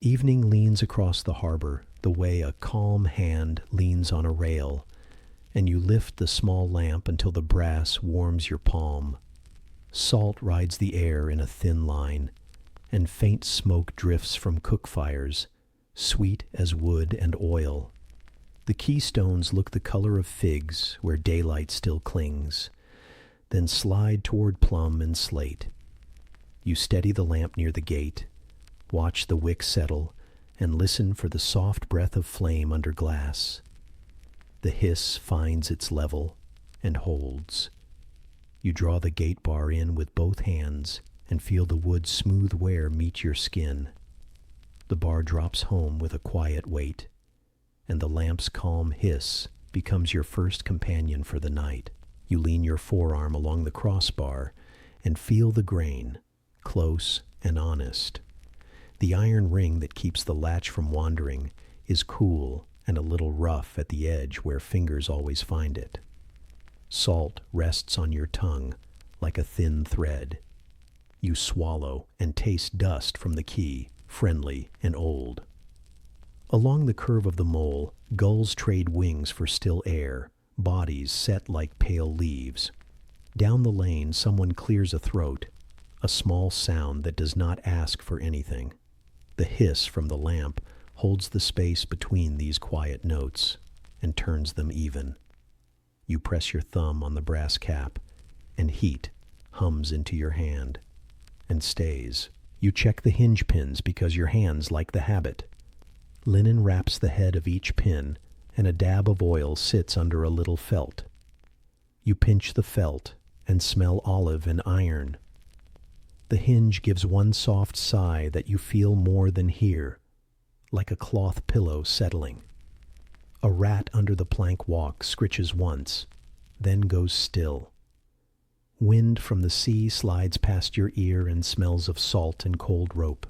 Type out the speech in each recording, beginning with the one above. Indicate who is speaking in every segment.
Speaker 1: Evening leans across the harbor the way a calm hand leans on a rail, and you lift the small lamp until the brass warms your palm. Salt rides the air in a thin line, and faint smoke drifts from cook fires, sweet as wood and oil. The keystones look the color of figs where daylight still clings, then slide toward plum and slate. You steady the lamp near the gate, watch the wick settle, and listen for the soft breath of flame under glass. The hiss finds its level and holds. You draw the gate bar in with both hands and feel the wood's smooth wear meet your skin. The bar drops home with a quiet weight, and the lamp's calm hiss becomes your first companion for the night. You lean your forearm along the crossbar and feel the grain, close and honest. The iron ring that keeps the latch from wandering is cool and a little rough at the edge where fingers always find it. Salt rests on your tongue like a thin thread. You swallow and taste dust from the key, friendly and old. Along the curve of the mole, gulls trade wings for still air, bodies set like pale leaves. Down the lane, someone clears a throat, a small sound that does not ask for anything. The hiss from the lamp holds the space between these quiet notes and turns them even. You press your thumb on the brass cap, and heat hums into your hand and stays. You check the hinge pins because your hands like the habit. Linen wraps the head of each pin, and a dab of oil sits under a little felt. You pinch the felt and smell olive and iron. The hinge gives one soft sigh that you feel more than hear, like a cloth pillow settling. A rat under the plank walk scritches once, then goes still. Wind from the sea slides past your ear and smells of salt and cold rope.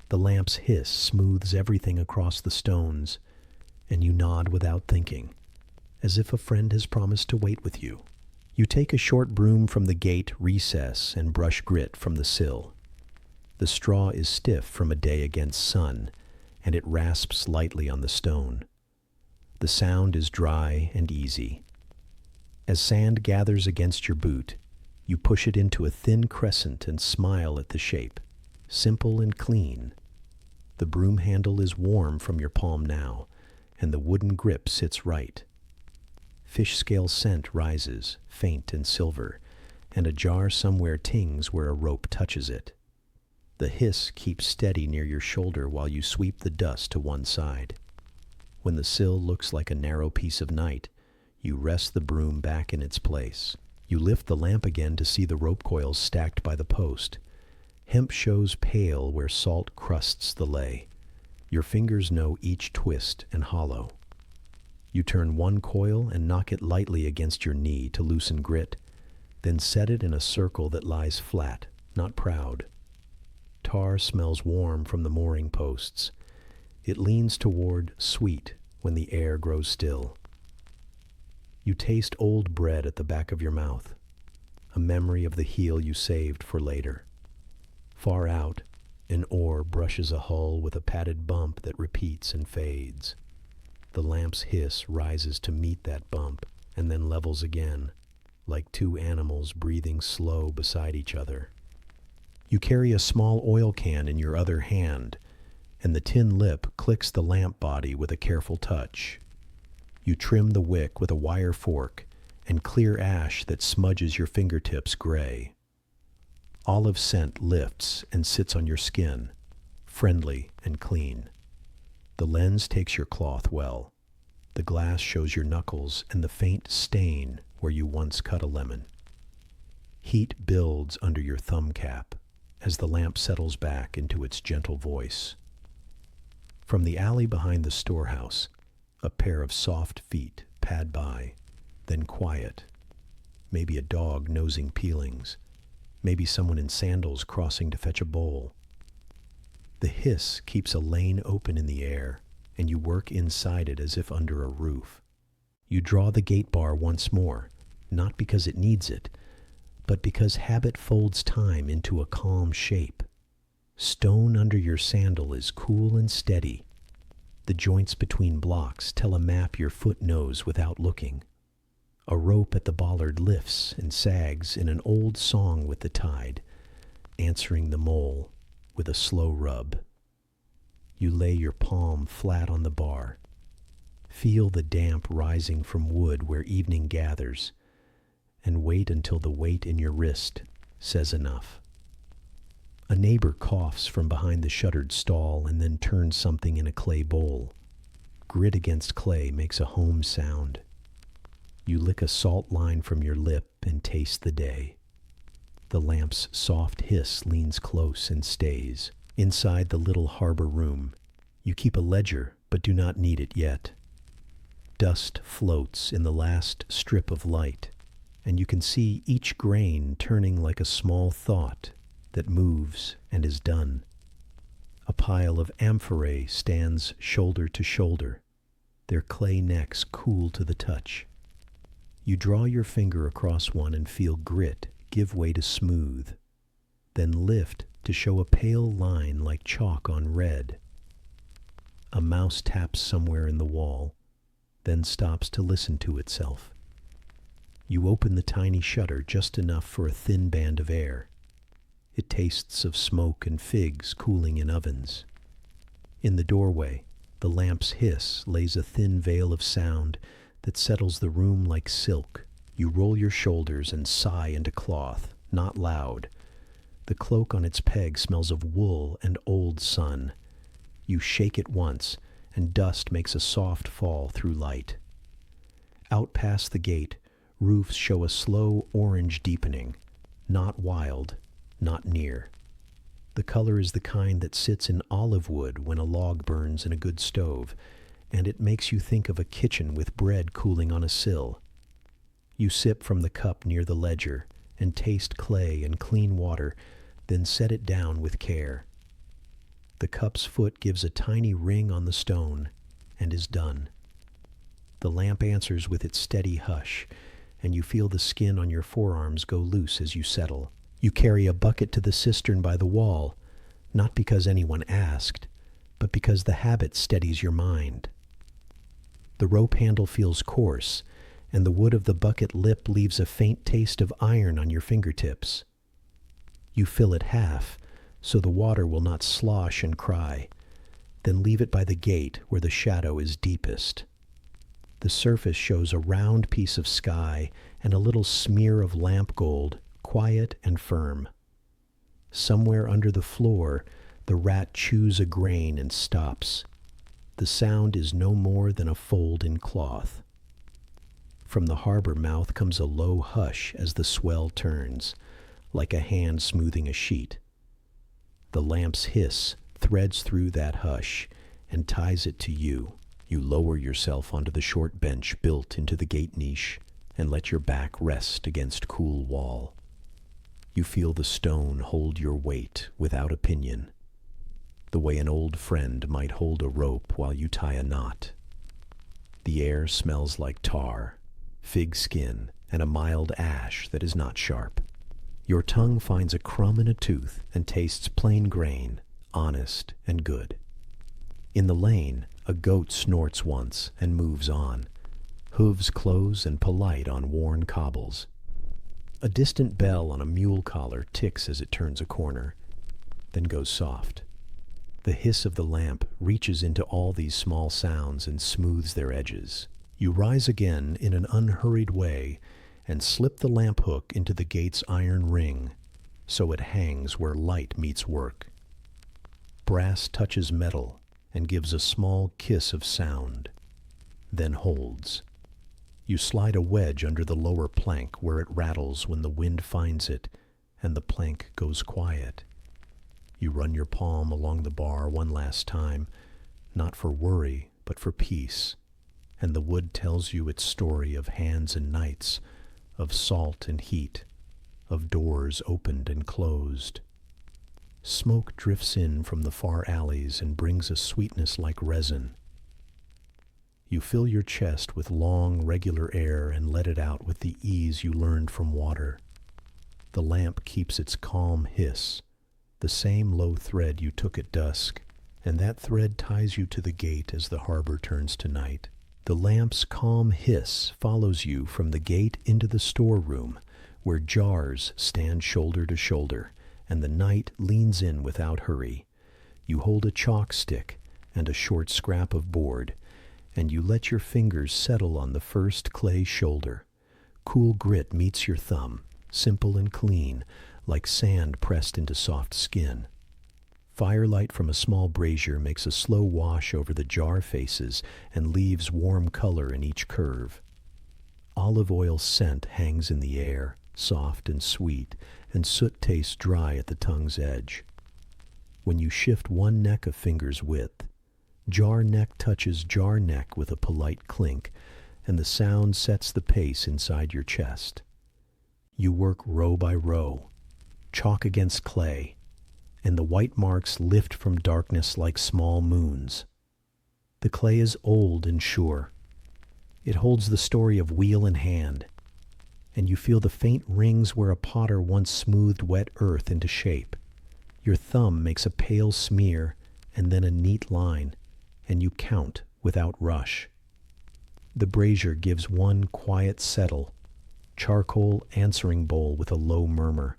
Speaker 1: The lamp's hiss smooths everything across the stones, and you nod without thinking, as if a friend has promised to wait with you. You take a short broom from the gate recess and brush grit from the sill. The straw is stiff from a day against sun, and it rasps lightly on the stone. The sound is dry and easy. As sand gathers against your boot, you push it into a thin crescent and smile at the shape, simple and clean. The broom handle is warm from your palm now, and the wooden grip sits right. Fish scale scent rises, faint and silver, and a jar somewhere tings where a rope touches it. The hiss keeps steady near your shoulder while you sweep the dust to one side. When the sill looks like a narrow piece of night, you rest the broom back in its place. You lift the lamp again to see the rope coils stacked by the post. Hemp shows pale where salt crusts the lay. Your fingers know each twist and hollow. You turn one coil and knock it lightly against your knee to loosen grit, then set it in a circle that lies flat, not proud. Tar smells warm from the mooring posts. It leans toward sweet when the air grows still. You taste old bread at the back of your mouth, a memory of the heel you saved for later. Far out, an oar brushes a hull with a padded bump that repeats and fades. The lamp's hiss rises to meet that bump and then levels again, like two animals breathing slow beside each other. You carry a small oil can in your other hand, and the tin lip clicks the lamp body with a careful touch. You trim the wick with a wire fork and clear ash that smudges your fingertips gray. Olive scent lifts and sits on your skin, friendly and clean. The lens takes your cloth well. The glass shows your knuckles and the faint stain where you once cut a lemon. Heat builds under your thumb cap as the lamp settles back into its gentle voice. From the alley behind the storehouse, a pair of soft feet pad by, then quiet. Maybe a dog nosing peelings. Maybe someone in sandals crossing to fetch a bowl. The hiss keeps a lane open in the air, and you work inside it as if under a roof. You draw the gate bar once more, not because it needs it, but because habit folds time into a calm shape. Stone under your sandal is cool and steady. The joints between blocks tell a map your foot knows without looking. A rope at the bollard lifts and sags in an old song with the tide, answering the mole with a slow rub. You lay your palm flat on the bar. Feel the damp rising from wood where evening gathers, and wait until the weight in your wrist says enough. A neighbor coughs from behind the shuttered stall and then turns something in a clay bowl. Grit against clay makes a home sound. You lick a salt line from your lip and taste the day. The lamp's soft hiss leans close and stays. Inside the little harbor room, you keep a ledger but do not need it yet. Dust floats in the last strip of light, and you can see each grain turning like a small thought that moves and is done. A pile of amphorae stands shoulder to shoulder, their clay necks cool to the touch. You draw your finger across one and feel grit give way to smooth, then lift to show a pale line like chalk on red. A mouse taps somewhere in the wall, then stops to listen to itself. You open the tiny shutter just enough for a thin band of air. It tastes of smoke and figs cooling in ovens. In the doorway, the lamp's hiss lays a thin veil of sound that settles the room like silk. You roll your shoulders and sigh into cloth, not loud. The cloak on its peg smells of wool and old sun. You shake it once, and dust makes a soft fall through light. Out past the gate, roofs show a slow orange deepening, not wild, not near. The color is the kind that sits in olive wood when a log burns in a good stove, and it makes you think of a kitchen with bread cooling on a sill. You sip from the cup near the ledger and taste clay and clean water, then set it down with care. The cup's foot gives a tiny ring on the stone and is done. The lamp answers with its steady hush, and you feel the skin on your forearms go loose as you settle. You carry a bucket to the cistern by the wall, not because anyone asked, but because the habit steadies your mind. The rope handle feels coarse, and the wood of the bucket lip leaves a faint taste of iron on your fingertips. You fill it half, so the water will not slosh and cry, then leave it by the gate where the shadow is deepest. The surface shows a round piece of sky and a little smear of lamp gold, quiet and firm. Somewhere under the floor, the rat chews a grain and stops. The sound is no more than a fold in cloth. From the harbor mouth comes a low hush as the swell turns, like a hand smoothing a sheet. The lamp's hiss threads through that hush and ties it to you. You lower yourself onto the short bench built into the gate niche and let your back rest against cool wall. You feel the stone hold your weight without opinion, the way an old friend might hold a rope while you tie a knot. The air smells like tar, fig skin, and a mild ash that is not sharp. Your tongue finds a crumb in a tooth and tastes plain grain, honest and good. In the lane, a goat snorts once and moves on, hooves close and polite on worn cobbles. A distant bell on a mule collar ticks as it turns a corner, then goes soft. The hiss of the lamp reaches into all these small sounds and smooths their edges. You rise again in an unhurried way and slip the lamp hook into the gate's iron ring, so it hangs where light meets work. Brass touches metal and gives a small kiss of sound, then holds. You slide a wedge under the lower plank where it rattles when the wind finds it, and the plank goes quiet. You run your palm along the bar one last time, not for worry, but for peace, and the wood tells you its story of hands and nights, of salt and heat, of doors opened and closed. Smoke drifts in from the far alleys and brings a sweetness like resin. You fill your chest with long, regular air and let it out with the ease you learned from water. The lamp keeps its calm hiss, the same low thread you took at dusk, and that thread ties you to the gate as the harbor turns to night. The lamp's calm hiss follows you from the gate into the storeroom, where jars stand shoulder to shoulder, and the night leans in without hurry. You hold a chalk stick and a short scrap of board, and you let your fingers settle on the first clay shoulder. Cool grit meets your thumb, simple and clean, like sand pressed into soft skin. Firelight from a small brazier makes a slow wash over the jar faces and leaves warm color in each curve. Olive oil scent hangs in the air, soft and sweet, and soot tastes dry at the tongue's edge. When you shift one neck a finger's width, jar neck touches jar neck with a polite clink, and the sound sets the pace inside your chest. You work row by row, chalk against clay, and the white marks lift from darkness like small moons. The clay is old and sure. It holds the story of wheel and hand, and you feel the faint rings where a potter once smoothed wet earth into shape. Your thumb makes a pale smear and then a neat line, and you count without rush. The brazier gives one quiet settle, charcoal answering bowl with a low murmur.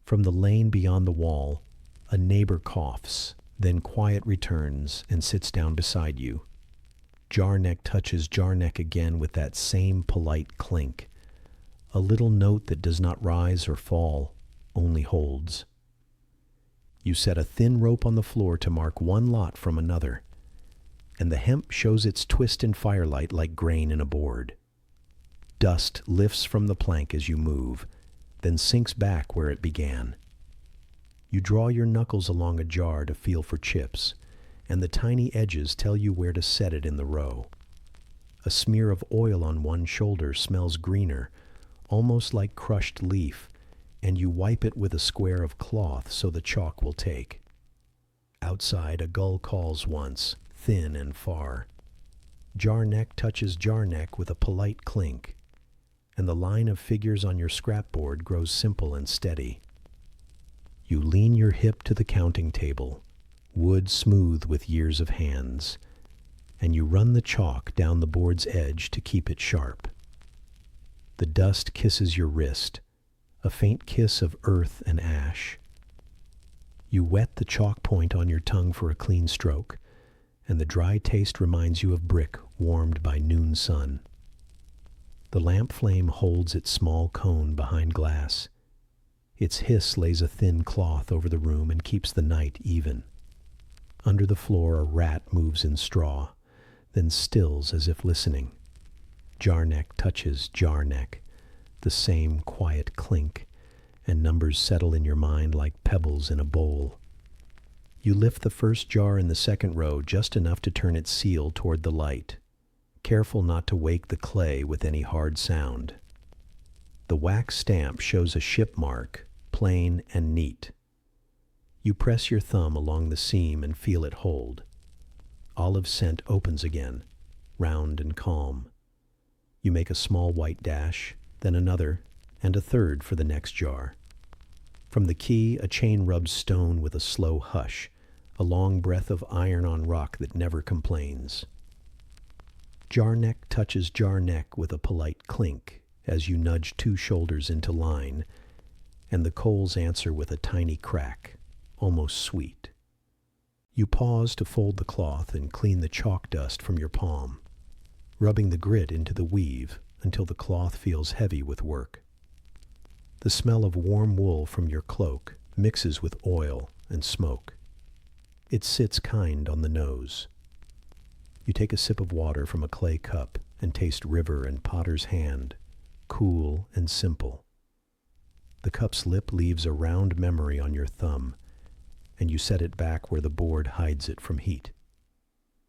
Speaker 1: From the lane beyond the wall, a neighbor coughs, then quiet returns and sits down beside you. Jar neck touches jar neck again with that same polite clink, a little note that does not rise or fall, only holds. You set a thin rope on the floor to mark one lot from another, and the hemp shows its twist in firelight like grain in a board. Dust lifts from the plank as you move, then sinks back where it began. You draw your knuckles along a jar to feel for chips, and the tiny edges tell you where to set it in the row. A smear of oil on one shoulder smells greener, almost like crushed leaf, and you wipe it with a square of cloth so the chalk will take. Outside, a gull calls once, thin and far. Jar neck touches jar neck with a polite clink, and the line of figures on your scrapboard grows simple and steady. You lean your hip to the counting table, wood smooth with years of hands, and you run the chalk down the board's edge to keep it sharp. The dust kisses your wrist, a faint kiss of earth and ash. You wet the chalk point on your tongue for a clean stroke, and the dry taste reminds you of brick warmed by noon sun. The lamp flame holds its small cone behind glass. Its hiss lays a thin cloth over the room and keeps the night even. Under the floor a rat moves in straw, then stills as if listening. Jar neck touches jar neck, the same quiet clink, and numbers settle in your mind like pebbles in a bowl. You lift the first jar in the second row just enough to turn its seal toward the light, careful not to wake the clay with any hard sound. The wax stamp shows a ship mark, plain and neat. You press your thumb along the seam and feel it hold. Olive scent opens again, round and calm. You make a small white dash, then another, and a third for the next jar. From the key, a chain rubs stone with a slow hush, a long breath of iron on rock that never complains. Jar neck touches jar neck with a polite clink as you nudge two shoulders into line, and the coals answer with a tiny crack, almost sweet. You pause to fold the cloth and clean the chalk dust from your palm, rubbing the grit into the weave until the cloth feels heavy with work. The smell of warm wool from your cloak mixes with oil and smoke. It sits kind on the nose. You take a sip of water from a clay cup and taste river and potter's hand, cool and simple. The cup's lip leaves a round memory on your thumb, and you set it back where the board hides it from heat.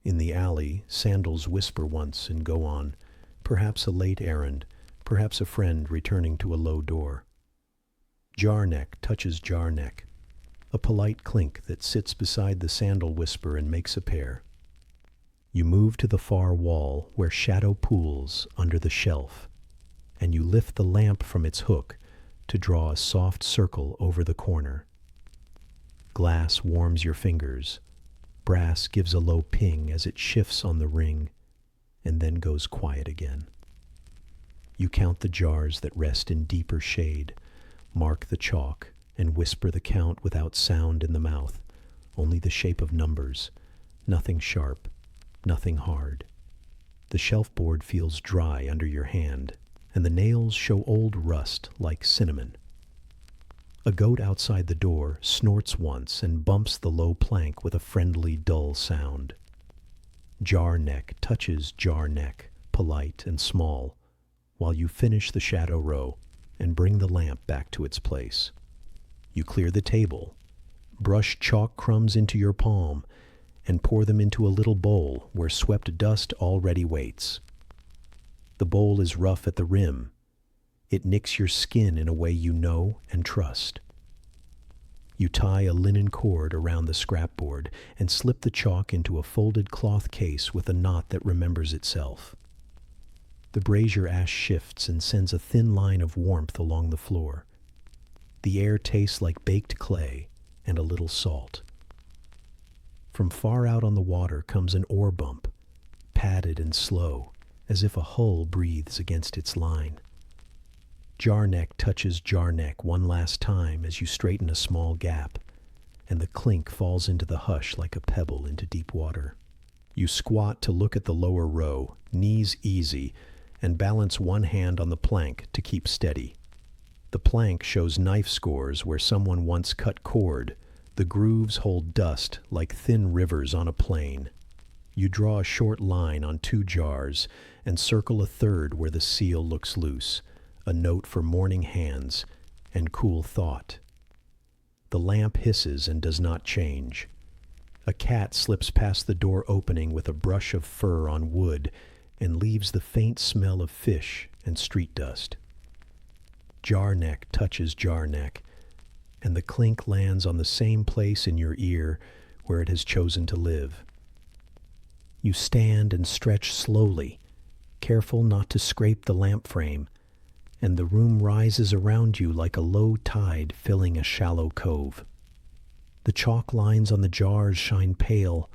Speaker 1: In the alley, sandals whisper once and go on, perhaps a late errand, perhaps a friend returning to a low door. Jar neck touches jar neck, a polite clink that sits beside the sandal whisper and makes a pair. You move to the far wall where shadow pools under the shelf, and you lift the lamp from its hook to draw a soft circle over the corner. Glass warms your fingers. Brass gives a low ping as it shifts on the ring and then goes quiet again. You count the jars that rest in deeper shade, mark the chalk, and whisper the count without sound in the mouth, only the shape of numbers, nothing sharp, nothing hard. The shelf board feels dry under your hand, and the nails show old rust like cinnamon. A goat outside the door snorts once and bumps the low plank with a friendly, dull sound. Jar neck touches jar neck, polite and small, while you finish the shadow row and bring the lamp back to its place. You clear the table, brush chalk crumbs into your palm, and pour them into a little bowl where swept dust already waits. The bowl is rough at the rim. It nicks your skin in a way you know and trust. You tie a linen cord around the scrapboard and slip the chalk into a folded cloth case with a knot that remembers itself. The brazier ash shifts and sends a thin line of warmth along the floor. The air tastes like baked clay and a little salt. From far out on the water comes an oar bump, padded and slow, as if a hull breathes against its line. Jar neck touches jar neck one last time as you straighten a small gap, and the clink falls into the hush like a pebble into deep water. You squat to look at the lower row, knees easy, and balance one hand on the plank to keep steady. The plank shows knife scores where someone once cut cord. The grooves hold dust like thin rivers on a plain. You draw a short line on 2 jars and circle a third where the seal looks loose, a note for morning hands and cool thought. The lamp hisses and does not change. A cat slips past the door opening with a brush of fur on wood and leaves the faint smell of fish and street dust. Jar neck touches jar neck, and the clink lands on the same place in your ear where it has chosen to live. You stand and stretch slowly, careful not to scrape the lamp frame, and the room rises around you like a low tide filling a shallow cove. The chalk lines on the jars shine pale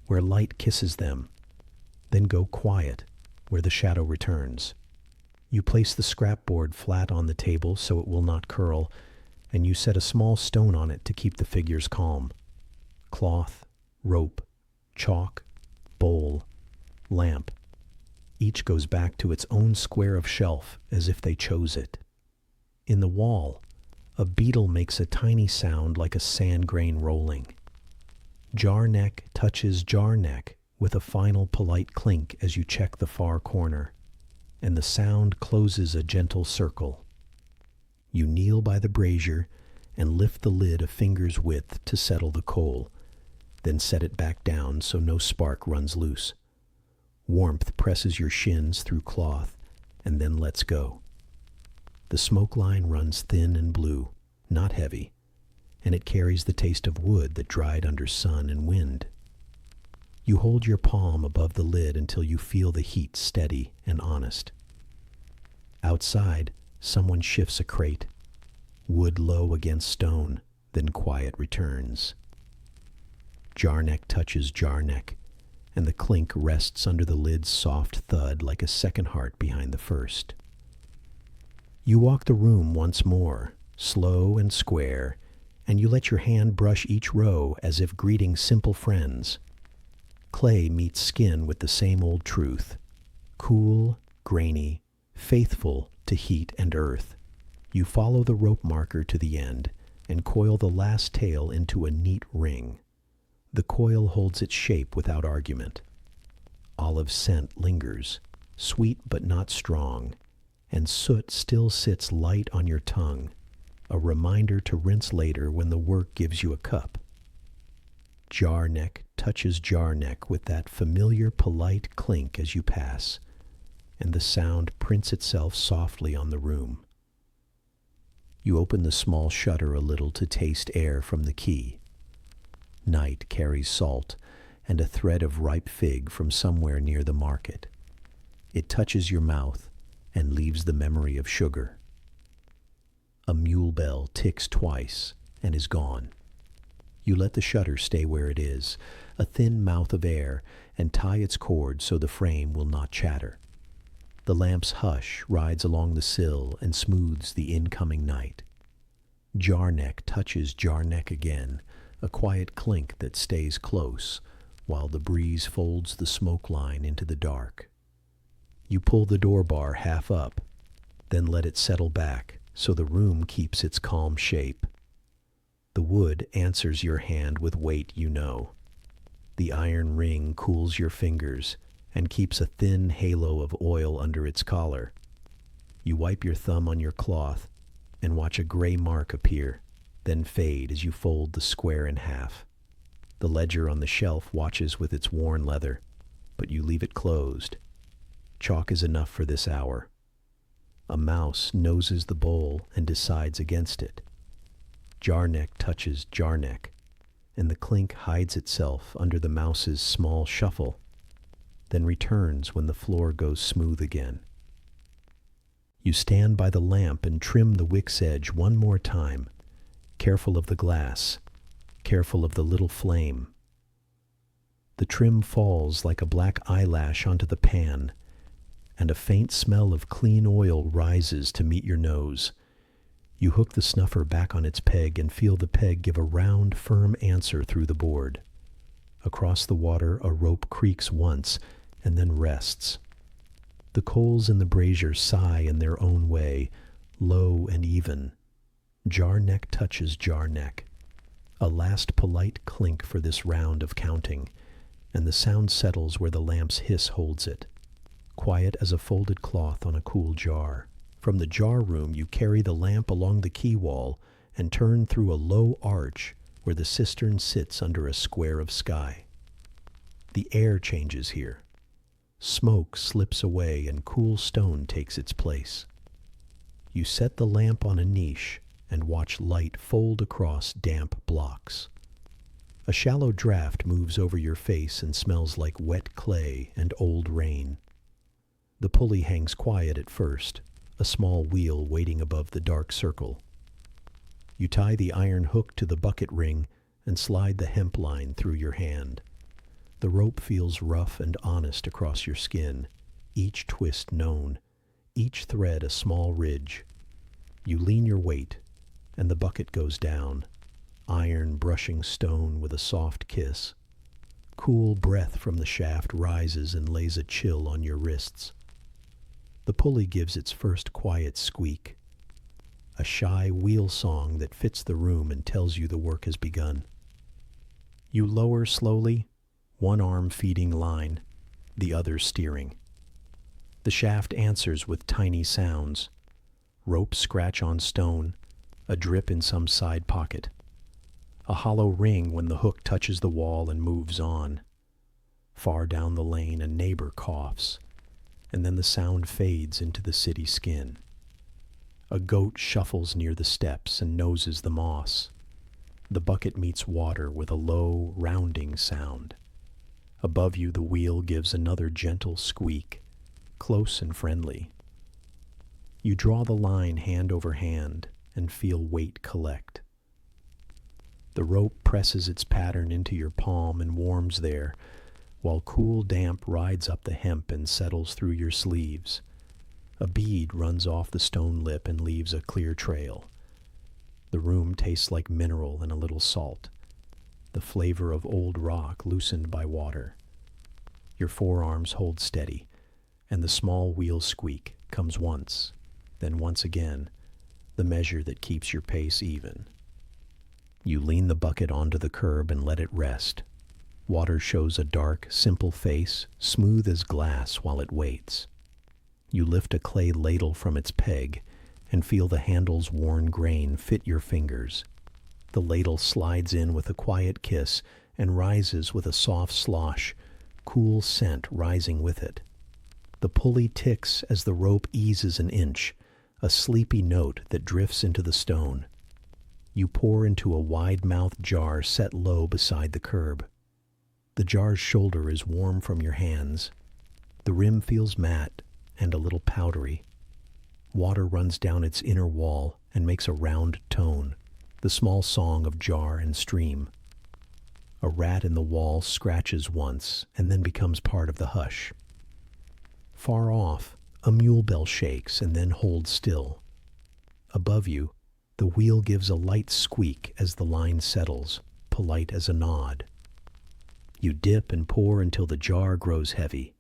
Speaker 1: where light kisses them, then go quiet where the shadow returns. You place the scrapboard flat on the table so it will not curl, and you set a small stone on it to keep the figures calm. Cloth, rope, chalk, bowl, lamp. Each goes back to its own square of shelf as if they chose it. In the wall, a beetle makes a tiny sound like a sand grain rolling. Jar neck touches jar neck with a final polite clink as you check the far corner, and the sound closes a gentle circle. You kneel by the brazier and lift the lid a finger's width to settle the coal, then set it back down so no spark runs loose. Warmth presses your shins through cloth and then lets go. The smoke line runs thin and blue, not heavy, and it carries the taste of wood that dried under sun and wind. You hold your palm above the lid until you feel the heat steady and honest. Outside, someone shifts a crate. Wood low against stone, then quiet returns. Jar neck touches jar neck, and the clink rests under the lid's soft thud like a second heart behind the first. You walk the room once more, slow and square, and you let your hand brush each row as if greeting simple friends. Clay meets skin with the same old truth. Cool, grainy, faithful to heat and earth. You follow the rope marker to the end and coil the last tail into a neat ring. The coil holds its shape without argument. Olive scent lingers, sweet but not strong, and soot still sits light on your tongue, a reminder to rinse later when the work gives you a cup. Jar neck touches jar neck with that familiar polite clink as you pass, and the sound prints itself softly on the room. You open the small shutter a little to taste air from the key. Night carries salt and a thread of ripe fig from somewhere near the market. It touches your mouth and leaves the memory of sugar. A mule bell ticks twice and is gone. You let the shutter stay where it is, a thin mouth of air, and tie its cord so the frame will not chatter. The lamp's hush rides along the sill and smooths the incoming night. Jar neck touches jar neck again, a quiet clink that stays close, while the breeze folds the smoke line into the dark. You pull the door bar half up, then let it settle back so the room keeps its calm shape. The wood answers your hand with weight you know. The iron ring cools your fingers and keeps a thin halo of oil under its collar. You wipe your thumb on your cloth and watch a gray mark appear, then fade as you fold the square in half. The ledger on the shelf watches with its worn leather, but you leave it closed. Chalk is enough for this hour. A mouse noses the bowl and decides against it. Jar neck touches jar neck, and the clink hides itself under the mouse's small shuffle, then returns when the floor goes smooth again. You stand by the lamp and trim the wick's edge one more time, careful of the glass, careful of the little flame. The trim falls like a black eyelash onto the pan, and a faint smell of clean oil rises to meet your nose. You hook the snuffer back on its peg and feel the peg give a round, firm answer through the board. Across the water, a rope creaks once and then rests. The coals in the brazier sigh in their own way, low and even. Jar neck touches jar neck. A last polite clink for this round of counting, and the sound settles where the lamp's hiss holds it, quiet as a folded cloth on a cool jar. From the jar room you carry the lamp along the quay wall and turn through a low arch where the cistern sits under a square of sky. The air changes here. Smoke slips away and cool stone takes its place. You set the lamp on a niche and watch light fold across damp blocks. A shallow draft moves over your face and smells like wet clay and old rain. The pulley hangs quiet at first, a small wheel waiting above the dark circle. You tie the iron hook to the bucket ring and slide the hemp line through your hand. The rope feels rough and honest across your skin, each twist known, each thread a small ridge. You lean your weight, and the bucket goes down, iron brushing stone with a soft kiss. Cool breath from the shaft rises and lays a chill on your wrists. The pulley gives its first quiet squeak, a shy wheel song that fits the room and tells you the work has begun. You lower slowly, one arm feeding line, the other steering. The shaft answers with tiny sounds. Rope scratch on stone, a drip in some side pocket. A hollow ring when the hook touches the wall and moves on. Far down the lane a neighbor coughs, and then the sound fades into the city skin. A goat shuffles near the steps and noses the moss. The bucket meets water with a low, rounding sound. Above you the wheel gives another gentle squeak, close and friendly. You draw the line hand over hand and feel weight collect. The rope presses its pattern into your palm and warms there, while cool damp rides up the hemp and settles through your sleeves. A bead runs off the stone lip and leaves a clear trail. The room tastes like mineral and a little salt, the flavor of old rock loosened by water. Your forearms hold steady, and the small wheel squeak comes once, then once again, the measure that keeps your pace even. You lean the bucket onto the curb and let it rest. Water shows a dark, simple face, smooth as glass while it waits. You lift a clay ladle from its peg and feel the handle's worn grain fit your fingers. The ladle slides in with a quiet kiss and rises with a soft slosh, cool scent rising with it. The pulley ticks as the rope eases an inch, a sleepy note that drifts into the stone. You pour into a wide-mouthed jar set low beside the curb. The jar's shoulder is warm from your hands. The rim feels matte and a little powdery. Water runs down its inner wall and makes a round tone, the small song of jar and stream. A rat in the wall scratches once and then becomes part of the hush. Far off, a mule bell shakes and then holds still. Above you, the wheel gives a light squeak as the line settles, polite as a nod. You dip and pour until the jar grows heavy.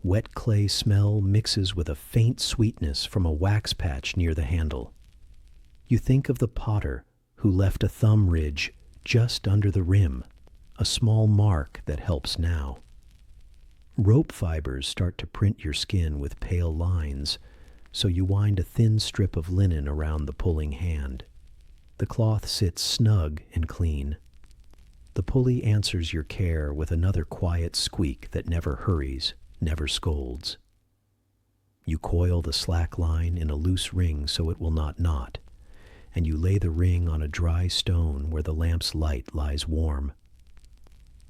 Speaker 1: Wet clay smell mixes with a faint sweetness from a wax patch near the handle. You think of the potter who left a thumb ridge just under the rim, a small mark that helps now. Rope fibers start to print your skin with pale lines, so you wind a thin strip of linen around the pulling hand. The cloth sits snug and clean. The pulley answers your care with another quiet squeak that never hurries, never scolds. You coil the slack line in a loose ring so it will not knot, and you lay the ring on a dry stone where the lamp's light lies warm.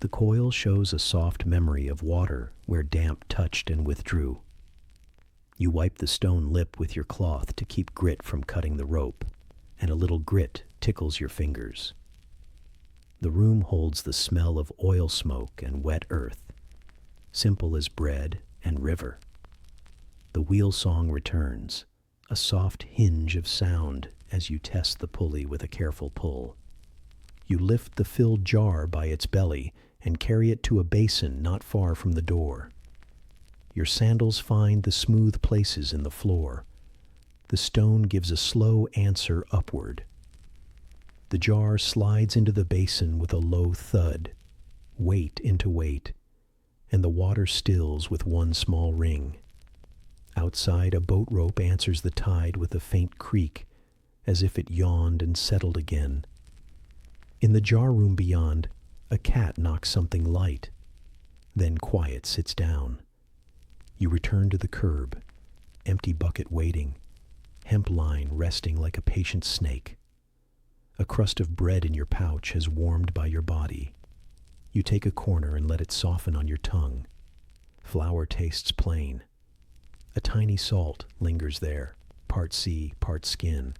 Speaker 1: The coil shows a soft memory of water where damp touched and withdrew. You wipe the stone lip with your cloth to keep grit from cutting the rope, and a little grit tickles your fingers. The room holds the smell of oil smoke and wet earth, simple as bread and river. The wheel song returns, a soft hinge of sound as you test the pulley with a careful pull. You lift the filled jar by its belly and carry it to a basin not far from the door. Your sandals find the smooth places in the floor. The stone gives a slow answer upward. The jar slides into the basin with a low thud, weight into weight, and the water stills with one small ring. Outside, a boat rope answers the tide with a faint creak, as if it yawned and settled again. In the jar room beyond, a cat knocks something light. Then quiet sits down. You return to the curb, empty bucket waiting, hemp line resting like a patient snake. A crust of bread in your pouch has warmed by your body. You take a corner and let it soften on your tongue. Flour tastes plain. A tiny salt lingers there, part sea, part skin.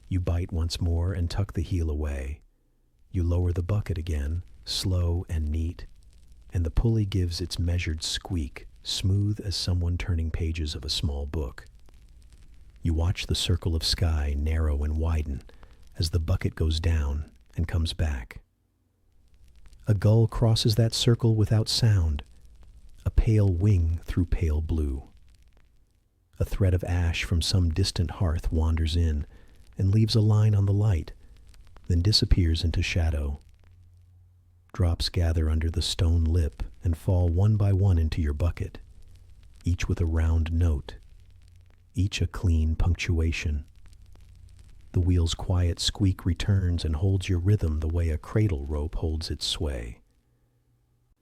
Speaker 1: You bite once more and tuck the heel away. You lower the bucket again, slow and neat, and the pulley gives its measured squeak, smooth as someone turning pages of a small book. You watch the circle of sky narrow and widen as the bucket goes down and comes back. A gull crosses that circle without sound, a pale wing through pale blue. A thread of ash from some distant hearth wanders in and leaves a line on the light, then disappears into shadow. Drops gather under the stone lip and fall one by one into your bucket, each with a round note, each a clean punctuation. The wheel's quiet squeak returns and holds your rhythm the way a cradle rope holds its sway.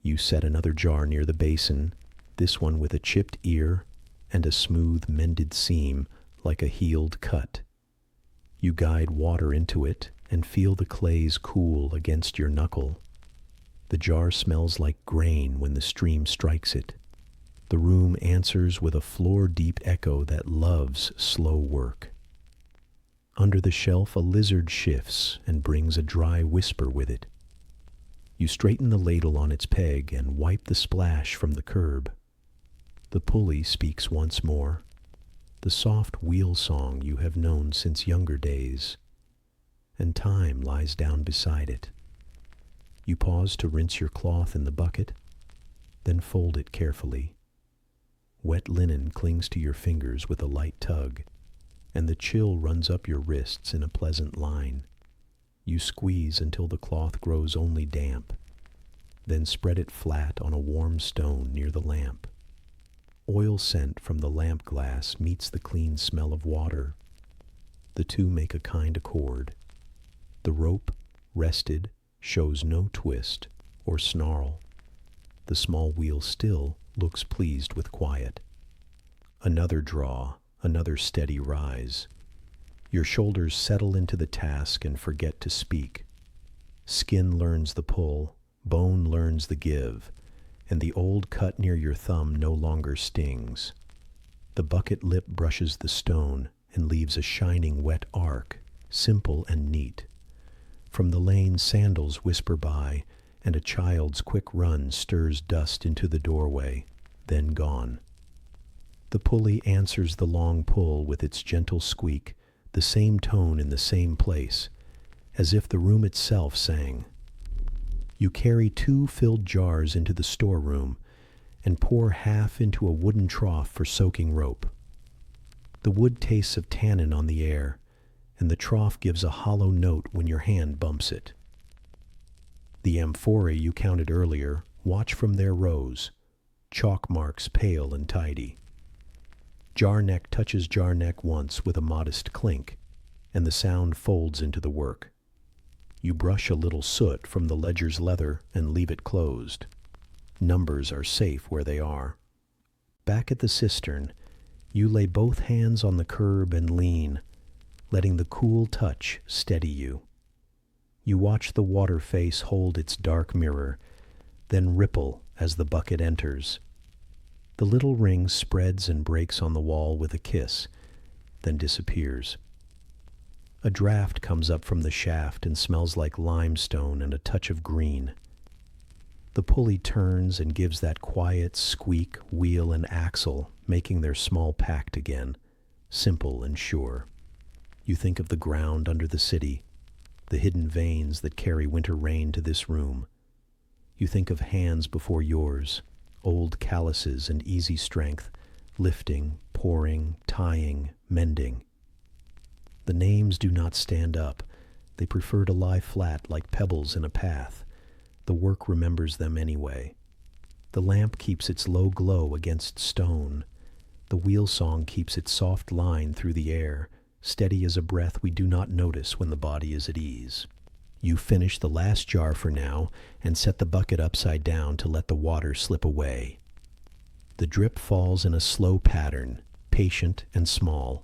Speaker 1: You set another jar near the basin, this one with a chipped ear and a smooth mended seam like a healed cut. You guide water into it and feel the clays cool against your knuckle. The jar smells like grain when the stream strikes it. The room answers with a floor-deep echo that loves slow work. Under the shelf a lizard shifts and brings a dry whisper with it. You straighten the ladle on its peg and wipe the splash from the curb. The pulley speaks once more, the soft wheel song you have known since younger days, and time lies down beside it. You pause to rinse your cloth in the bucket, then fold it carefully. Wet linen clings to your fingers with a light tug, and the chill runs up your wrists in a pleasant line. You squeeze until the cloth grows only damp, then spread it flat on a warm stone near the lamp. Oil scent from the lamp glass meets the clean smell of water. The two make a kind accord. The rope, rested, shows no twist or snarl. The small wheel still looks pleased with quiet. Another draw, another steady rise. Your shoulders settle into the task and forget to speak. Skin learns the pull, bone learns the give, and the old cut near your thumb no longer stings. The bucket lip brushes the stone and leaves a shining wet arc, simple and neat. From the lane sandals whisper by, and a child's quick run stirs dust into the doorway, then gone. The pulley answers the long pull with its gentle squeak, the same tone in the same place, as if the room itself sang. You carry 2 filled jars into the storeroom and pour half into a wooden trough for soaking rope. The wood tastes of tannin on the air, and the trough gives a hollow note when your hand bumps it. The amphorae you counted earlier watch from their rows, chalk marks pale and tidy. Jar neck touches jar neck once with a modest clink, and the sound folds into the work. You brush a little soot from the ledger's leather and leave it closed. Numbers are safe where they are. Back at the cistern, you lay both hands on the curb and lean, letting the cool touch steady you. You watch the water face hold its dark mirror, then ripple as the bucket enters. The little ring spreads and breaks on the wall with a kiss, then disappears. A draft comes up from the shaft and smells like limestone and a touch of green. The pulley turns and gives that quiet squeak, wheel and axle, making their small pact again, simple and sure. You think of the ground under the city, the hidden veins that carry winter rain to this room. You think of hands before yours, old calluses and easy strength, lifting, pouring, tying, mending. The names do not stand up. They prefer to lie flat like pebbles in a path. The work remembers them anyway. The lamp keeps its low glow against stone. The wheel song keeps its soft line through the air, steady as a breath we do not notice when the body is at ease. You finish the last jar for now and set the bucket upside down to let the water slip away. The drip falls in a slow pattern, patient and small,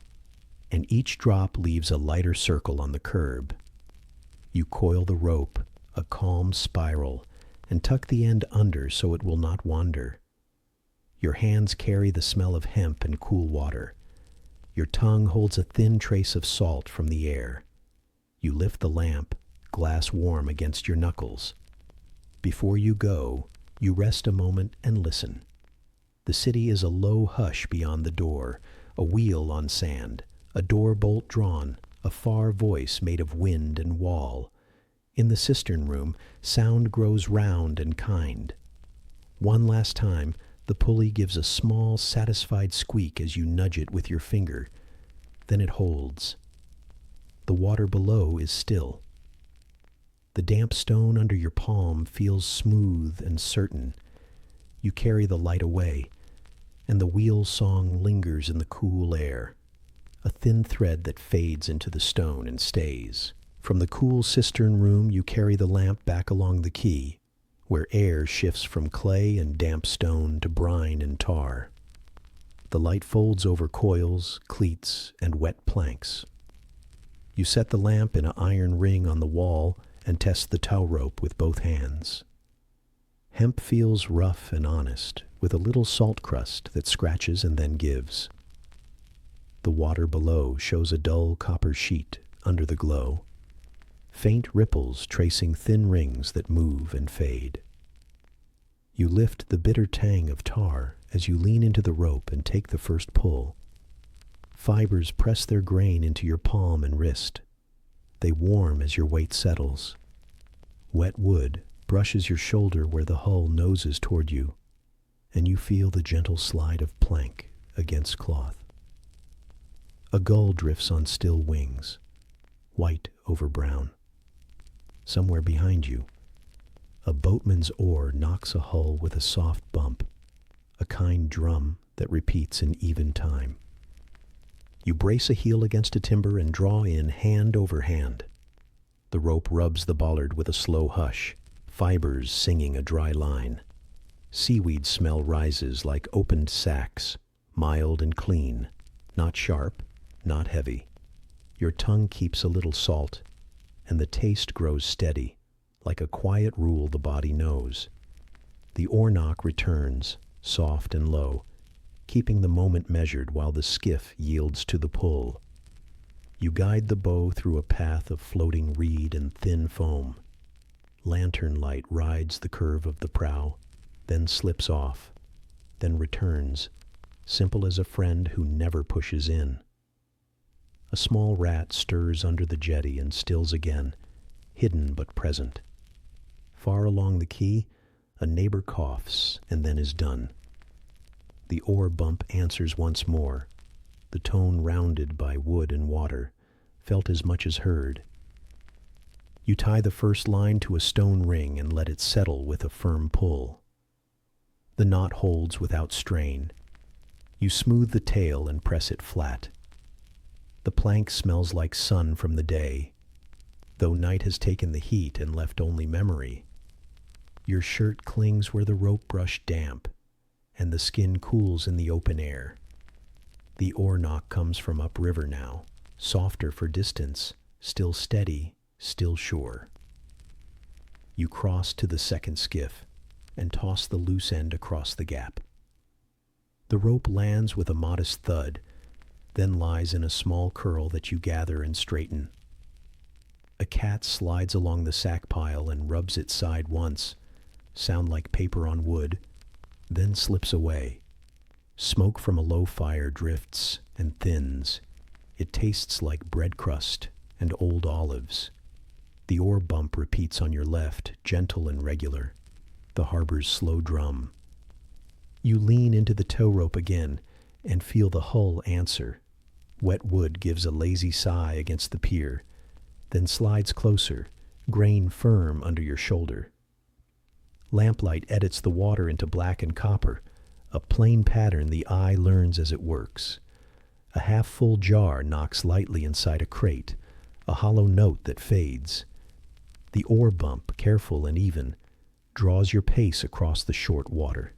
Speaker 1: and each drop leaves a lighter circle on the curb. You coil the rope, a calm spiral, and tuck the end under so it will not wander. Your hands carry the smell of hemp and cool water. Your tongue holds a thin trace of salt from the air. You lift the lamp, glass warm against your knuckles. Before you go, you rest a moment and listen. The city is a low hush beyond the door, a wheel on sand, a door bolt drawn, a far voice made of wind and wall. In the cistern room, sound grows round and kind. One last time, the pulley gives a small, satisfied squeak as you nudge it with your finger. Then it holds. The water below is still. The damp stone under your palm feels smooth and certain. You carry the light away, and the wheel song lingers in the cool air, a thin thread that fades into the stone and stays. From the cool cistern room, you carry the lamp back along the quay, where air shifts from clay and damp stone to brine and tar. The light folds over coils, cleats, and wet planks. You set the lamp in an iron ring on the wall and test the tow rope with both hands. Hemp feels rough and honest, with a little salt crust that scratches and then gives. The water below shows a dull copper sheet under the glow, faint ripples tracing thin rings that move and fade. You lift the bitter tang of tar as you lean into the rope and take the first pull. Fibers press their grain into your palm and wrist. They warm as your weight settles. Wet wood brushes your shoulder where the hull noses toward you, and you feel the gentle slide of plank against cloth. A gull drifts on still wings, white over brown. Somewhere behind you, a boatman's oar knocks a hull with a soft bump, a kind drum that repeats in even time. You brace a heel against a timber and draw in hand over hand. The rope rubs the bollard with a slow hush, fibers singing a dry line. Seaweed smell rises like opened sacks, mild and clean, not sharp, not heavy. Your tongue keeps a little salt, and the taste grows steady, like a quiet rule the body knows. The oar knock returns, soft and low, keeping the moment measured while the skiff yields to the pull. You guide the bow through a path of floating reed and thin foam. Lantern light rides the curve of the prow, then slips off, then returns, simple as a friend who never pushes in. A small rat stirs under the jetty and stills again, hidden but present. Far along the quay, a neighbor coughs and then is done. The oar bump answers once more, the tone rounded by wood and water, felt as much as heard. You tie the first line to a stone ring and let it settle with a firm pull. The knot holds without strain. You smooth the tail and press it flat. The plank smells like sun from the day, though night has taken the heat and left only memory. Your shirt clings where the rope brushed damp, and the skin cools in the open air. The oar knock comes from upriver now, softer for distance, still steady, still sure. You cross to the second skiff and toss the loose end across the gap. The rope lands with a modest thud, then lies in a small curl that you gather and straighten. A cat slides along the sack pile and rubs its side once, sound like paper on wood, then slips away. Smoke from a low fire drifts and thins. It tastes like bread crust and old olives. The oar bump repeats on your left, gentle and regular, the harbor's slow drum. You lean into the tow rope again and feel the hull answer. Wet wood gives a lazy sigh against the pier, then slides closer, grain firm under your shoulder. Lamplight edits the water into black and copper, a plain pattern the eye learns as it works. A half-full jar knocks lightly inside a crate, a hollow note that fades. The oar bump, careful and even, draws your pace across the short water.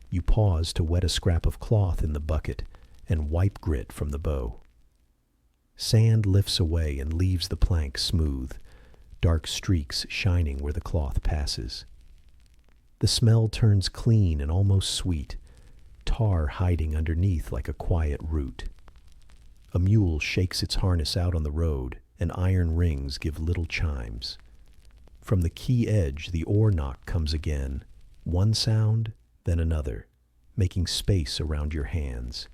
Speaker 1: You pause to wet a scrap of cloth in the bucket and wipe grit from the bow. Sand lifts away and leaves the plank smooth, dark streaks shining where the cloth passes. The smell turns clean and almost sweet, tar hiding underneath like a quiet root. A mule shakes its harness out on the road, and iron rings give little chimes. From the quay edge, the oar knock comes again, one sound, then another, making space around your hands.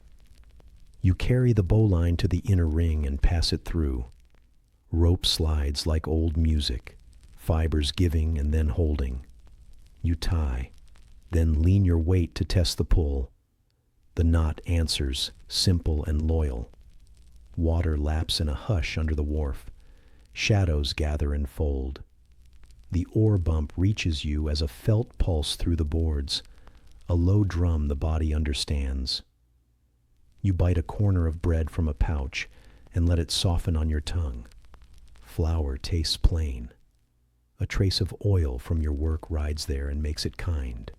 Speaker 1: You carry the bowline to the inner ring and pass it through. Rope slides like old music, fibers giving and then holding. You tie, then lean your weight to test the pull. The knot answers, simple and loyal. Water laps in a hush under the wharf. Shadows gather and fold. The oar bump reaches you as a felt pulse through the boards, a low drum the body understands. You bite a corner of bread from a pouch and let it soften on your tongue. Flour tastes plain. A trace of oil from your work rides there and makes it kind.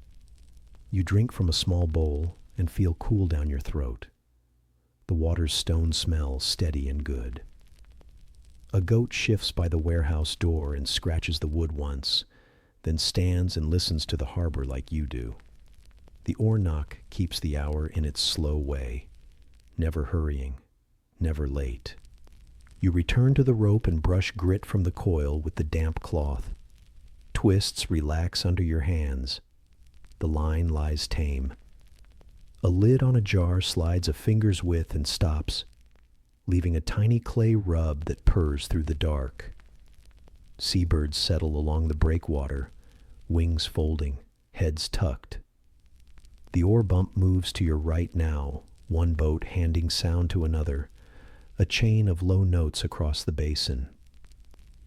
Speaker 1: You drink from a small bowl and feel cool down your throat. The water's stone smell steady and good. A goat shifts by the warehouse door and scratches the wood once, then stands and listens to the harbor like you do. The oar knock keeps the hour in its slow way, never hurrying, never late. You return to the rope and brush grit from the coil with the damp cloth. Twists relax under your hands. The line lies tame. A lid on a jar slides a finger's width and stops, leaving a tiny clay rub that purrs through the dark. Seabirds settle along the breakwater, wings folding, heads tucked. The oar bump moves to your right now, one boat handing sound to another, a chain of low notes across the basin.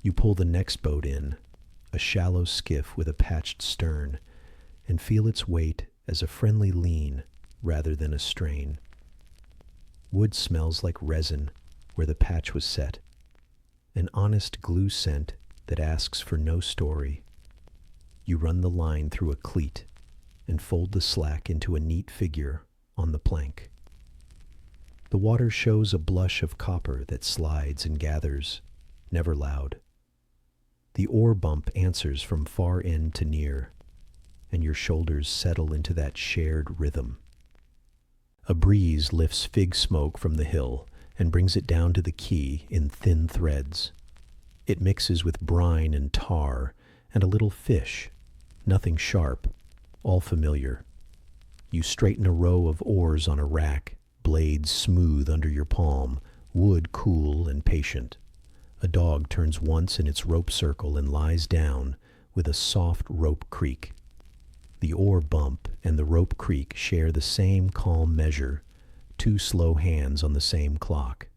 Speaker 1: You pull the next boat in, a shallow skiff with a patched stern, and feel its weight as a friendly lean rather than a strain. Wood smells like resin where the patch was set, an honest glue scent that asks for no story. You run the line through a cleat and fold the slack into a neat figure on the plank. The water shows a blush of copper that slides and gathers, never loud. The oar bump answers from far end to near, and your shoulders settle into that shared rhythm. A breeze lifts fig smoke from the hill and brings it down to the quay in thin threads. It mixes with brine and tar and a little fish, nothing sharp, all familiar. You straighten a row of oars on a rack, blades smooth under your palm, wood cool and patient. A dog turns once in its rope circle and lies down with a soft rope creak. The oar bump and the rope creak share the same calm measure, two slow hands on the same clock.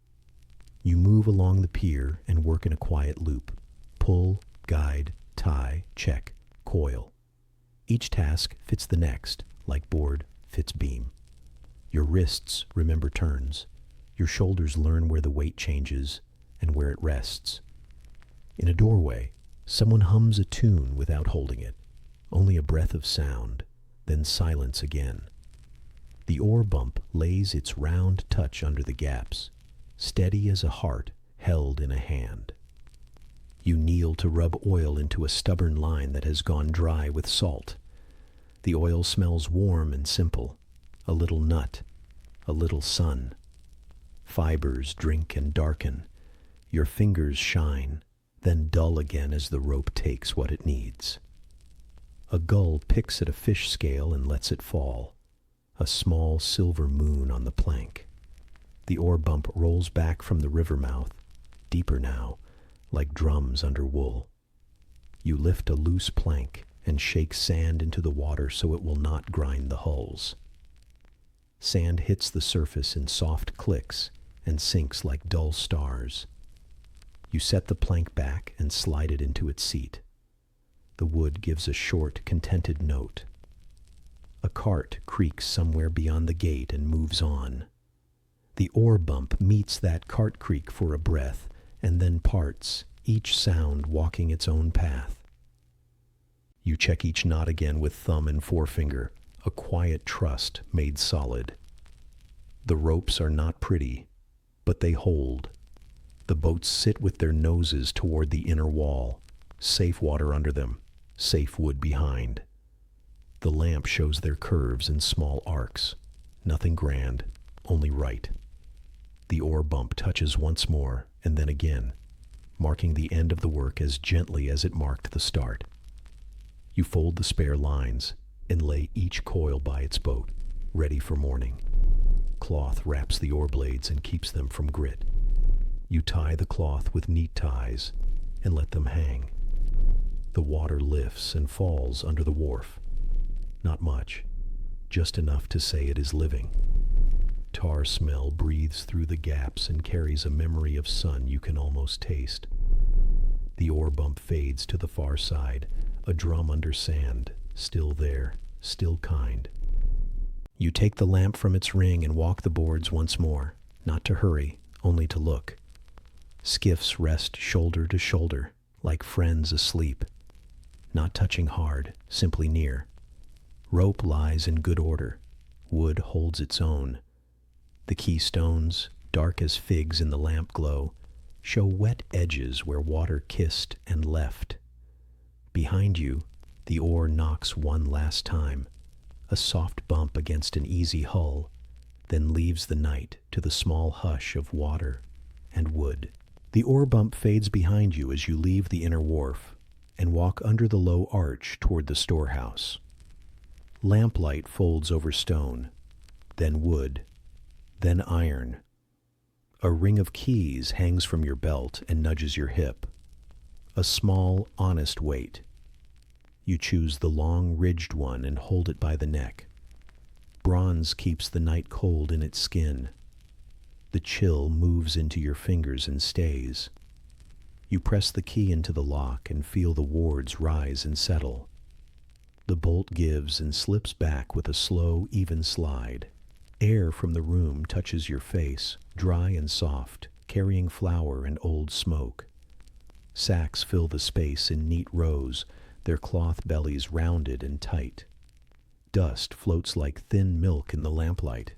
Speaker 1: You move along the pier and work in a quiet loop. Pull, guide, tie, check, coil. Each task fits the next, like board fits beam. Your wrists remember turns. Your shoulders learn where the weight changes and where it rests. In a doorway, someone hums a tune without holding it. Only a breath of sound, then silence again. The oar bump lays its round touch under the gaps, steady as a heart held in a hand. You kneel to rub oil into a stubborn line that has gone dry with salt. The oil smells warm and simple, a little nut, a little sun. Fibers drink and darken. Your fingers shine, then dull again as the rope takes what it needs. A gull picks at a fish scale and lets it fall, a small silver moon on the plank. The oar bump rolls back from the river mouth, deeper now, like drums under wool. You lift a loose plank and shake sand into the water so it will not grind the hulls. Sand hits the surface in soft clicks and sinks like dull stars. You set the plank back and slide it into its seat. The wood gives a short, contented note. A cart creaks somewhere beyond the gate and moves on. The oar bump meets that cart creak for a breath and then parts, each sound walking its own path. You check each knot again with thumb and forefinger, a quiet trust made solid. The ropes are not pretty, but they hold. The boats sit with their noses toward the inner wall, safe water under them, safe wood behind. The lamp shows their curves in small arcs, nothing grand, only right. The oar bump touches once more and then again, marking the end of the work as gently as it marked the start. You fold the spare lines and lay each coil by its boat, ready for morning. Cloth wraps the oar blades and keeps them from grit. You tie the cloth with neat ties and let them hang. The water lifts and falls under the wharf. Not much, just enough to say it is living. Tar smell breathes through the gaps and carries a memory of sun you can almost taste. The oar bump fades to the far side, a drum under sand, still there, still kind. You take the lamp from its ring and walk the boards once more, not to hurry, only to look. Skiffs rest shoulder to shoulder, like friends asleep, not touching hard, simply near. Rope lies in good order. Wood holds its own. The keystones, dark as figs in the lamp glow, show wet edges where water kissed and left. Behind you, the oar knocks one last time, a soft bump against an easy hull, then leaves the night to the small hush of water and wood. The oar bump fades behind you as you leave the inner wharf and walk under the low arch toward the storehouse. Lamplight folds over stone, then wood, then iron. A ring of keys hangs from your belt and nudges your hip. A small, honest weight. You choose the long, ridged one and hold it by the neck. Bronze keeps the night cold in its skin. The chill moves into your fingers and stays. You press the key into the lock and feel the wards rise and settle. The bolt gives and slips back with a slow, even slide. Air from the room touches your face, dry and soft, carrying flour and old smoke. Sacks fill the space in neat rows, their cloth bellies rounded and tight. Dust floats like thin milk in the lamplight,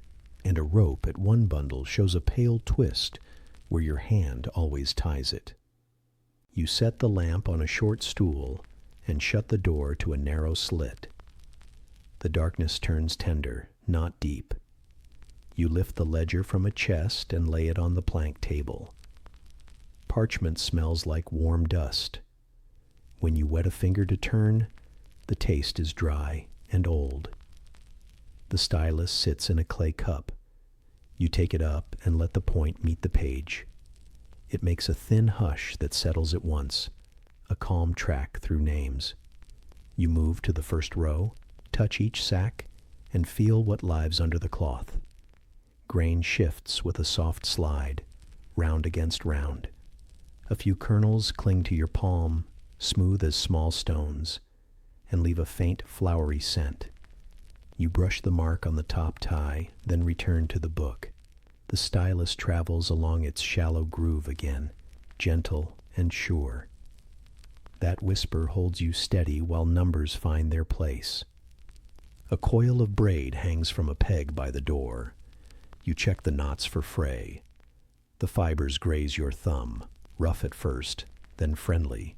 Speaker 1: and a rope at one bundle shows a pale twist where your hand always ties it. You set the lamp on a short stool and shut the door to a narrow slit. The darkness turns tender, not deep. You lift the ledger from a chest and lay it on the plank table. Parchment smells like warm dust. When you wet a finger to turn, the taste is dry and old. The stylus sits in a clay cup. You take it up and let the point meet the page. It makes a thin hush that settles at once, a calm track through names. You move to the first row, touch each sack, and feel what lies under the cloth. Grain shifts with a soft slide, round against round. A few kernels cling to your palm, smooth as small stones, and leave a faint flowery scent. You brush the mark on the top tie, then return to the book. The stylus travels along its shallow groove again, gentle and sure. That whisper holds you steady while numbers find their place. A coil of braid hangs from a peg by the door. You check the knots for fray. The fibers graze your thumb, rough at first, then friendly.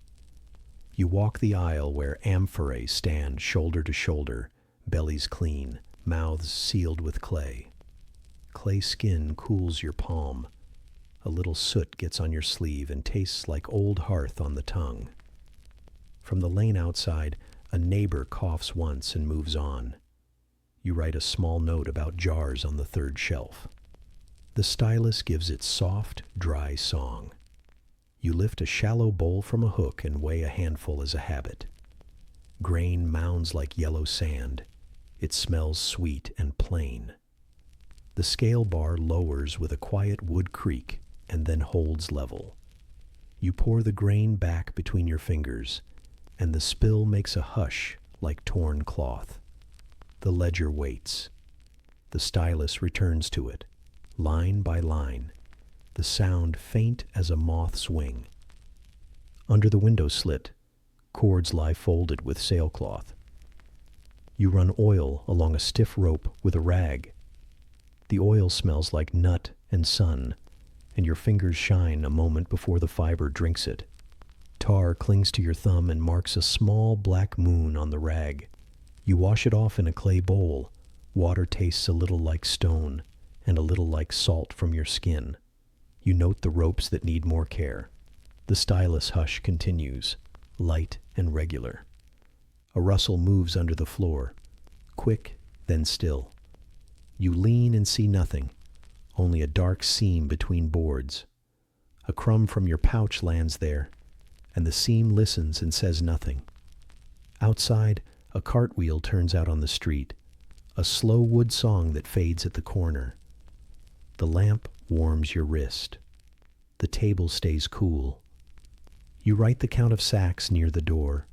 Speaker 1: You walk the aisle where amphorae stand shoulder to shoulder, bellies clean, mouths sealed with clay. Clay skin cools your palm. A little soot gets on your sleeve and tastes like old hearth on the tongue. From the lane outside, a neighbor coughs once and moves on. You write a small note about jars on the third shelf. The stylus gives its soft, dry song. You lift a shallow bowl from a hook and weigh a handful as a habit. Grain mounds like yellow sand. It smells sweet and plain. The scale bar lowers with a quiet wood creak and then holds level. You pour the grain back between your fingers, and the spill makes a hush like torn cloth. The ledger waits. The stylus returns to it, line by line, the sound faint as a moth's wing. Under the window slit, cords lie folded with sailcloth. You run oil along a stiff rope with a rag. The oil smells like nut and sun, and your fingers shine a moment before the fiber drinks it. Tar clings to your thumb and marks a small black moon on the rag. You wash it off in a clay bowl. Water tastes a little like stone and a little like salt from your skin. You note the ropes that need more care. The stylus hush continues, light and regular. A rustle moves under the floor, quick, then still. You lean and see nothing, only a dark seam between boards. A crumb from your pouch lands there, and the seam listens and says nothing. Outside, a cartwheel turns out on the street, a slow wood song that fades at the corner. The lamp warms your wrist. The table stays cool. You write the count of sacks near the door,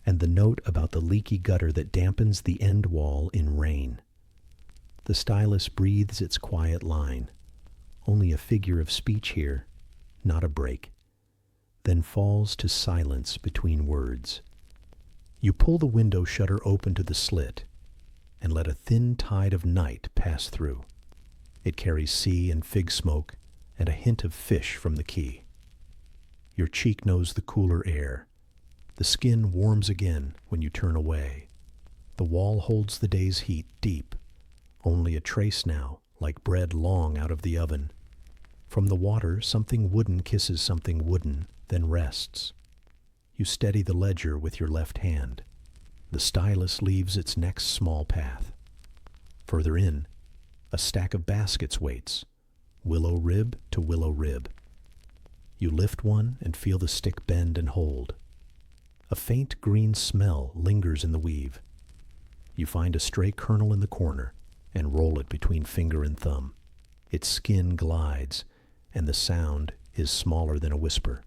Speaker 1: and the note about the leaky gutter that dampens the end wall in rain. The stylus breathes its quiet line, only a figure of speech here, not a break, then falls to silence between words. You pull the window shutter open to the slit and let a thin tide of night pass through. It carries sea and fig smoke and a hint of fish from the quay. Your cheek knows the cooler air. The skin warms again when you turn away. The wall holds the day's heat deep, only a trace now, like bread long out of the oven. From the water, something wooden kisses something wooden, then rests. You steady the ledger with your left hand. The stylus leaves its next small path. Further in, a stack of baskets waits, willow rib to willow rib. You lift one and feel the stick bend and hold. A faint green smell lingers in the weave. You find a stray kernel in the corner and roll it between finger and thumb. Its skin glides, and the sound is smaller than a whisper.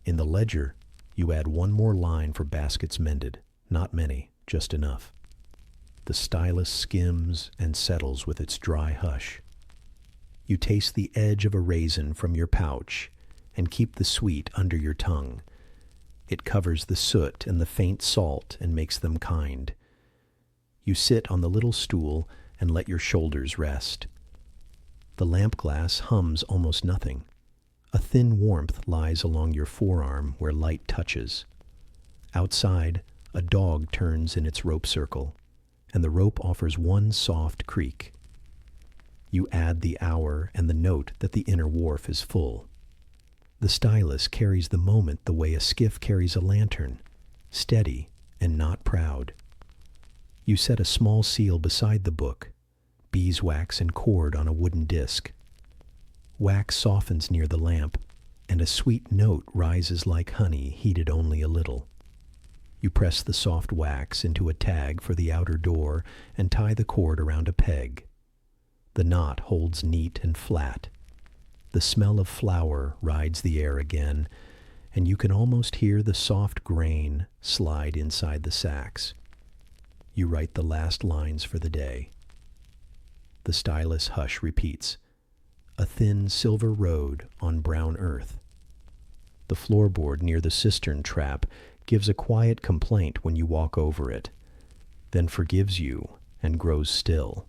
Speaker 1: In the ledger, you add one more line for baskets mended, not many, just enough. The stylus skims and settles with its dry hush. You taste the edge of a raisin from your pouch and keep the sweet under your tongue. It covers the soot and the faint salt and makes them kind. You sit on the little stool and let your shoulders rest. The lamp glass hums almost nothing. A thin warmth lies along your forearm where light touches. Outside, a dog turns in its rope circle, and the rope offers one soft creak. You add the hour and the note that the inner wharf is full. The stylus carries the moment the way a skiff carries a lantern, steady and not proud. You set a small seal beside the book, beeswax and cord on a wooden disc. Wax softens near the lamp, and a sweet note rises like honey heated only a little. You press the soft wax into a tag for the outer door and tie the cord around a peg. The knot holds neat and flat. The smell of flour rides the air again, and you can almost hear the soft grain slide inside the sacks. You write the last lines for the day. The stylus hush repeats, a thin silver road on brown earth. The floorboard near the cistern trap gives a quiet complaint when you walk over it, then forgives you and grows still.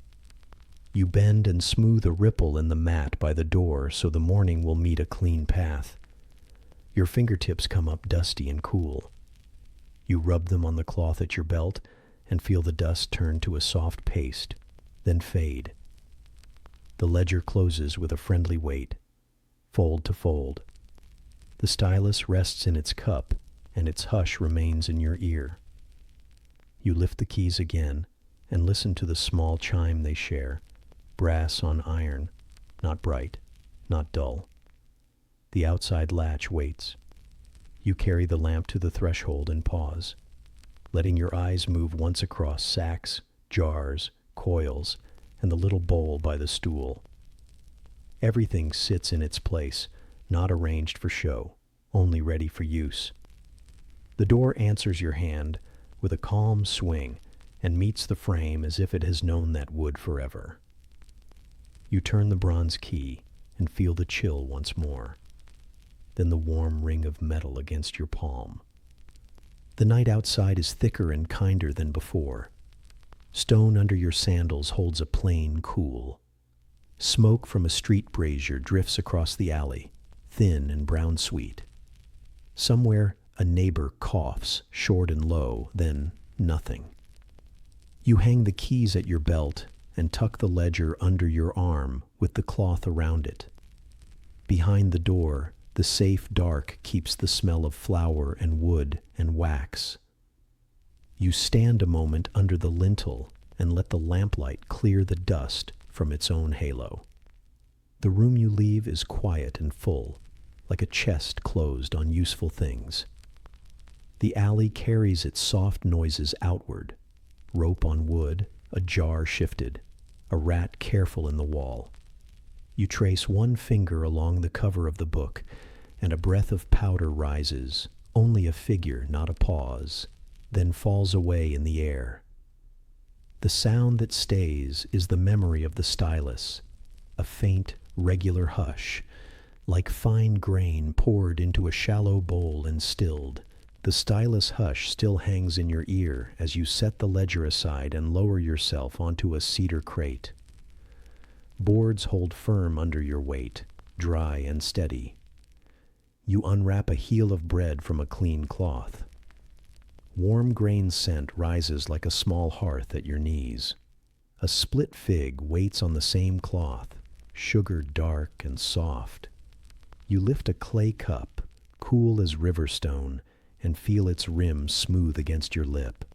Speaker 1: You bend and smooth a ripple in the mat by the door so the morning will meet a clean path. Your fingertips come up dusty and cool. You rub them on the cloth at your belt and feel the dust turn to a soft paste, then fade. The ledger closes with a friendly weight, fold to fold. The stylus rests in its cup, and its hush remains in your ear. You lift the keys again and listen to the small chime they share, brass on iron, not bright, not dull. The outside latch waits. You carry the lamp to the threshold and pause, letting your eyes move once across sacks, jars, coils, and the little bowl by the stool. Everything sits in its place, not arranged for show, only ready for use. The door answers your hand with a calm swing and meets the frame as if it has known that wood forever. You turn the bronze key and feel the chill once more, then the warm ring of metal against your palm. The night outside is thicker and kinder than before. Stone under your sandals holds a plain cool. Smoke from a street brazier drifts across the alley, thin and brown sweet. Somewhere a neighbor coughs, short and low, then nothing. You hang the keys at your belt and tuck the ledger under your arm with the cloth around it. Behind the door, the safe dark keeps the smell of flour and wood and wax. You stand a moment under the lintel and let the lamplight clear the dust from its own halo. The room you leave is quiet and full, like a chest closed on useful things. The alley carries its soft noises outward, rope on wood, a jar shifted, a rat careful in the wall. You trace one finger along the cover of the book, and a breath of powder rises, only a figure, not a pause, then falls away in the air. The sound that stays is the memory of the stylus, a faint, regular hush, like fine grain poured into a shallow bowl and stilled. The stylus hush still hangs in your ear as you set the ledger aside and lower yourself onto a cedar crate. Boards hold firm under your weight, dry and steady. You unwrap a heel of bread from a clean cloth. Warm grain scent rises like a small hearth at your knees. A split fig waits on the same cloth, sugar dark and soft. You lift a clay cup, cool as river stone, and feel its rim smooth against your lip.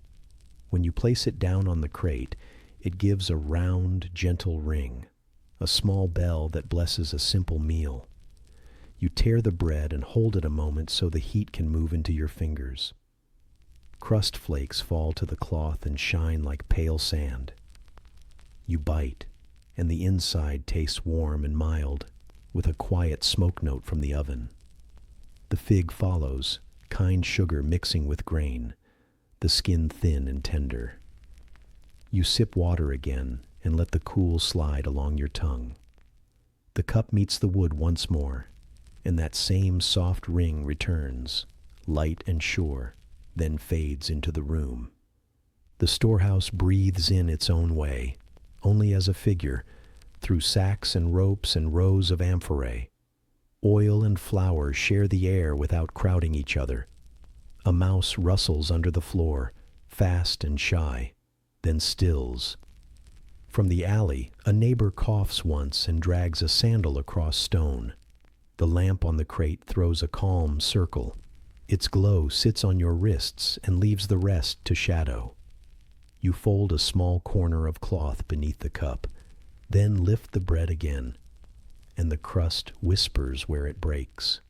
Speaker 1: When you place it down on the crate, it gives a round, gentle ring, a small bell that blesses a simple meal. You tear the bread and hold it a moment so the heat can move into your fingers. Crust flakes fall to the cloth and shine like pale sand. You bite, and the inside tastes warm and mild, with a quiet smoke note from the oven. The fig follows, kind sugar mixing with grain, the skin thin and tender. You sip water again and let the cool slide along your tongue. The cup meets the wood once more, and that same soft ring returns, light and sure, then fades into the room. The storehouse breathes in its own way, only as a figure, through sacks and ropes and rows of amphorae. Oil and flour share the air without crowding each other. A mouse rustles under the floor, fast and shy, then stills. From the alley, a neighbor coughs once and drags a sandal across stone. The lamp on the crate throws a calm circle. Its glow sits on your wrists and leaves the rest to shadow. You fold a small corner of cloth beneath the cup, then lift the bread again, and the crust whispers where it breaks.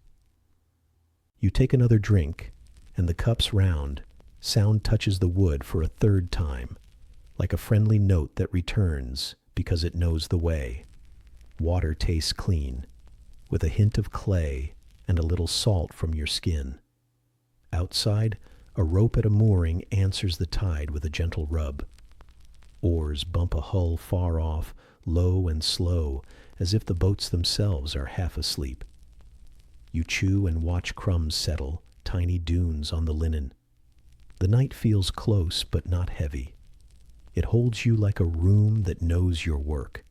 Speaker 1: You take another drink, and the cup's round. Sound touches the wood for a third time, like a friendly note that returns because it knows the way. Water tastes clean, with a hint of clay and a little salt from your skin. Outside, a rope at a mooring answers the tide with a gentle rub. Oars bump a hull far off, low and slow, as if the boats themselves are half asleep. You chew and watch crumbs settle, tiny dunes on the linen. The night feels close but not heavy. It holds you like a room that knows your work.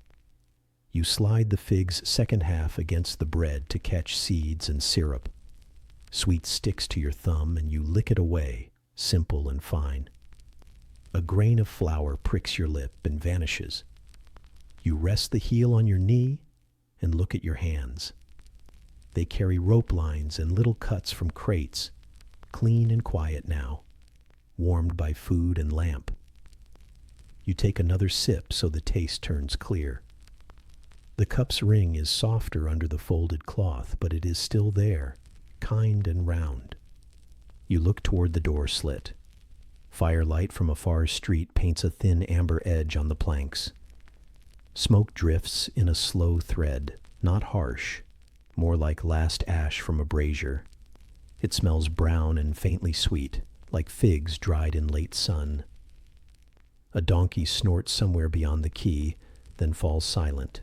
Speaker 1: You slide the fig's second half against the bread to catch seeds and syrup. Sweet sticks to your thumb and you lick it away, simple and fine. A grain of flour pricks your lip and vanishes. You rest the heel on your knee and look at your hands. They carry rope lines and little cuts from crates, clean and quiet now, warmed by food and lamp. You take another sip so the taste turns clear. The cup's ring is softer under the folded cloth, but it is still there, kind and round. You look toward the door slit. Firelight from a far street paints a thin amber edge on the planks. Smoke drifts in a slow thread, not harsh, more like last ash from a brazier. It smells brown and faintly sweet, like figs dried in late sun. A donkey snorts somewhere beyond the quay, then falls silent.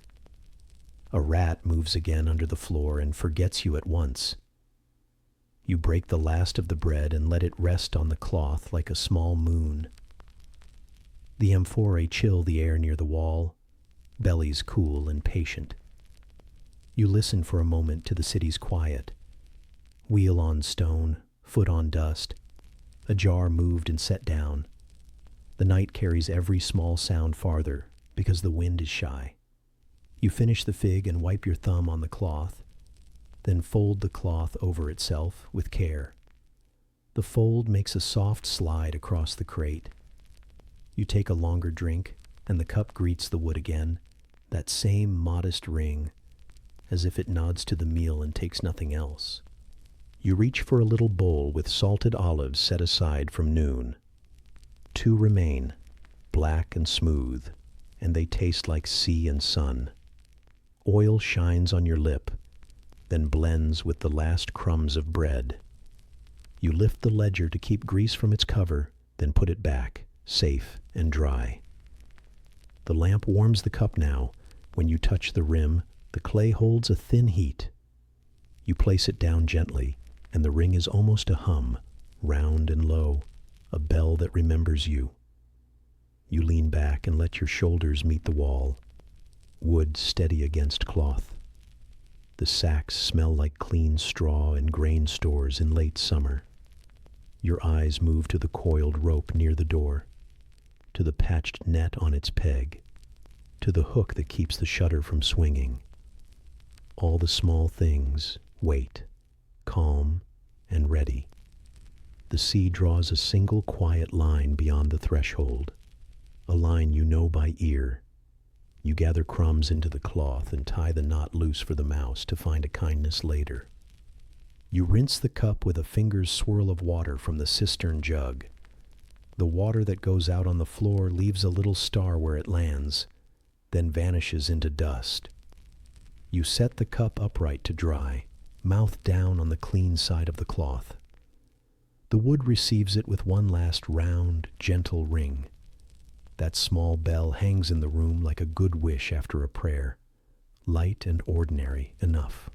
Speaker 1: A rat moves again under the floor and forgets you at once. You break the last of the bread and let it rest on the cloth like a small moon. The amphorae chill the air near the wall, bellies cool and patient. You listen for a moment to the city's quiet. Wheel on stone, foot on dust. A jar moved and set down. The night carries every small sound farther because the wind is shy. You finish the fig and wipe your thumb on the cloth, then fold the cloth over itself with care. The fold makes a soft slide across the crate. You take a longer drink, and the cup greets the wood again, that same modest ring, as if it nods to the meal and takes nothing else. You reach for a little bowl with salted olives set aside from noon. 2 remain, black and smooth, and they taste like sea and sun. Oil shines on your lip, then blends with the last crumbs of bread. You lift the ledger to keep grease from its cover, then put it back, safe and dry. The lamp warms the cup now. When you touch the rim, the clay holds a thin heat. You place it down gently, and the ring is almost a hum, round and low, a bell that remembers you. You lean back and let your shoulders meet the wall, wood steady against cloth. The sacks smell like clean straw in grain stores in late summer. Your eyes move to the coiled rope near the door, to the patched net on its peg, to the hook that keeps the shutter from swinging. All the small things wait, calm and ready. The sea draws a single quiet line beyond the threshold, a line you know by ear. You gather crumbs into the cloth and tie the knot loose for the mouse to find a kindness later. You rinse the cup with a finger's swirl of water from the cistern jug. The water that goes out on the floor leaves a little star where it lands, then vanishes into dust. You set the cup upright to dry, mouth down on the clean side of the cloth. The wood receives it with one last round, gentle ring. That small bell hangs in the room like a good wish after a prayer, light and ordinary enough.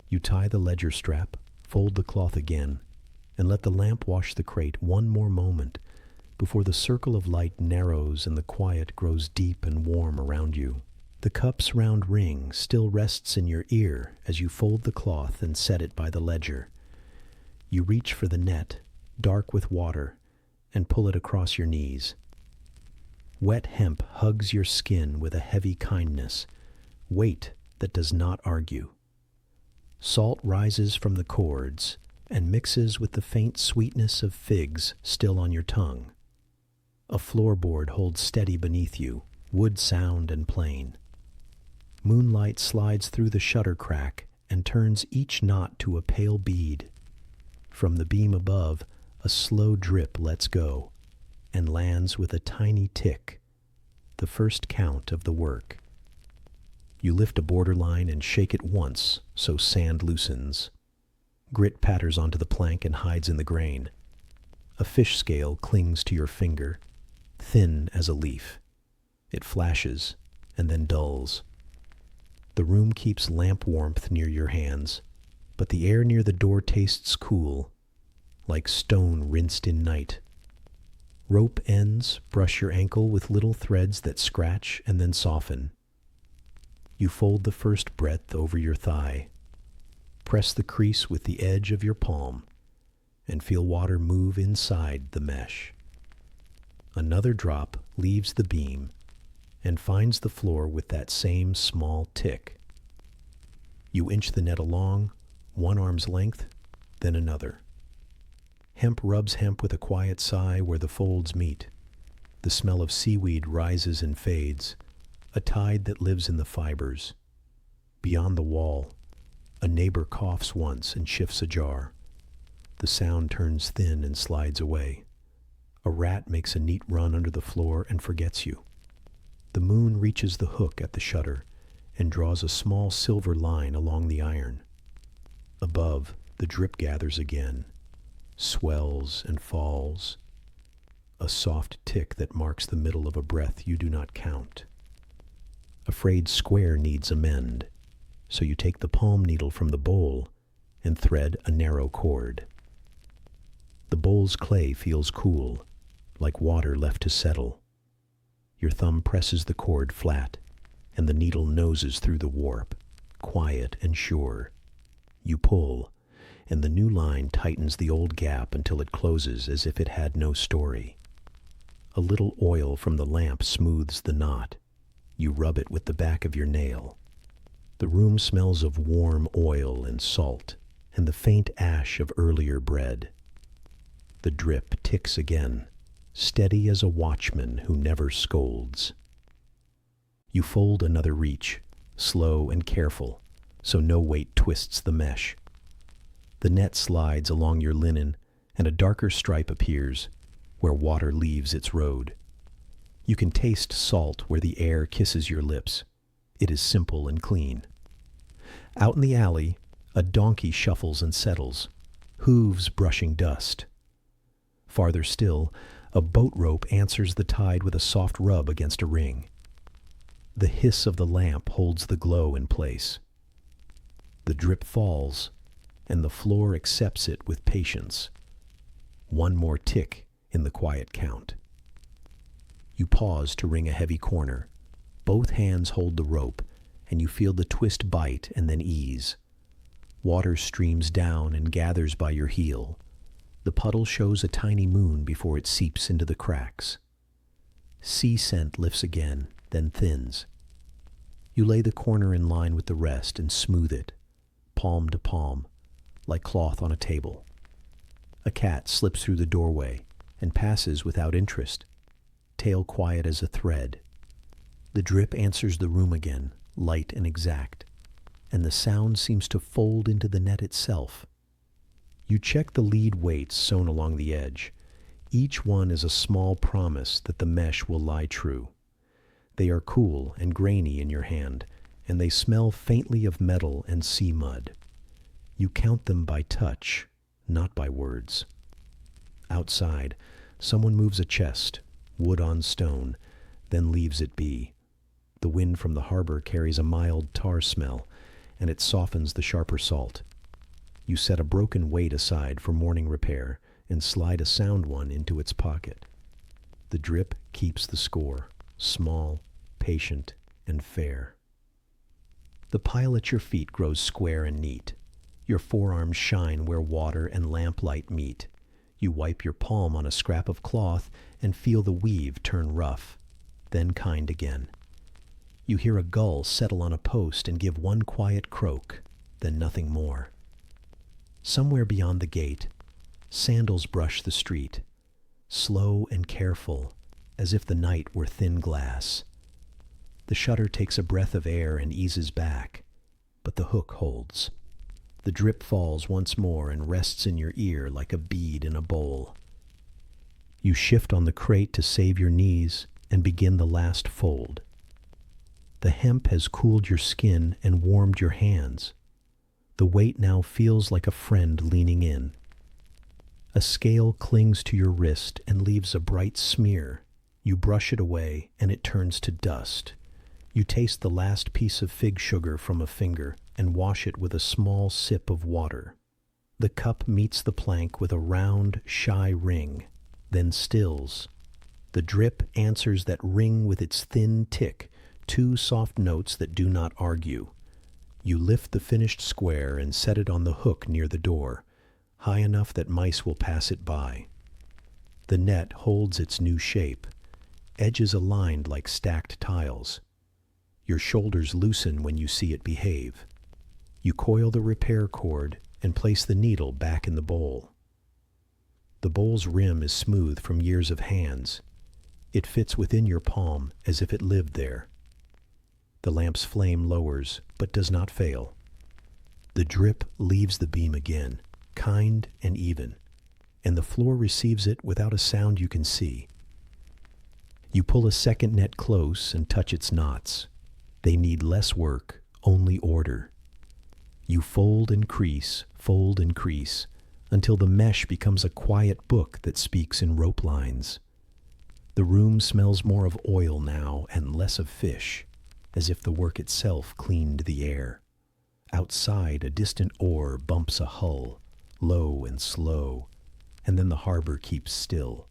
Speaker 1: You tie the ledger strap, fold the cloth again, and let the lamp wash the crate one more moment before the circle of light narrows and the quiet grows deep and warm around you. The cup's round ring still rests in your ear as you fold the cloth and set it by the ledger. You reach for the net, dark with water, and pull it across your knees. Wet hemp hugs your skin with a heavy kindness, weight that does not argue. Salt rises from the chords and mixes with the faint sweetness of figs still on your tongue. A floorboard holds steady beneath you, wood sound and plain. Moonlight slides through the shutter crack and turns each knot to a pale bead. From the beam above, a slow drip lets go and lands with a tiny tick, the first count of the work. You lift a borderline and shake it once so sand loosens. Grit patters onto the plank and hides in the grain. A fish scale clings to your finger, thin as a leaf. It flashes and then dulls. The room keeps lamp warmth near your hands, but the air near the door tastes cool, like stone rinsed in night. Rope ends brush your ankle with little threads that scratch and then soften. You fold the first breadth over your thigh, press the crease with the edge of your palm, and feel water move inside the mesh. Another drop leaves the beam and finds the floor with that same small tick. You inch the net along, one arm's length, then another. Hemp rubs hemp with a quiet sigh where the folds meet. The smell of seaweed rises and fades, a tide that lives in the fibers. Beyond the wall, a neighbor coughs once and shifts a jar. The sound turns thin and slides away. A rat makes a neat run under the floor and forgets you. The moon reaches the hook at the shutter and draws a small silver line along the iron. Above, the drip gathers again, swells and falls, a soft tick that marks the middle of a breath you do not count. A frayed square needs a mend, so you take the palm needle from the bowl and thread a narrow cord. The bowl's clay feels cool, like water left to settle. Your thumb presses the cord flat, and the needle noses through the warp, quiet and sure. You pull, and the new line tightens the old gap until it closes as if it had no story. A little oil from the lamp smooths the knot. You rub it with the back of your nail. The room smells of warm oil and salt, and the faint ash of earlier bread. The drip ticks again, steady as a watchman who never scolds. You fold another reach, slow and careful, so no weight twists the mesh. The net slides along your linen, and a darker stripe appears, where water leaves its road. You can taste salt where the air kisses your lips. It is simple and clean. Out in the alley, a donkey shuffles and settles, hooves brushing dust. Farther still, a boat rope answers the tide with a soft rub against a ring. The hiss of the lamp holds the glow in place. The drip falls, and the floor accepts it with patience. One more tick in the quiet count. You pause to wring a heavy corner. Both hands hold the rope, and you feel the twist bite and then ease. Water streams down and gathers by your heel. The puddle shows a tiny moon before it seeps into the cracks. Sea scent lifts again, then thins. You lay the corner in line with the rest and smooth it, palm to palm, like cloth on a table. A cat slips through the doorway and passes without interest, tail quiet as a thread. The drip answers the room again, light and exact, and the sound seems to fold into the net itself. You check the lead weights sewn along the edge. Each one is a small promise that the mesh will lie true. They are cool and grainy in your hand, and they smell faintly of metal and sea mud. You count them by touch, not by words. Outside, someone moves a chest, wood on stone, then leaves it be. The wind from the harbor carries a mild tar smell, and it softens the sharper salt. You set a broken weight aside for morning repair and slide a sound one into its pocket. The drip keeps the score, small, patient, and fair. The pile at your feet grows square and neat. Your forearms shine where water and lamplight meet. You wipe your palm on a scrap of cloth and feel the weave turn rough, then kind again. You hear a gull settle on a post and give one quiet croak, then nothing more. Somewhere beyond the gate, sandals brush the street, slow and careful, as if the night were thin glass. The shutter takes a breath of air and eases back, but the hook holds. The drip falls once more and rests in your ear like a bead in a bowl. You shift on the crate to save your knees and begin the last fold. The hemp has cooled your skin and warmed your hands. The weight now feels like a friend leaning in. A scale clings to your wrist and leaves a bright smear. You brush it away and it turns to dust. You taste the last piece of fig sugar from a finger and wash it with a small sip of water. The cup meets the plank with a round, shy ring, then stills. The drip answers that ring with its thin tick, two soft notes that do not argue. You lift the finished square and set it on the hook near the door, high enough that mice will pass it by. The net holds its new shape, edges aligned like stacked tiles. Your shoulders loosen when you see it behave. You coil the repair cord and place the needle back in the bowl. The bowl's rim is smooth from years of hands. It fits within your palm as if it lived there. The lamp's flame lowers, but does not fail. The drip leaves the beam again, kind and even, and the floor receives it without a sound you can see. You pull a second net close and touch its knots. They need less work, only order. You fold and crease, until the mesh becomes a quiet book that speaks in rope lines. The room smells more of oil now and less of fish, as if the work itself cleaned the air. Outside, a distant oar bumps a hull, low and slow, and then the harbor keeps still.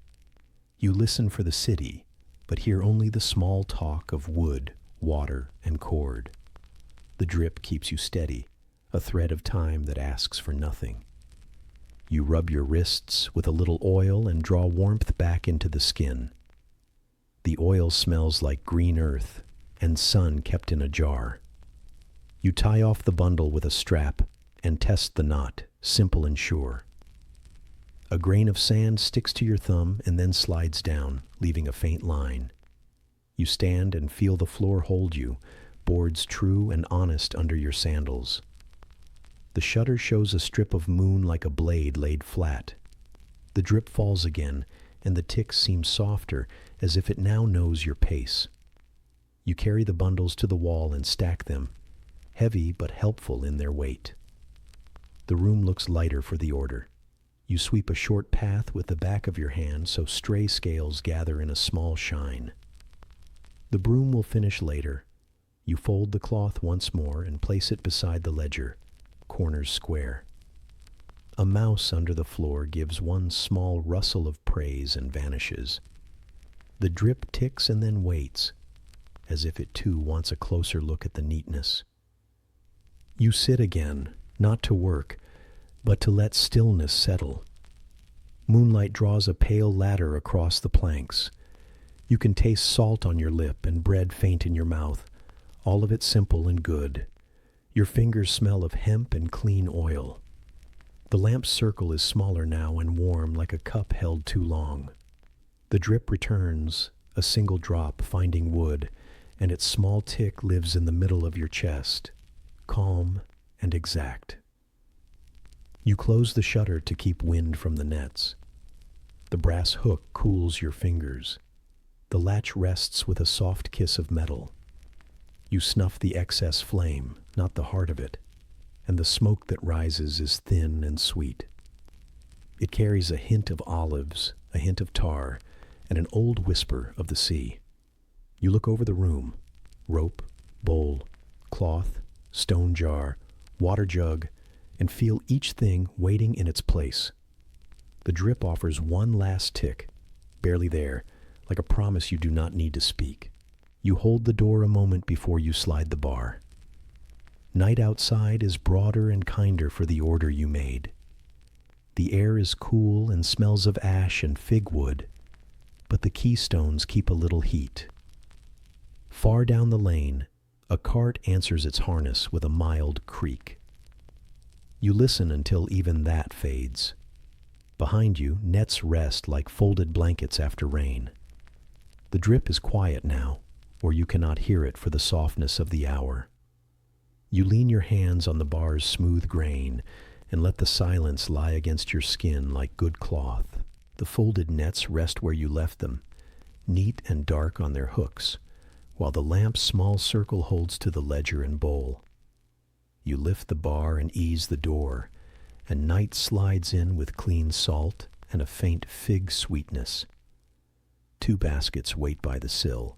Speaker 1: You listen for the city, but hear only the small talk of wood, water, and cord. The drip keeps you steady, a thread of time that asks for nothing. You rub your wrists with a little oil and draw warmth back into the skin. The oil smells like green earth and sun kept in a jar. You tie off the bundle with a strap and test the knot, simple and sure. A grain of sand sticks to your thumb and then slides down, leaving a faint line. You stand and feel the floor hold you, boards true and honest under your sandals. The shutter shows a strip of moon like a blade laid flat. The drip falls again, and the tick seems softer, as if it now knows your pace. You carry the bundles to the wall and stack them, heavy but helpful in their weight. The room looks lighter for the order. You sweep a short path with the back of your hand so stray scales gather in a small shine. The broom will finish later. You fold the cloth once more and place it beside the ledger, corners square. A mouse under the floor gives one small rustle of praise and vanishes. The drip ticks and then waits, as if it too wants a closer look at the neatness. You sit again, not to work, but to let stillness settle. Moonlight draws a pale ladder across the planks. You can taste salt on your lip and bread faint in your mouth, all of it simple and good. Your fingers smell of hemp and clean oil. The lamp's circle is smaller now and warm like a cup held too long. The drip returns, a single drop finding wood, and its small tick lives in the middle of your chest, calm and exact. You close the shutter to keep wind from the nets. The brass hook cools your fingers. The latch rests with a soft kiss of metal. You snuff the excess flame, not the heart of it, and the smoke that rises is thin and sweet. It carries a hint of olives, a hint of tar, and an old whisper of the sea. You look over the room. Rope, bowl, cloth, stone jar, water jug, and feel each thing waiting in its place. The drip offers one last tick, barely there, like a promise you do not need to speak. You hold the door a moment before you slide the bar. Night outside is broader and kinder for the order you made. The air is cool and smells of ash and fig wood, but the keystones keep a little heat. Far down the lane, a cart answers its harness with a mild creak. You listen until even that fades. Behind you, nets rest like folded blankets after rain. The drip is quiet now, or you cannot hear it for the softness of the hour. You lean your hands on the bar's smooth grain and let the silence lie against your skin like good cloth. The folded nets rest where you left them, neat and dark on their hooks, while the lamp's small circle holds to the ledger and bowl. You lift the bar and ease the door, and night slides in with clean salt and a faint fig sweetness. 2 baskets wait by the sill,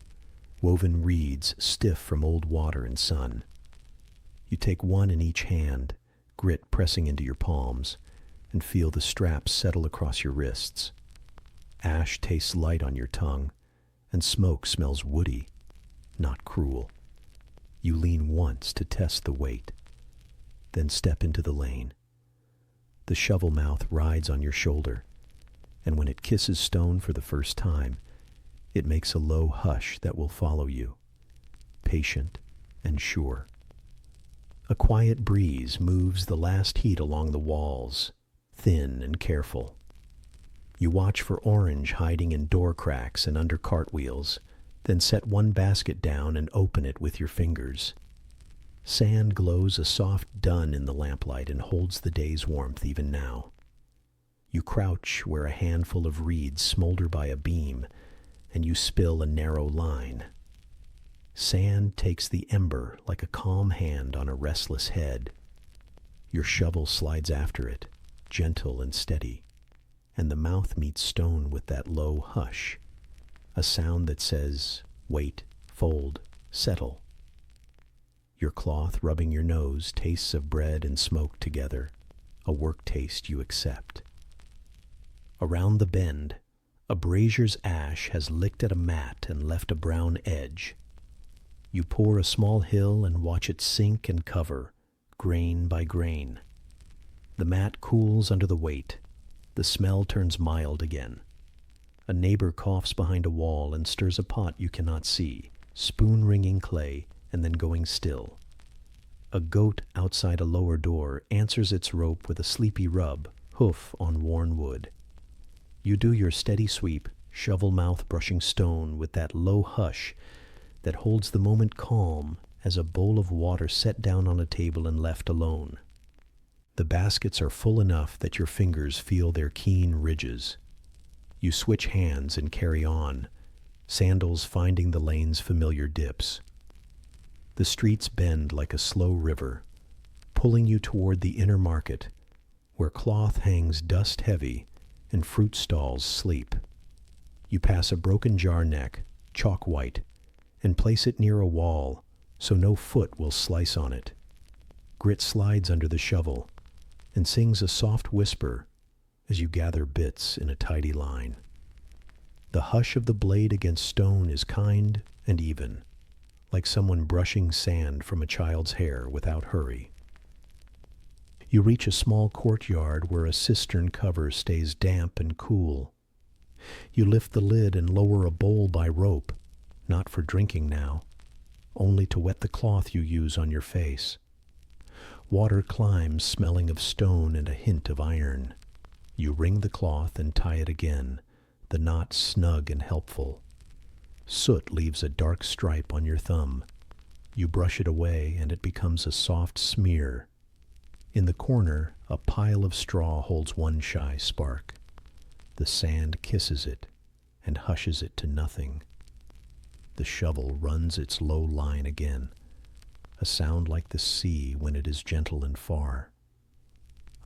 Speaker 1: woven reeds stiff from old water and sun. You take one in each hand, grit pressing into your palms, and feel the straps settle across your wrists. Ash tastes light on your tongue, and smoke smells woody, not cruel. You lean once to test the weight, then step into the lane. The shovel mouth rides on your shoulder, and when it kisses stone for the first time, it makes a low hush that will follow you, patient and sure. A quiet breeze moves the last heat along the walls, thin and careful. You watch for orange hiding in door cracks and under cartwheels, then set one basket down and open it with your fingers. Sand glows a soft dun in the lamplight and holds the day's warmth even now. You crouch where a handful of reeds smolder by a beam, and you spill a narrow line. Sand takes the ember like a calm hand on a restless head. Your shovel slides after it, gentle and steady, and the mouth meets stone with that low hush, a sound that says, wait, fold, settle. Your cloth rubbing your nose tastes of bread and smoke together, a work taste you accept. Around the bend, a brazier's ash has licked at a mat and left a brown edge. You pour a small hill and watch it sink and cover, grain by grain. The mat cools under the weight. The smell turns mild again. A neighbor coughs behind a wall and stirs a pot you cannot see, spoon-ringing clay and then going still. A goat outside a lower door answers its rope with a sleepy rub, hoof on worn wood. You do your steady sweep, shovel mouth brushing stone with that low hush that holds the moment calm as a bowl of water set down on a table and left alone. The baskets are full enough that your fingers feel their keen ridges. You switch hands and carry on, sandals finding the lane's familiar dips. The streets bend like a slow river, pulling you toward the inner market, where cloth hangs dust-heavy and fruit stalls sleep. You pass a broken jar neck, chalk white, and place it near a wall so no foot will slice on it. Grit slides under the shovel and sings a soft whisper as you gather bits in a tidy line. The hush of the blade against stone is kind and even, like someone brushing sand from a child's hair without hurry. You reach a small courtyard where a cistern cover stays damp and cool. You lift the lid and lower a bowl by rope, not for drinking now, only to wet the cloth you use on your face. Water climbs, smelling of stone and a hint of iron. You wring the cloth and tie it again, the knot snug and helpful. Soot leaves a dark stripe on your thumb. You brush it away and it becomes a soft smear. In the corner, a pile of straw holds one shy spark. The sand kisses it and hushes it to nothing. The shovel runs its low line again, a sound like the sea when it is gentle and far.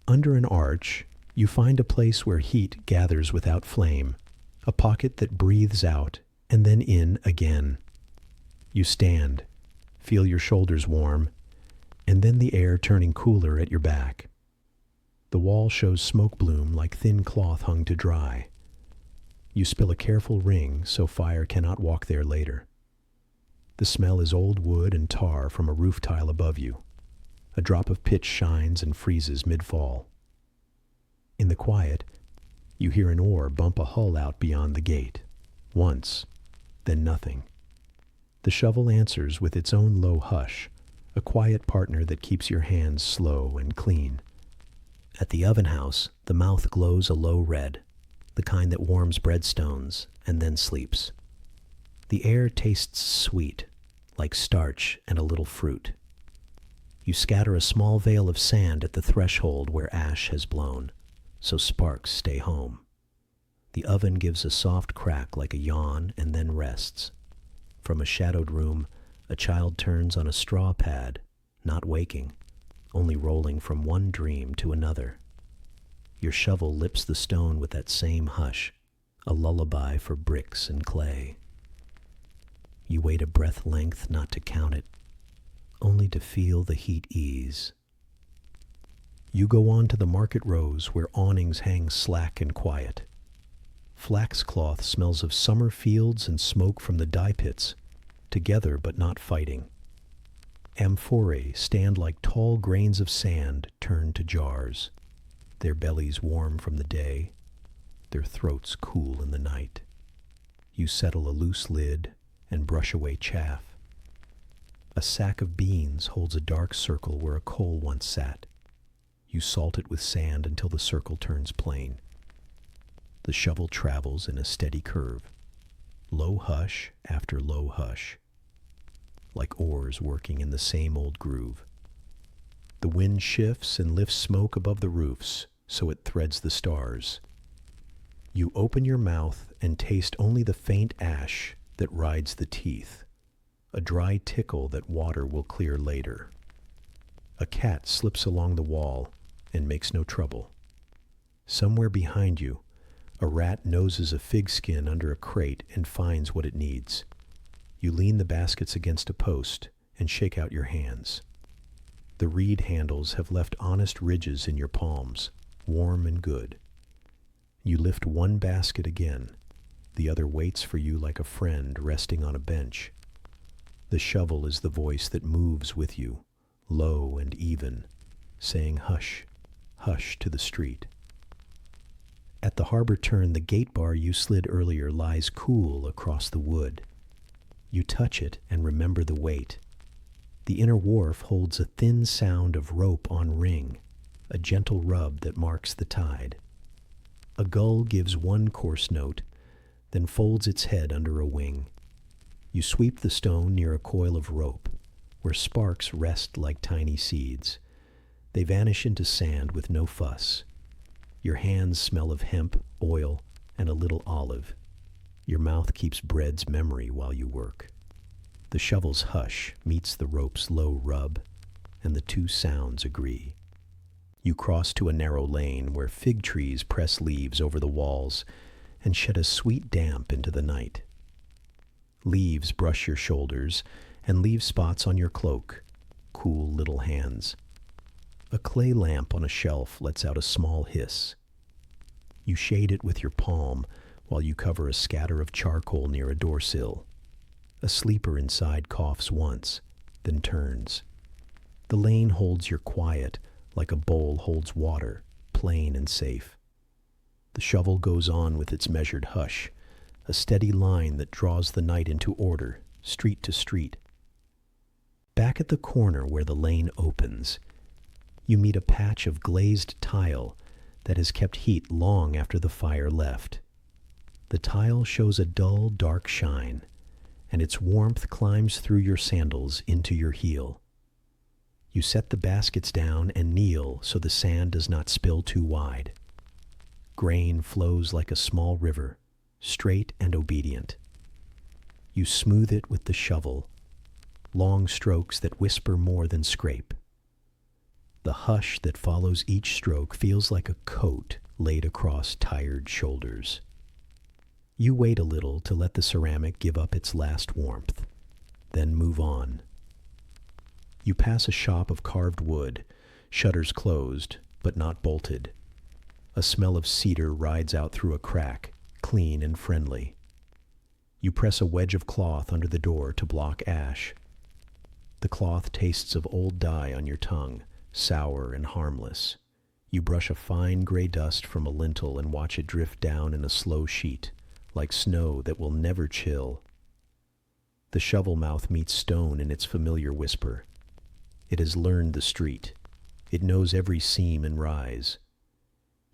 Speaker 1: Under an arch, you find a place where heat gathers without flame, a pocket that breathes out and then in again. You stand, feel your shoulders warm, and then the air turning cooler at your back. The wall shows smoke bloom like thin cloth hung to dry. You spill a careful ring so fire cannot walk there later. The smell is old wood and tar from a roof tile above you. A drop of pitch shines and freezes mid-fall. In the quiet, you hear an oar bump a hull out beyond the gate. Once, then nothing. The shovel answers with its own low hush, a quiet partner that keeps your hands slow and clean. At the oven house, the mouth glows a low red, the kind that warms breadstones and then sleeps. The air tastes sweet, like starch and a little fruit. You scatter a small veil of sand at the threshold where ash has blown, so sparks stay home. The oven gives a soft crack like a yawn and then rests. From a shadowed room, a child turns on a straw pad, not waking, only rolling from one dream to another. Your shovel lips the stone with that same hush, a lullaby for bricks and clay. You wait a breath length not to count it, only to feel the heat ease. You go on to the market rows where awnings hang slack and quiet. Flax cloth smells of summer fields and smoke from the dye pits, together but not fighting. Amphorae stand like tall grains of sand turned to jars, their bellies warm from the day, their throats cool in the night. You settle a loose lid and brush away chaff. A sack of beans holds a dark circle where a coal once sat. You salt it with sand until the circle turns plain. The shovel travels in a steady curve, low hush after low hush, like oars working in the same old groove. The wind shifts and lifts smoke above the roofs, so it threads the stars. You open your mouth and taste only the faint ash that rides the teeth, a dry tickle that water will clear later. A cat slips along the wall and makes no trouble. Somewhere behind you, a rat noses a fig skin under a crate and finds what it needs. You lean the baskets against a post and shake out your hands. The reed handles have left honest ridges in your palms, warm and good. You lift one basket again. The other waits for you like a friend resting on a bench. The shovel is the voice that moves with you, low and even, saying hush, hush to the street. At the harbor turn, the gate bar you slid earlier lies cool across the wood. You touch it and remember the weight. The inner wharf holds a thin sound of rope on ring, a gentle rub that marks the tide. A gull gives one coarse note, then folds its head under a wing. You sweep the stone near a coil of rope, where sparks rest like tiny seeds. They vanish into sand with no fuss. Your hands smell of hemp, oil, and a little olive. Your mouth keeps bread's memory while you work. The shovel's hush meets the rope's low rub, and the two sounds agree. You cross to a narrow lane where fig trees press leaves over the walls and shed a sweet damp into the night. Leaves brush your shoulders and leave spots on your cloak, cool little hands. A clay lamp on a shelf lets out a small hiss. You shade it with your palm while you cover a scatter of charcoal near a doorsill. A sleeper inside coughs once, then turns. The lane holds your quiet like a bowl holds water, plain and safe. The shovel goes on with its measured hush, a steady line that draws the night into order, street to street. Back at the corner where the lane opens, you meet a patch of glazed tile that has kept heat long after the fire left. The tile shows a dull, dark shine, and its warmth climbs through your sandals into your heel. You set the baskets down and kneel so the sand does not spill too wide. Grain flows like a small river, straight and obedient. You smooth it with the shovel, long strokes that whisper more than scrape. The hush that follows each stroke feels like a coat laid across tired shoulders. You wait a little to let the ceramic give up its last warmth, then move on. You pass a shop of carved wood, shutters closed, but not bolted. A smell of cedar rides out through a crack, clean and friendly. You press a wedge of cloth under the door to block ash. The cloth tastes of old dye on your tongue, sour and harmless. You brush a fine gray dust from a lintel and watch it drift down in a slow sheet, like snow that will never chill. The shovel mouth meets stone in its familiar whisper. It has learned the street. It knows every seam and rise,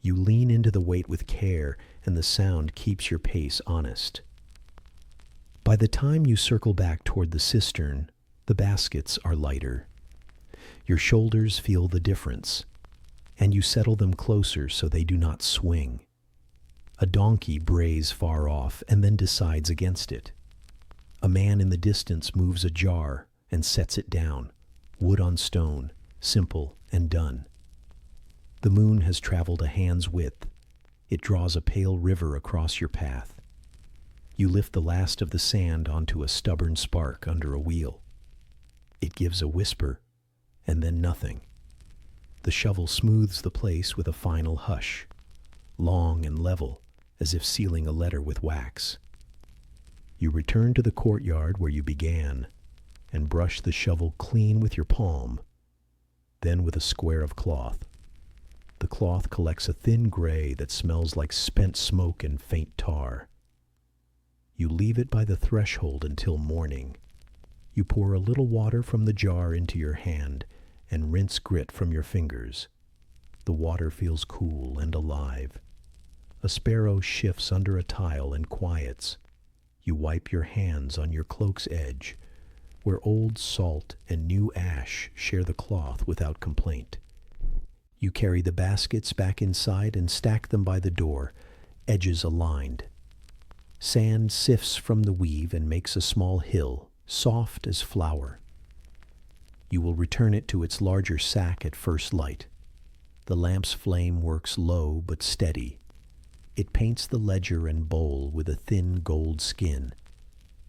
Speaker 1: You lean into the weight with care, and the sound keeps your pace honest. By the time you circle back toward the cistern, the baskets are lighter. Your shoulders feel the difference, and you settle them closer so they do not swing. A donkey brays far off and then decides against it. A man in the distance moves a jar and sets it down, wood on stone, simple and done. The moon has traveled a hand's width. It draws a pale river across your path. You lift the last of the sand onto a stubborn spark under a wheel. It gives a whisper, and then nothing. The shovel smooths the place with a final hush, long and level, as if sealing a letter with wax. You return to the courtyard where you began, and brush the shovel clean with your palm, then with a square of cloth. The cloth collects a thin gray that smells like spent smoke and faint tar. You leave it by the threshold until morning. You pour a little water from the jar into your hand and rinse grit from your fingers. The water feels cool and alive. A sparrow shifts under a tile and quiets. You wipe your hands on your cloak's edge, where old salt and new ash share the cloth without complaint. You carry the baskets back inside and stack them by the door, edges aligned. Sand sifts from the weave and makes a small hill, soft as flour. You will return it to its larger sack at first light. The lamp's flame works low but steady. It paints the ledger and bowl with a thin gold skin.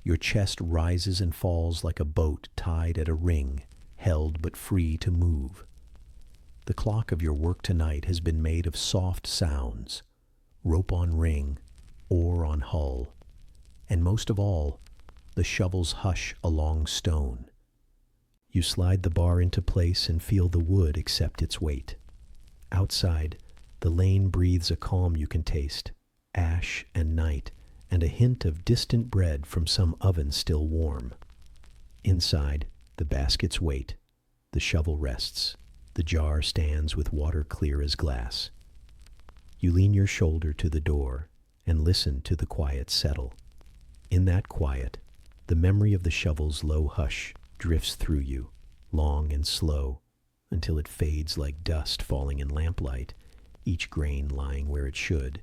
Speaker 1: Your chest rises and falls like a boat tied at a ring, held but free to move. The clock of your work tonight has been made of soft sounds, rope on ring, oar on hull, and most of all, the shovel's hush along stone. You slide the bar into place and feel the wood accept its weight. Outside, the lane breathes a calm you can taste, ash and night, and a hint of distant bread from some oven still warm. Inside, the baskets wait, the shovel rests, the jar stands with water clear as glass. You lean your shoulder to the door and listen to the quiet settle. In that quiet, the memory of the shovel's low hush drifts through you, long and slow, until it fades like dust falling in lamplight, each grain lying where it should,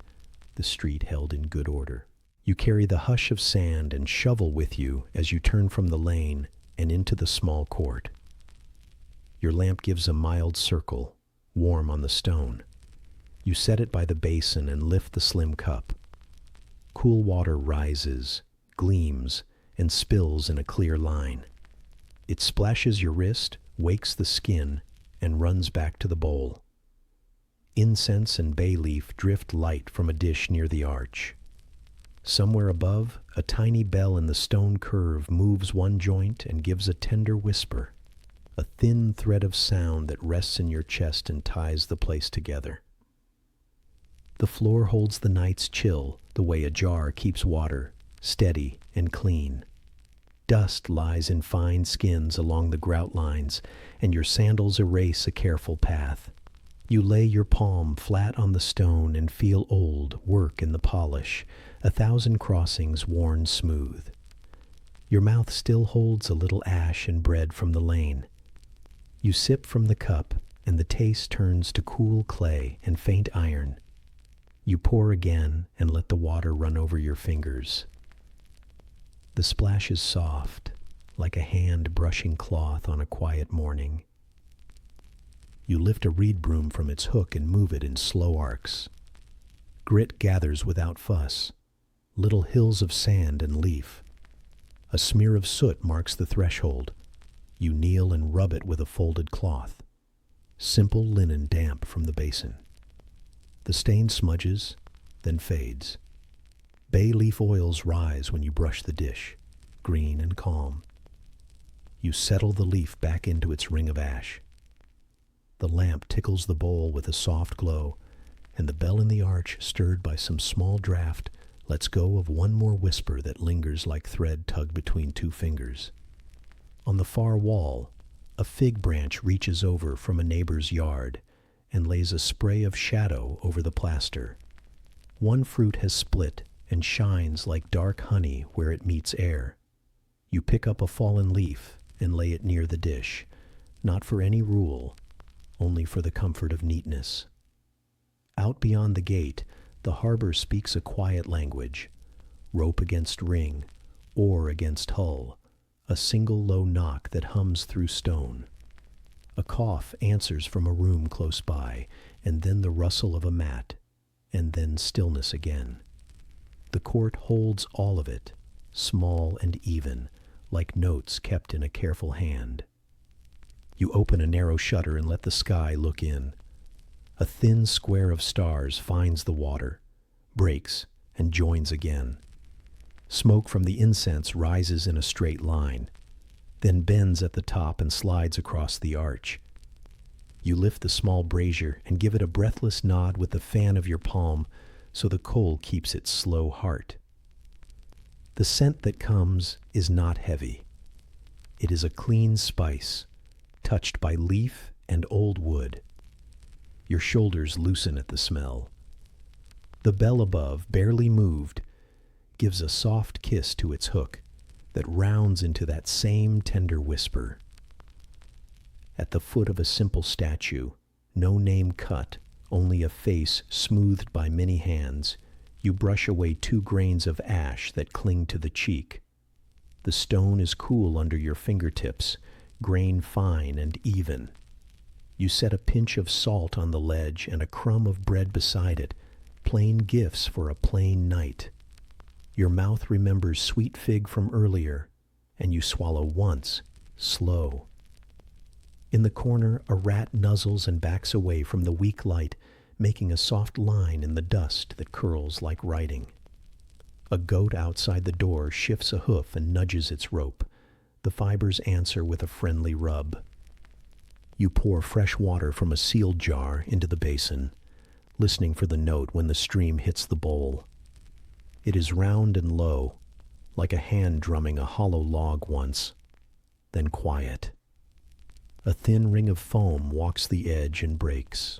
Speaker 1: the street held in good order. You carry the hush of sand and shovel with you as you turn from the lane and into the small court. Your lamp gives a mild circle, warm on the stone. You set it by the basin and lift the slim cup. Cool water rises, gleams, and spills in a clear line. It splashes your wrist, wakes the skin, and runs back to the bowl. Incense and bay leaf drift light from a dish near the arch. Somewhere above, a tiny bell in the stone curve moves one joint and gives a tender whisper, a thin thread of sound that rests in your chest and ties the place together. The floor holds the night's chill the way a jar keeps water, steady and clean. Dust lies in fine skins along the grout lines, and your sandals erase a careful path. You lay your palm flat on the stone and feel old work in the polish, 1,000 crossings worn smooth. Your mouth still holds a little ash and bread from the lane. You sip from the cup, and the taste turns to cool clay and faint iron. You pour again and let the water run over your fingers. The splash is soft, like a hand brushing cloth on a quiet morning. You lift a reed broom from its hook and move it in slow arcs. Grit gathers without fuss, little hills of sand and leaf. A smear of soot marks the threshold. You kneel and rub it with a folded cloth. Simple linen damp from the basin. The stain smudges, then fades. Bay leaf oils rise when you brush the dish, green and calm. You settle the leaf back into its ring of ash. The lamp tickles the bowl with a soft glow, and the bell in the arch, stirred by some small draught, lets go of one more whisper that lingers like thread tugged between two fingers. On the far wall, a fig branch reaches over from a neighbor's yard, and lays a spray of shadow over the plaster. One fruit has split and shines like dark honey where it meets air. You pick up a fallen leaf and lay it near the dish, not for any rule, only for the comfort of neatness. Out beyond the gate, the harbor speaks a quiet language. Rope against ring, oar against hull, a single low knock that hums through stone. A cough answers from a room close by, and then the rustle of a mat, and then stillness again. The court holds all of it, small and even, like notes kept in a careful hand. You open a narrow shutter and let the sky look in. A thin square of stars finds the water, breaks, and joins again. Smoke from the incense rises in a straight line, then bends at the top and slides across the arch. You lift the small brazier and give it a breathless nod with the fan of your palm so the coal keeps its slow heart. The scent that comes is not heavy. It is a clean spice, touched by leaf and old wood. Your shoulders loosen at the smell. The bell above, barely moved, gives a soft kiss to its hook that rounds into that same tender whisper. At the foot of a simple statue, no name cut, only a face smoothed by many hands, you brush away 2 grains of ash that cling to the cheek. The stone is cool under your fingertips, grain fine and even. You set a pinch of salt on the ledge and a crumb of bread beside it, plain gifts for a plain night. Your mouth remembers sweet fig from earlier, and you swallow once, slow. In the corner, a rat nuzzles and backs away from the weak light, making a soft line in the dust that curls like writing. A goat outside the door shifts a hoof and nudges its rope. The fibers answer with a friendly rub. You pour fresh water from a sealed jar into the basin, listening for the note when the stream hits the bowl. It is round and low, like a hand drumming a hollow log once, then quiet. A thin ring of foam walks the edge and breaks.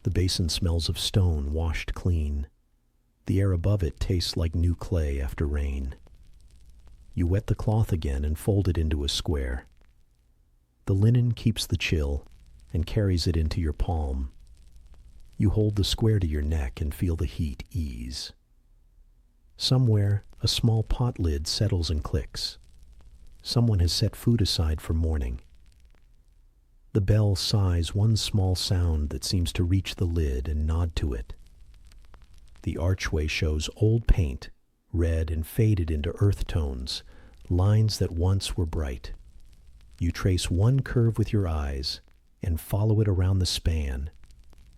Speaker 1: The basin smells of stone washed clean. The air above it tastes like new clay after rain. You wet the cloth again and fold it into a square. The linen keeps the chill and carries it into your palm. You hold the square to your neck and feel the heat ease. Somewhere, a small pot lid settles and clicks. Someone has set food aside for morning. The bell sighs one small sound that seems to reach the lid and nod to it. The archway shows old paint, red and faded into earth tones, lines that once were bright. You trace one curve with your eyes and follow it around the span,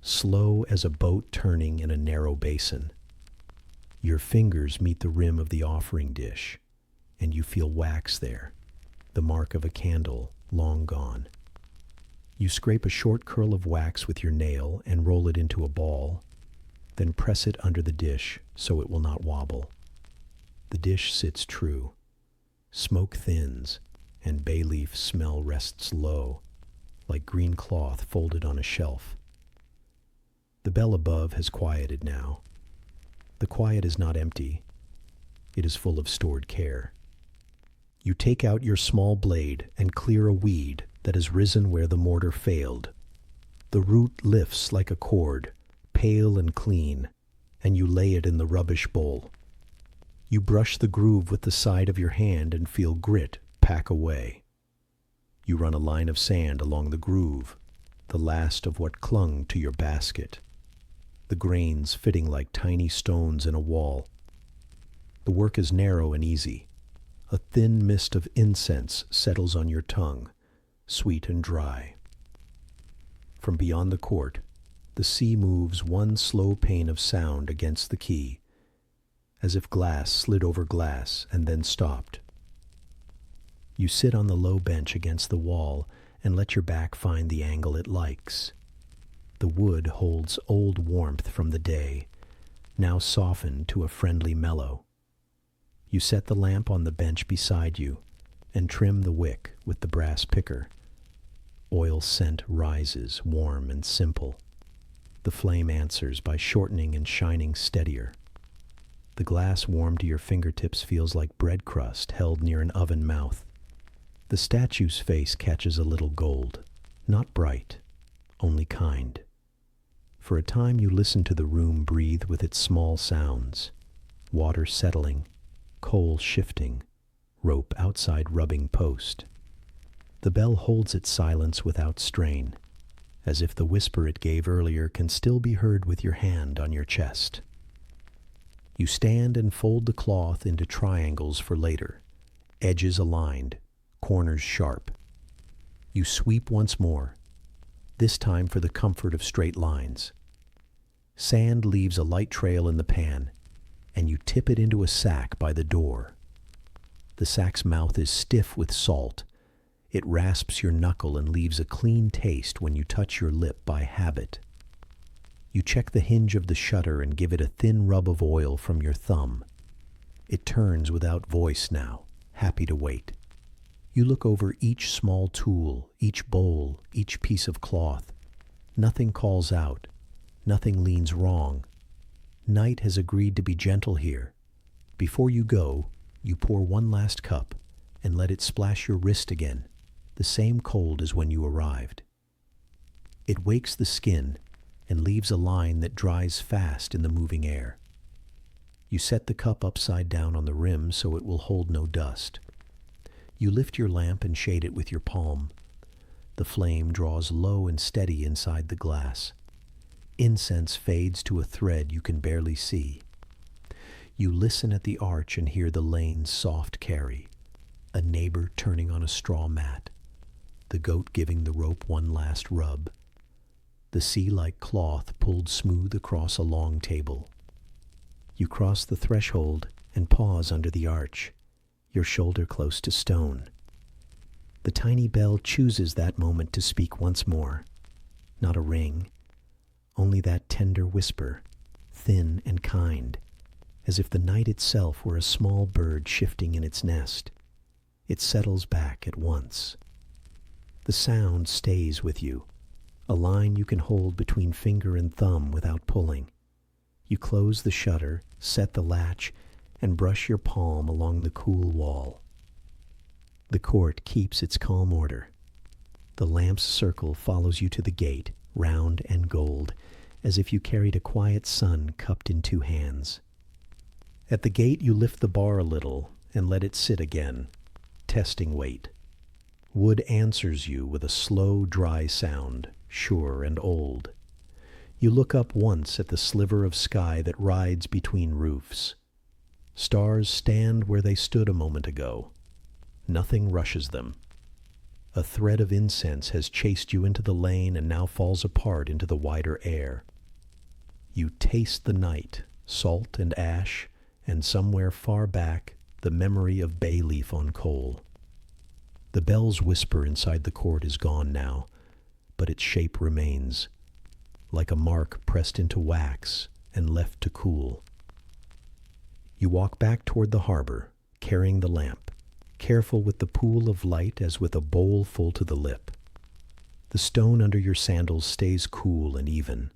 Speaker 1: slow as a boat turning in a narrow basin. Your fingers meet the rim of the offering dish, and you feel wax there, the mark of a candle long gone. You scrape a short curl of wax with your nail and roll it into a ball, then press it under the dish so it will not wobble. The dish sits true. Smoke thins, and bay leaf smell rests low, like green cloth folded on a shelf. The bell above has quieted now. The quiet is not empty. It is full of stored care. You take out your small blade and clear a weed that has risen where the mortar failed. The root lifts like a cord, pale and clean, and you lay it in the rubbish bowl. You brush the groove with the side of your hand and feel grit pack away. You run a line of sand along the groove, the last of what clung to your basket, the grains fitting like tiny stones in a wall. The work is narrow and easy. A thin mist of incense settles on your tongue, sweet and dry. From beyond the court, the sea moves one slow pane of sound against the quay, as if glass slid over glass and then stopped. You sit on the low bench against the wall and let your back find the angle it likes. The wood holds old warmth from the day, now softened to a friendly mellow. You set the lamp on the bench beside you and trim the wick with the brass picker. oil scent rises, warm and simple. The flame answers by shortening and shining steadier. The glass warm to your fingertips feels like bread crust held near an oven mouth. The statue's face catches a little gold, not bright, only kind. For a time you listen to the room breathe with its small sounds. Water settling, coal shifting, rope outside rubbing post. The bell holds its silence without strain, as if the whisper it gave earlier can still be heard with your hand on your chest. You stand and fold the cloth into triangles for later, edges aligned, corners sharp. You sweep once more, this time for the comfort of straight lines. Sand leaves a light trail in the pan, and you tip it into a sack by the door. The sack's mouth is stiff with salt. It rasps your knuckle and leaves a clean taste when you touch your lip by habit. You check the hinge of the shutter and give it a thin rub of oil from your thumb. It turns without voice now, happy to wait. You look over each small tool, each bowl, each piece of cloth. Nothing calls out. Nothing leans wrong. Night has agreed to be gentle here. Before you go, you pour one last cup and let it splash your wrist again, the same cold as when you arrived. It wakes the skin and leaves a line that dries fast in the moving air. You set the cup upside down on the rim so it will hold no dust. You lift your lamp and shade it with your palm. The flame draws low and steady inside the glass. Incense fades to a thread you can barely see. You listen at the arch and hear the lane's soft carry, a neighbor turning on a straw mat, the goat giving the rope one last rub, the sea-like cloth pulled smooth across a long table. You cross the threshold and pause under the arch, your shoulder close to stone. The tiny bell chooses that moment to speak once more. Not a ring, only that tender whisper, thin and kind, as if the night itself were a small bird shifting in its nest. It settles back at once. The sound stays with you, a line you can hold between finger and thumb without pulling. You close the shutter, set the latch, and brush your palm along the cool wall. The court keeps its calm order. The lamp's circle follows you to the gate, round and gold, as if you carried a quiet sun cupped in two hands. At the gate you lift the bar a little and let it sit again, testing weight. Wood answers you with a slow, dry sound, sure and old. You look up once at the sliver of sky that rides between roofs. Stars stand where they stood a moment ago. Nothing rushes them. A thread of incense has chased you into the lane and now falls apart into the wider air. You taste the night, salt and ash, and somewhere far back, the memory of bay leaf on coal. The bell's whisper inside the court is gone now, but its shape remains, like a mark pressed into wax and left to cool. You walk back toward the harbor, carrying the lamp, careful with the pool of light as with a bowl full to the lip. The stone under your sandals stays cool and even.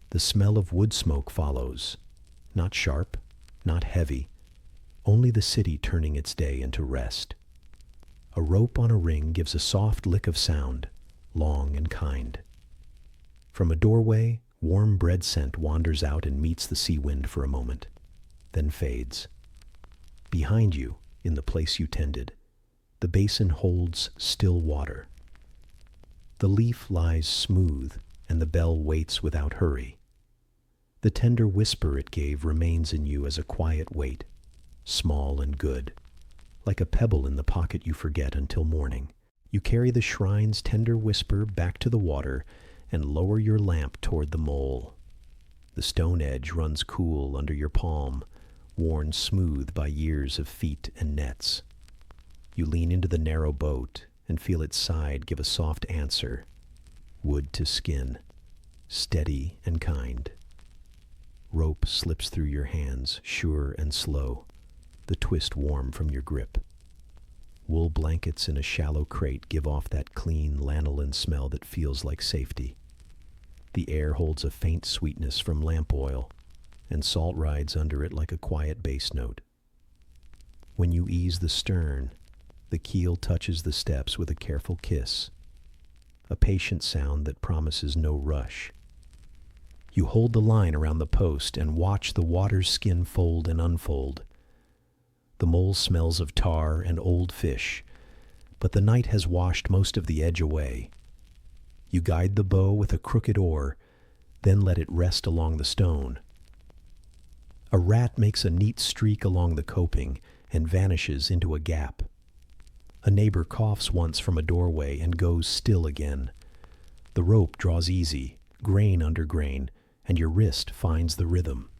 Speaker 1: The smell of wood smoke follows, not sharp, not heavy, only the city turning its day into rest. A rope on a ring gives a soft lick of sound, long and kind. From a doorway, warm bread scent wanders out and meets the sea wind for a moment, then fades. Behind you, in the place you tended, the basin holds still water. The leaf lies smooth, and the bell waits without hurry. The tender whisper it gave remains in you as a quiet weight, small and good, like a pebble in the pocket you forget until morning. You carry the shrine's tender whisper back to the water and lower your lamp toward the mole. The stone edge runs cool under your palm, worn smooth by years of feet and nets. You lean into the narrow boat and feel its side give a soft answer, wood to skin, steady and kind. Rope slips through your hands, sure and slow, the twist warm from your grip. wool blankets in a shallow crate give off that clean lanolin smell that feels like safety. The air holds a faint sweetness from lamp oil, and salt rides under it like a quiet bass note. When you ease the stern, the keel touches the steps with a careful kiss, a patient sound that promises no rush. You hold the line around the post and watch the water's skin fold and unfold. The mole smells of tar and old fish, but the night has washed most of the edge away. You guide the bow with a crooked oar, then let it rest along the stone. A rat makes a neat streak along the coping and vanishes into a gap. A neighbor coughs once from a doorway and goes still again. The rope draws easy, grain under grain, and your wrist finds the rhythm.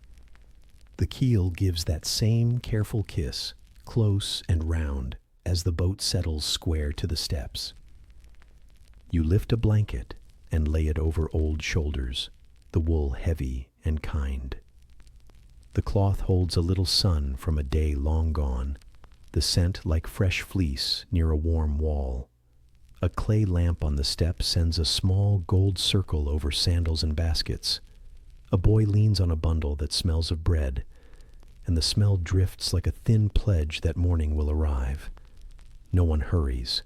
Speaker 1: The keel gives that same careful kiss, close and round, as the boat settles square to the steps. You lift a blanket and lay it over old shoulders, the wool heavy and kind. The cloth holds a little sun from a day long gone, the scent like fresh fleece near a warm wall. A clay lamp on the step sends a small gold circle over sandals and baskets. A boy leans on a bundle that smells of bread, and the smell drifts like a thin pledge that morning will arrive. No one hurries.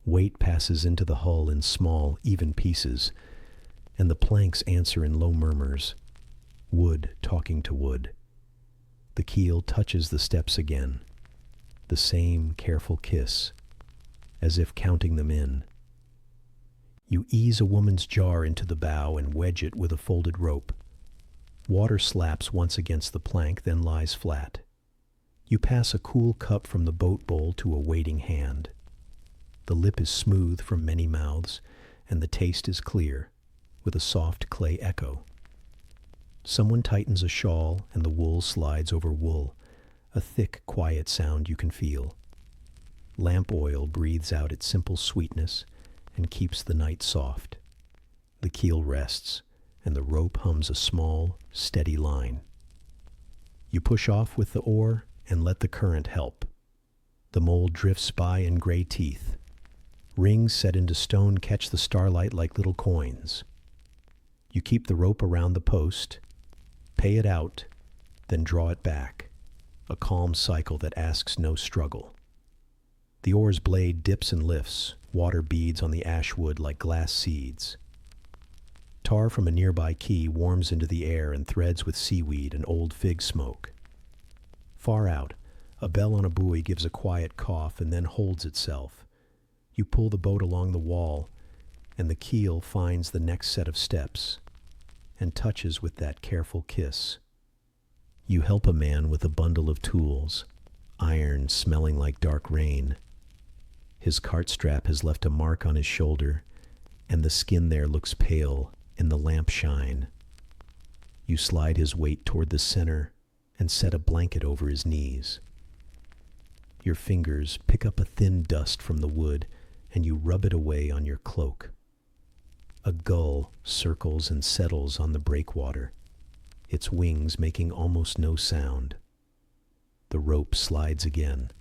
Speaker 1: Weight passes into the hull in small, even pieces, and the planks answer in low murmurs, wood talking to wood. The keel touches the steps again, the same careful kiss, as if counting them in. You ease a woman's jar into the bow and wedge it with a folded rope. Water slaps once against the plank, then lies flat. You pass a cool cup from the boat bowl to a waiting hand. The lip is smooth from many mouths, and the taste is clear, with a soft clay echo. Someone tightens a shawl, and the wool slides over wool, a thick, quiet sound you can feel. Lamp oil breathes out its simple sweetness and keeps the night soft. The keel rests, and the rope hums a small, steady line. You push off with the oar and let the current help. The mole drifts by in gray teeth. Rings set into stone catch the starlight like little coins. You keep the rope around the post, pay it out, then draw it back, a calm cycle that asks no struggle. The oar's blade dips and lifts, water beads on the ash wood like glass seeds. Tar from a nearby quay warms into the air and threads with seaweed and old fig smoke. Far out, a bell on a buoy gives a quiet cough and then holds itself. You pull the boat along the wall, and the keel finds the next set of steps and touches with that careful kiss. You help a man with a bundle of tools, iron smelling like dark rain. His cart strap has left a mark on his shoulder, and the skin there looks pale in the lamp shine. You slide his weight toward the center and set a blanket over his knees. Your fingers pick up a thin dust from the wood, and you rub it away on your cloak. A gull circles and settles on the breakwater, its wings making almost no sound. The rope slides again,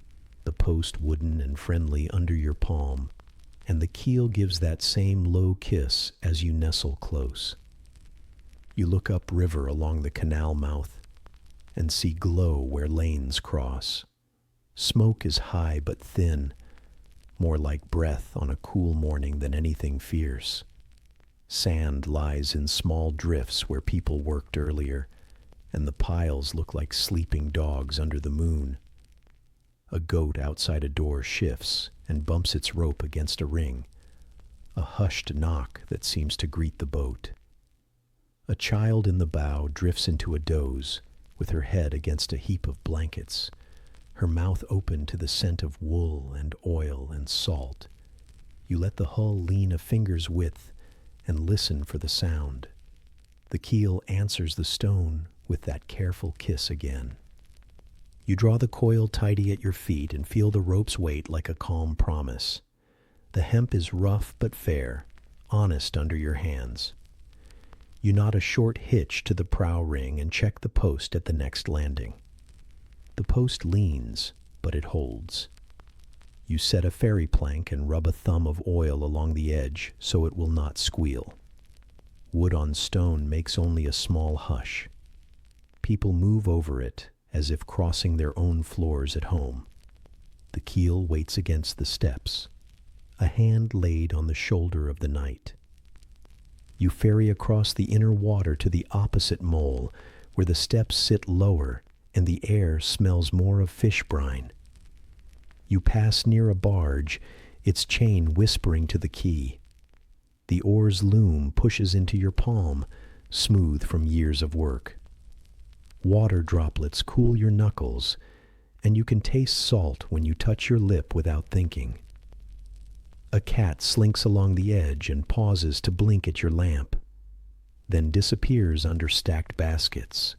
Speaker 1: the post wooden and friendly under your palm, and the keel gives that same low kiss as you nestle close. You look up river along the canal mouth and see glow where lanes cross. Smoke is high but thin, more like breath on a cool morning than anything fierce. Sand lies in small drifts where people worked earlier, and the piles look like sleeping dogs under the moon. A goat outside a door shifts and bumps its rope against a ring, a hushed knock that seems to greet the boat. A child in the bow drifts into a doze, with her head against a heap of blankets, her mouth open to the scent of wool and oil and salt. You let the hull lean a finger's width and listen for the sound. The keel answers the stone with that careful kiss again. You draw the coil tidy at your feet and feel the rope's weight like a calm promise. The hemp is rough but fair, honest under your hands. You knot a short hitch to the prow ring and check the post at the next landing. The post leans, but it holds. You set a ferry plank and rub a thumb of oil along the edge so it will not squeal. Wood on stone makes only a small hush. People move over it as if crossing their own floors at home. The keel waits against the steps, a hand laid on the shoulder of the night. You ferry across the inner water to the opposite mole, where the steps sit lower and the air smells more of fish brine. You pass near a barge, its chain whispering to the quay. The oar's loom pushes into your palm, smooth from years of work. Water droplets cool your knuckles, and you can taste salt when you touch your lip without thinking. A cat slinks along the edge and pauses to blink at your lamp, then disappears under stacked baskets.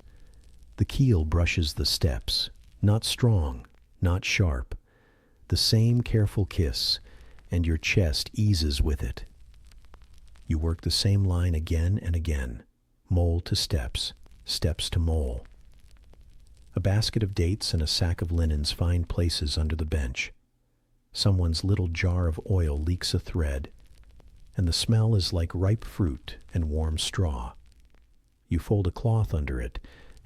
Speaker 1: The keel brushes the steps, not strong, not sharp. The same careful kiss, and your chest eases with it. You work the same line again and again, mole to steps, steps to mole. A basket of dates and a sack of linens find places under the bench. Someone's little jar of oil leaks a thread, and the smell is like ripe fruit and warm straw. You fold a cloth under it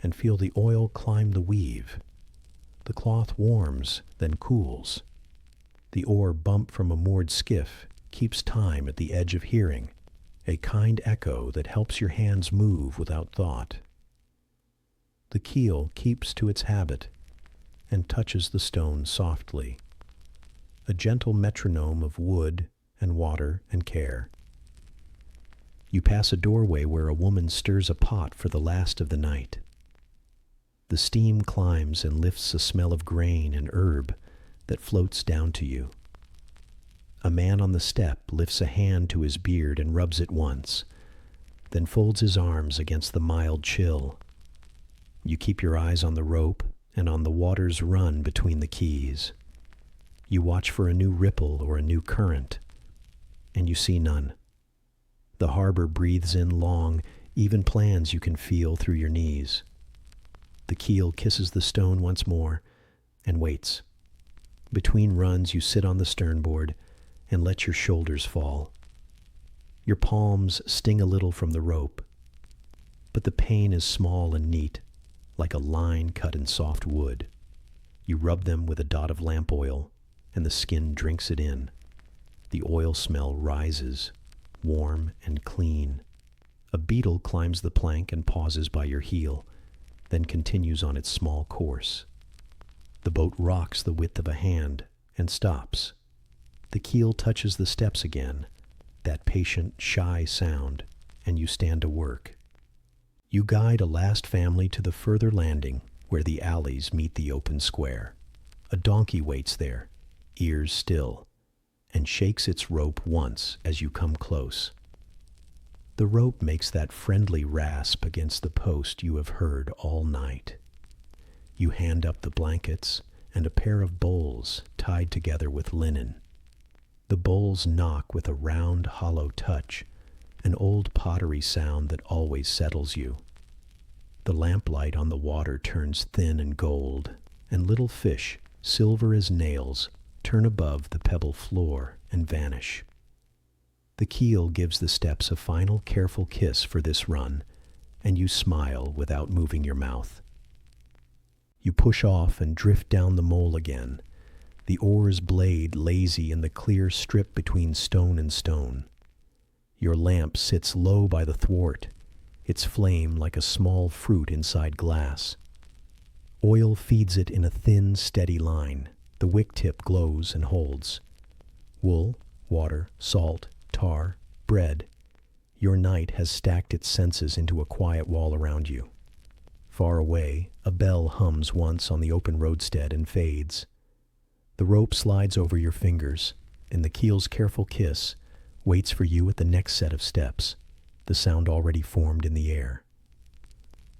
Speaker 1: and feel the oil climb the weave. The cloth warms, then cools. The oar bump from a moored skiff keeps time at the edge of hearing, a kind echo that helps your hands move without thought. The keel keeps to its habit and touches the stone softly, a gentle metronome of wood and water and care. You pass a doorway where a woman stirs a pot for the last of the night. The steam climbs and lifts a smell of grain and herb that floats down to you. A man on the step lifts a hand to his beard and rubs it once, then folds his arms against the mild chill. You keep your eyes on the rope and on the water's run between the keys. You watch for a new ripple or a new current, and you see none. The harbor breathes in long, even plans you can feel through your knees. The keel kisses the stone once more and waits. Between runs you sit on the sternboard and let your shoulders fall. Your palms sting a little from the rope, but the pain is small and neat, like a line cut in soft wood. You rub them with a dot of lamp oil, and the skin drinks it in. The oil smell rises, warm and clean. A beetle climbs the plank and pauses by your heel, then continues on its small course. The boat rocks the width of a hand and stops. The keel touches the steps again, that patient, shy sound, and you stand to work. You guide a last family to the further landing where the alleys meet the open square. A donkey waits there, ears still, and shakes its rope once as you come close. The rope makes that friendly rasp against the post you have heard all night. You hand up the blankets and a pair of bowls tied together with linen. The bowls knock with a round, hollow touch, an old pottery sound that always settles you. The lamplight on the water turns thin and gold, and little fish, silver as nails, turn above the pebble floor and vanish. The keel gives the steps a final careful kiss for this run, and you smile without moving your mouth. You push off and drift down the mole again, the oar's blade lazy in the clear strip between stone and stone. Your lamp sits low by the thwart, its flame like a small fruit inside glass. Oil feeds it in a thin, steady line. The wick tip glows and holds. Wool, water, salt, tar, bread. Your night has stacked its senses into a quiet wall around you. Far away, a bell hums once on the open roadstead and fades. The rope slides over your fingers, and the keel's careful kiss waits for you at the next set of steps, the sound already formed in the air.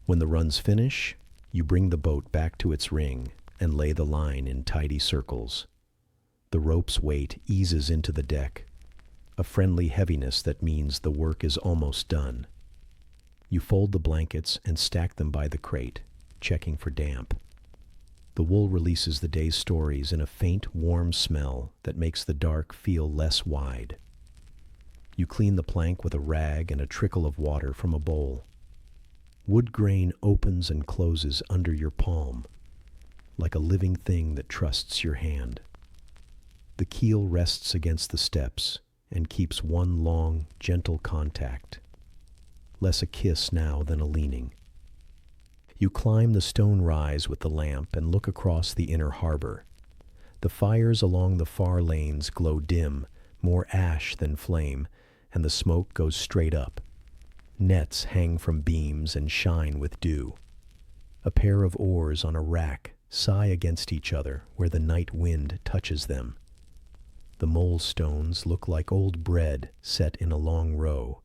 Speaker 1: When the runs finish, you bring the boat back to its ring and lay the line in tidy circles. The rope's weight eases into the deck, a friendly heaviness that means the work is almost done. You fold the blankets and stack them by the crate, checking for damp. The wool releases the day's stories in a faint, warm smell that makes the dark feel less wide. You clean the plank with a rag and a trickle of water from a bowl. Wood grain opens and closes under your palm, like a living thing that trusts your hand. The keel rests against the steps and keeps one long, gentle contact, less a kiss now than a leaning. You climb the stone rise with the lamp and look across the inner harbor. The fires along the far lanes glow dim, more ash than flame, and the smoke goes straight up. Nets hang from beams and shine with dew. A pair of oars on a rack sigh against each other where the night wind touches them. The mole stones look like old bread set in a long row,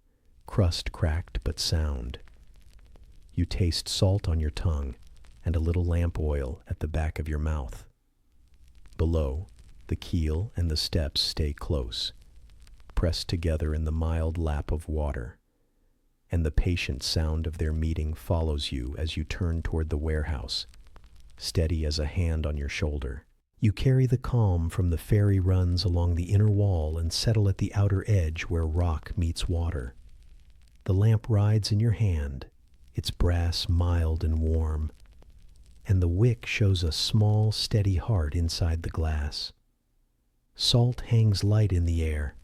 Speaker 1: crust cracked but sound. You taste salt on your tongue and a little lamp oil at the back of your mouth. Below, the keel and the steps stay close, pressed together in the mild lap of water, and the patient sound of their meeting follows you as you turn toward the warehouse, steady as a hand on your shoulder. You carry the calm from the ferry runs along the inner wall and settle at the outer edge where rock meets water. The lamp rides in your hand, its brass mild and warm, and the wick shows a small, steady heart inside the glass. Salt hangs light in the air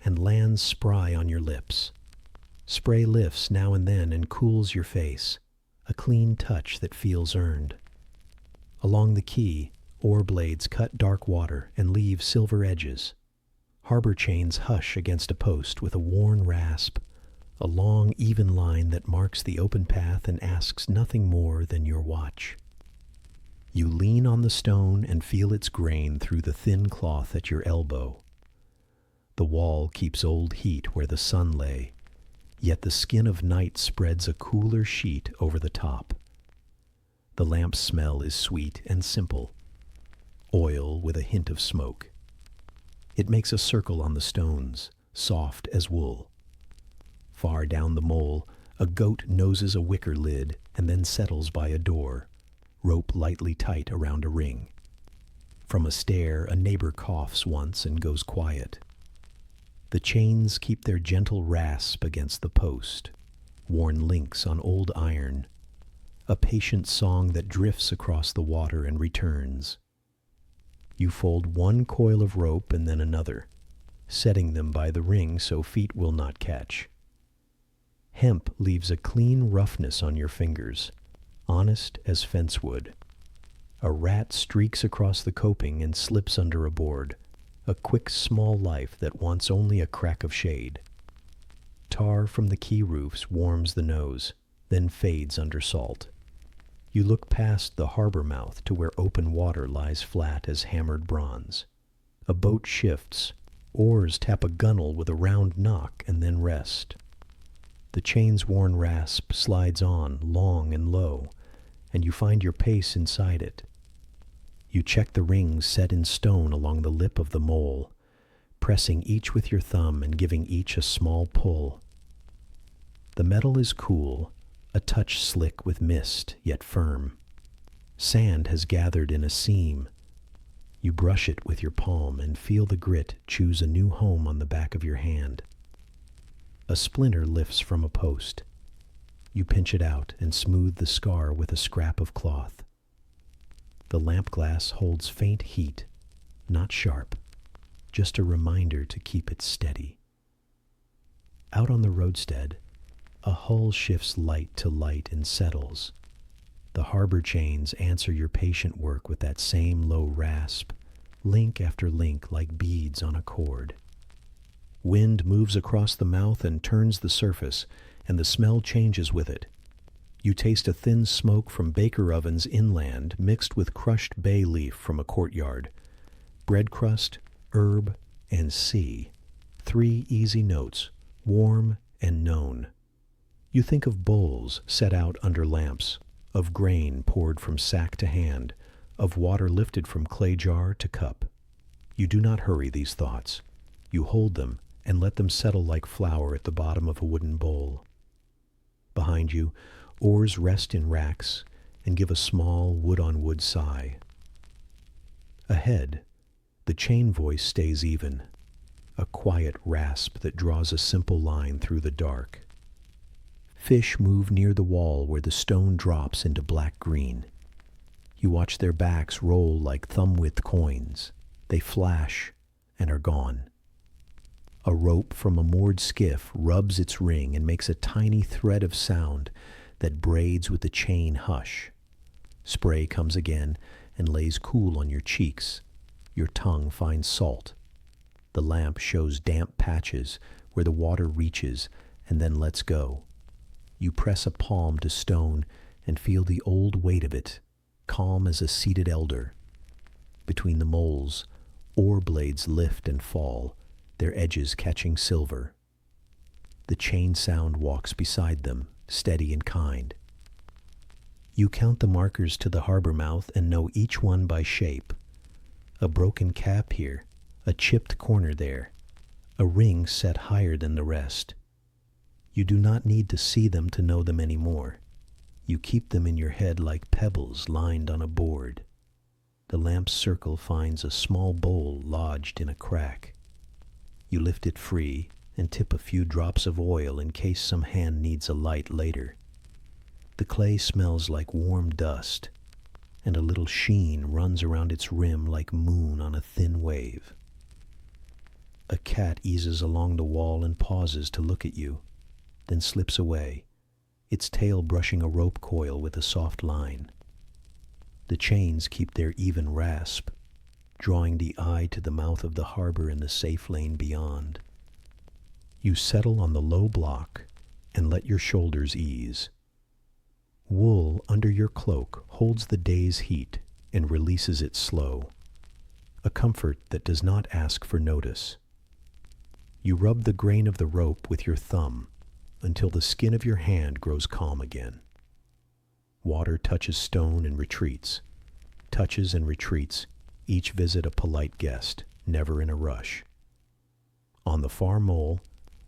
Speaker 1: and lands spry on your lips. Spray lifts now and then and cools your face, a clean touch that feels earned. Along the quay, oar blades cut dark water and leave silver edges. Harbor chains hush against a post with a worn rasp, a long, even line that marks the open path and asks nothing more than your watch. You lean on the stone and feel its grain through the thin cloth at your elbow. The wall keeps old heat where the sun lay, yet the skin of night spreads a cooler sheet over the top. The lamp's smell is sweet and simple, oil with a hint of smoke. It makes a circle on the stones, soft as wool. Far down the mole, a goat noses a wicker lid and then settles by a door, rope lightly tight around a ring. From a stair, a neighbor coughs once and goes quiet. The chains keep their gentle rasp against the post, worn links on old iron, a patient song that drifts across the water and returns. You fold one coil of rope and then another, setting them by the ring so feet will not catch. Hemp leaves a clean roughness on your fingers, honest as fence wood. A rat streaks across the coping and slips under a board, a quick small life that wants only a crack of shade. Tar from the quay roofs warms the nose, then fades under salt. You look past the harbor mouth to where open water lies flat as hammered bronze. A boat shifts, oars tap a gunwale with a round knock and then rest. The chain's worn rasp slides on, long and low, and you find your pace inside it. You check the rings set in stone along the lip of the mole, pressing each with your thumb and giving each a small pull. The metal is cool, a touch slick with mist, yet firm. Sand has gathered in a seam. You brush it with your palm and feel the grit choose a new home on the back of your hand. A splinter lifts from a post. You pinch it out and smooth the scar with a scrap of cloth. The lamp glass holds faint heat, not sharp, just a reminder to keep it steady. Out on the roadstead, a hull shifts light to light and settles. The harbor chains answer your patient work with that same low rasp, link after link like beads on a cord. Wind moves across the mouth and turns the surface, and the smell changes with it. You taste a thin smoke from baker ovens inland mixed with crushed bay leaf from a courtyard. Bread crust, herb, and sea. 3 easy notes, warm and known. You think of bowls set out under lamps, of grain poured from sack to hand, of water lifted from clay jar to cup. You do not hurry these thoughts. You hold them and let them settle like flour at the bottom of a wooden bowl. Behind you, oars rest in racks and give a small wood-on-wood sigh, Ahead, the chain voice stays even, a quiet rasp that draws a simple line through the dark. Fish move near the wall where the stone drops into black-green. You watch their backs roll like thumb-width coins. They flash and are gone. A rope from a moored skiff rubs its ring and makes a tiny thread of sound that braids with the chain hush. Spray comes again and lays cool on your cheeks. Your tongue finds salt. The lamp shows damp patches where the water reaches and then lets go. You press a palm to stone and feel the old weight of it, calm as a seated elder. Between the moles, oar blades lift and fall, their edges catching silver. The chain sound walks beside them, steady and kind. You count the markers to the harbor mouth and know each one by shape. A broken cap here, a chipped corner there, a ring set higher than the rest. You do not need to see them to know them anymore. You keep them in your head like pebbles lined on a board. The lamp's circle finds a small bowl lodged in a crack. You lift it free and tip a few drops of oil in case some hand needs a light later. The clay smells like warm dust, and a little sheen runs around its rim like moon on a thin wave. A cat eases along the wall and pauses to look at you, then slips away, its tail brushing a rope coil with a soft line. The chains keep their even rasp, drawing the eye to the mouth of the harbor in the safe lane beyond. You settle on the low block and let your shoulders ease. Wool under your cloak holds the day's heat and releases it slow, a comfort that does not ask for notice. You rub the grain of the rope with your thumb until the skin of your hand grows calm again. Water touches stone and retreats, touches and retreats, each visit a polite guest, never in a rush. On the far mole,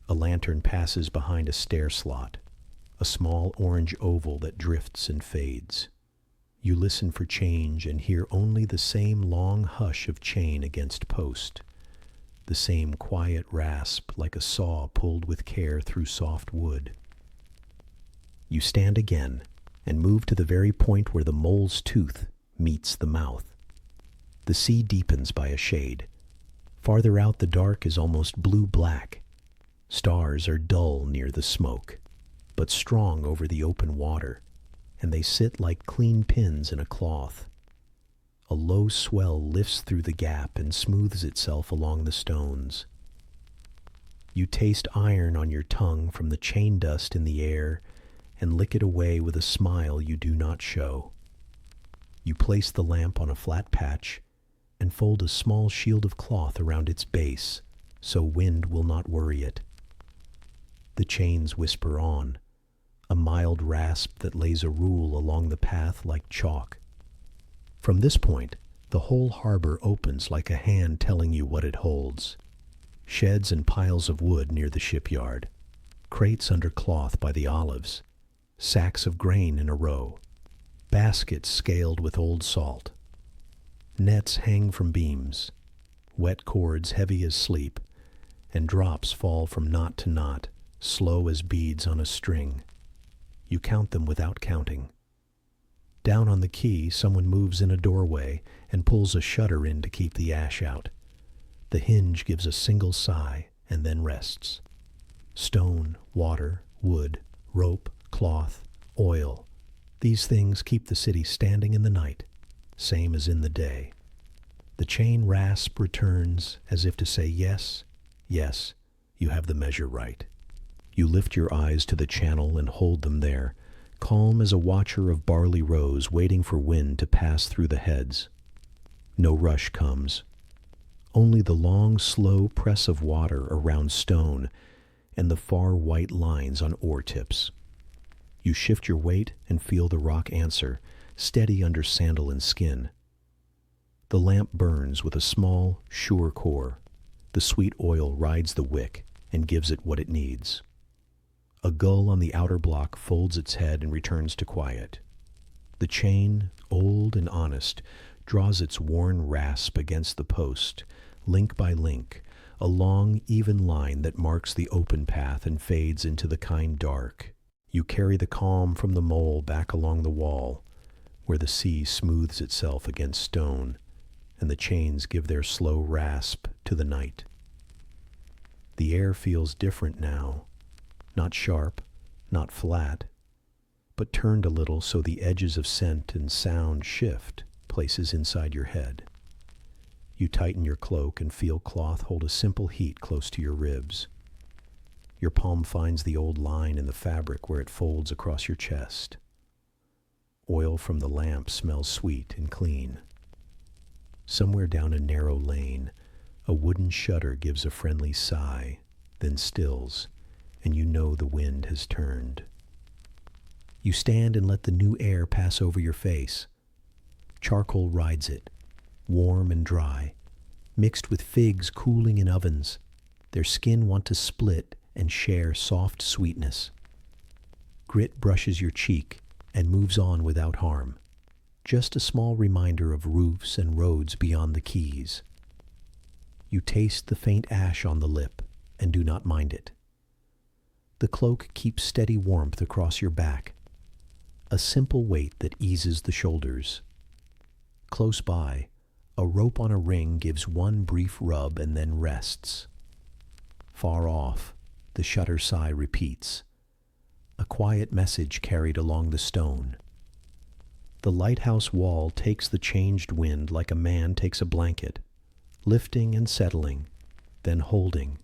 Speaker 1: a lantern passes behind a stair slot, a small orange oval that drifts and fades. You listen for change and hear only the same long hush of chain against post, the same quiet rasp like a saw pulled with care through soft wood. You stand again and move to the very point where the mole's tooth meets the mouth. The sea deepens by a shade. Farther out, the dark is almost blue-black. Stars are dull near the smoke, but strong over the open water, and they sit like clean pins in a cloth. A low swell lifts through the gap and smooths itself along the stones. You taste iron on your tongue from the chain dust in the air and lick it away with a smile you do not show. You place the lamp on a flat patch and fold a small shield of cloth around its base so wind will not worry it. The chains whisper on, a mild rasp that lays a rule along the path like chalk. From this point, the whole harbor opens like a hand telling you what it holds. Sheds and piles of wood near the shipyard, crates under cloth by the olives, sacks of grain in a row, baskets scaled with old salt. Nets hang from beams, wet cords heavy as sleep, and drops fall from knot to knot, slow as beads on a string. You count them without counting. Down on the quay, someone moves in a doorway and pulls a shutter in to keep the ash out. The hinge gives a single sigh and then rests. Stone, water, wood, rope, cloth, oil. These things keep the city standing in the night, same as in the day. The chain rasp returns as if to say, yes, yes, you have the measure right. You lift your eyes to the channel and hold them there, calm as a watcher of barley rows waiting for wind to pass through the heads. No rush comes. Only the long, slow press of water around stone and the far white lines on oar tips. You shift your weight and feel the rock answer, steady under sandal and skin. The lamp burns with a small, sure core. The sweet oil rides the wick and gives it what it needs. A gull on the outer block folds its head and returns to quiet. The chain, old and honest, draws its worn rasp against the post, link by link, a long, even line that marks the open path and fades into the kind dark. You carry the calm from the mole back along the wall, where the sea smooths itself against stone, and the chains give their slow rasp to the night. The air feels different now, not sharp, not flat, but turned a little so the edges of scent and sound shift places inside your head. You tighten your cloak and feel cloth hold a simple heat close to your ribs. Your palm finds the old line in the fabric where it folds across your chest. Oil from the lamp smells sweet and clean. Somewhere down a narrow lane, a wooden shutter gives a friendly sigh, then stills, and you know the wind has turned. You stand and let the new air pass over your face. Charcoal rides it, warm and dry, mixed with figs cooling in ovens. Their skin want to split and share soft sweetness. Grit brushes your cheek and moves on without harm. Just a small reminder of roofs and roads beyond the quays. You taste the faint ash on the lip and do not mind it. The cloak keeps steady warmth across your back, a simple weight that eases the shoulders. Close by, a rope on a ring gives one brief rub and then rests. Far off, the shutter sigh repeats, a quiet message carried along the stone. The lighthouse wall takes the changed wind like a man takes a blanket, lifting and settling, then holding.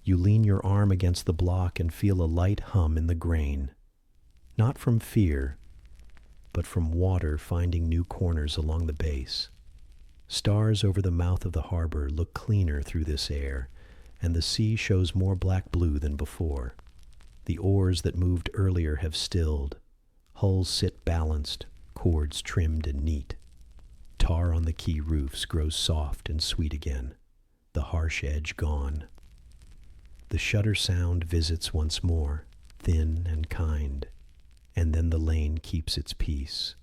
Speaker 1: You lean your arm against the block and feel a light hum in the grain, not from fear, but from water finding new corners along the base. Stars over the mouth of the harbor look cleaner through this air, and the sea shows more black blue than before. The oars that moved earlier have stilled. Hulls sit balanced, cords trimmed and neat. Tar on the quay roofs grows soft and sweet again, the harsh edge gone. The shutter sound visits once more, thin and kind, and then the lane keeps its peace.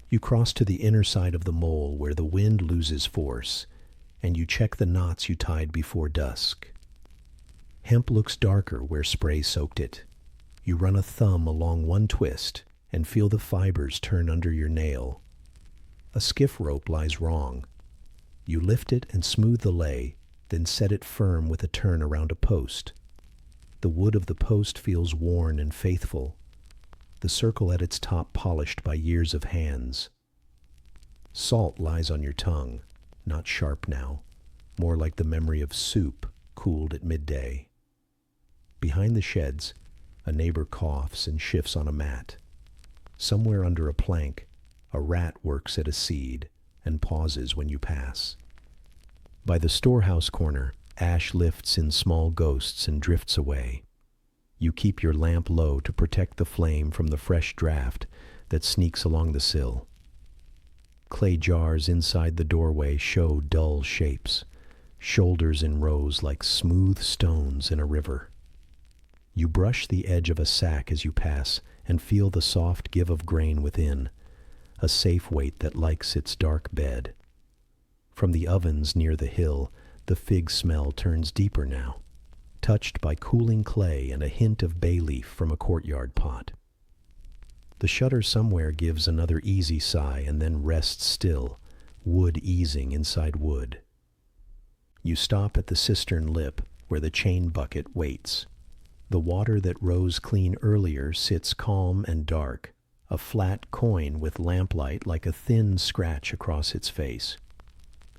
Speaker 1: You cross to the inner side of the mole where the wind loses force, and you check the knots you tied before dusk. Hemp looks darker where spray soaked it. You run a thumb along one twist and feel the fibers turn under your nail. A skiff rope lies wrong. You lift it and smooth the lay, then set it firm with a turn around a post. The wood of the post feels worn and faithful, the circle at its top polished by years of hands. Salt lies on your tongue, not sharp now, more like the memory of soup cooled at midday. Behind the sheds, a neighbor coughs and shifts on a mat. Somewhere under a plank, a rat works at a seed and pauses when you pass. By the storehouse corner, ash lifts in small ghosts and drifts away. You keep your lamp low to protect the flame from the fresh draft that sneaks along the sill. Clay jars inside the doorway show dull shapes, shoulders in rows like smooth stones in a river. You brush the edge of a sack as you pass and feel the soft give of grain within, a safe weight that likes its dark bed. From the ovens near the hill, the fig smell turns deeper now, touched by cooling clay and a hint of bay leaf from a courtyard pot. The shutter somewhere gives another easy sigh and then rests still, wood easing inside wood. You stop at the cistern lip where the chain bucket waits. The water that rose clean earlier sits calm and dark, a flat coin with lamplight like a thin scratch across its face.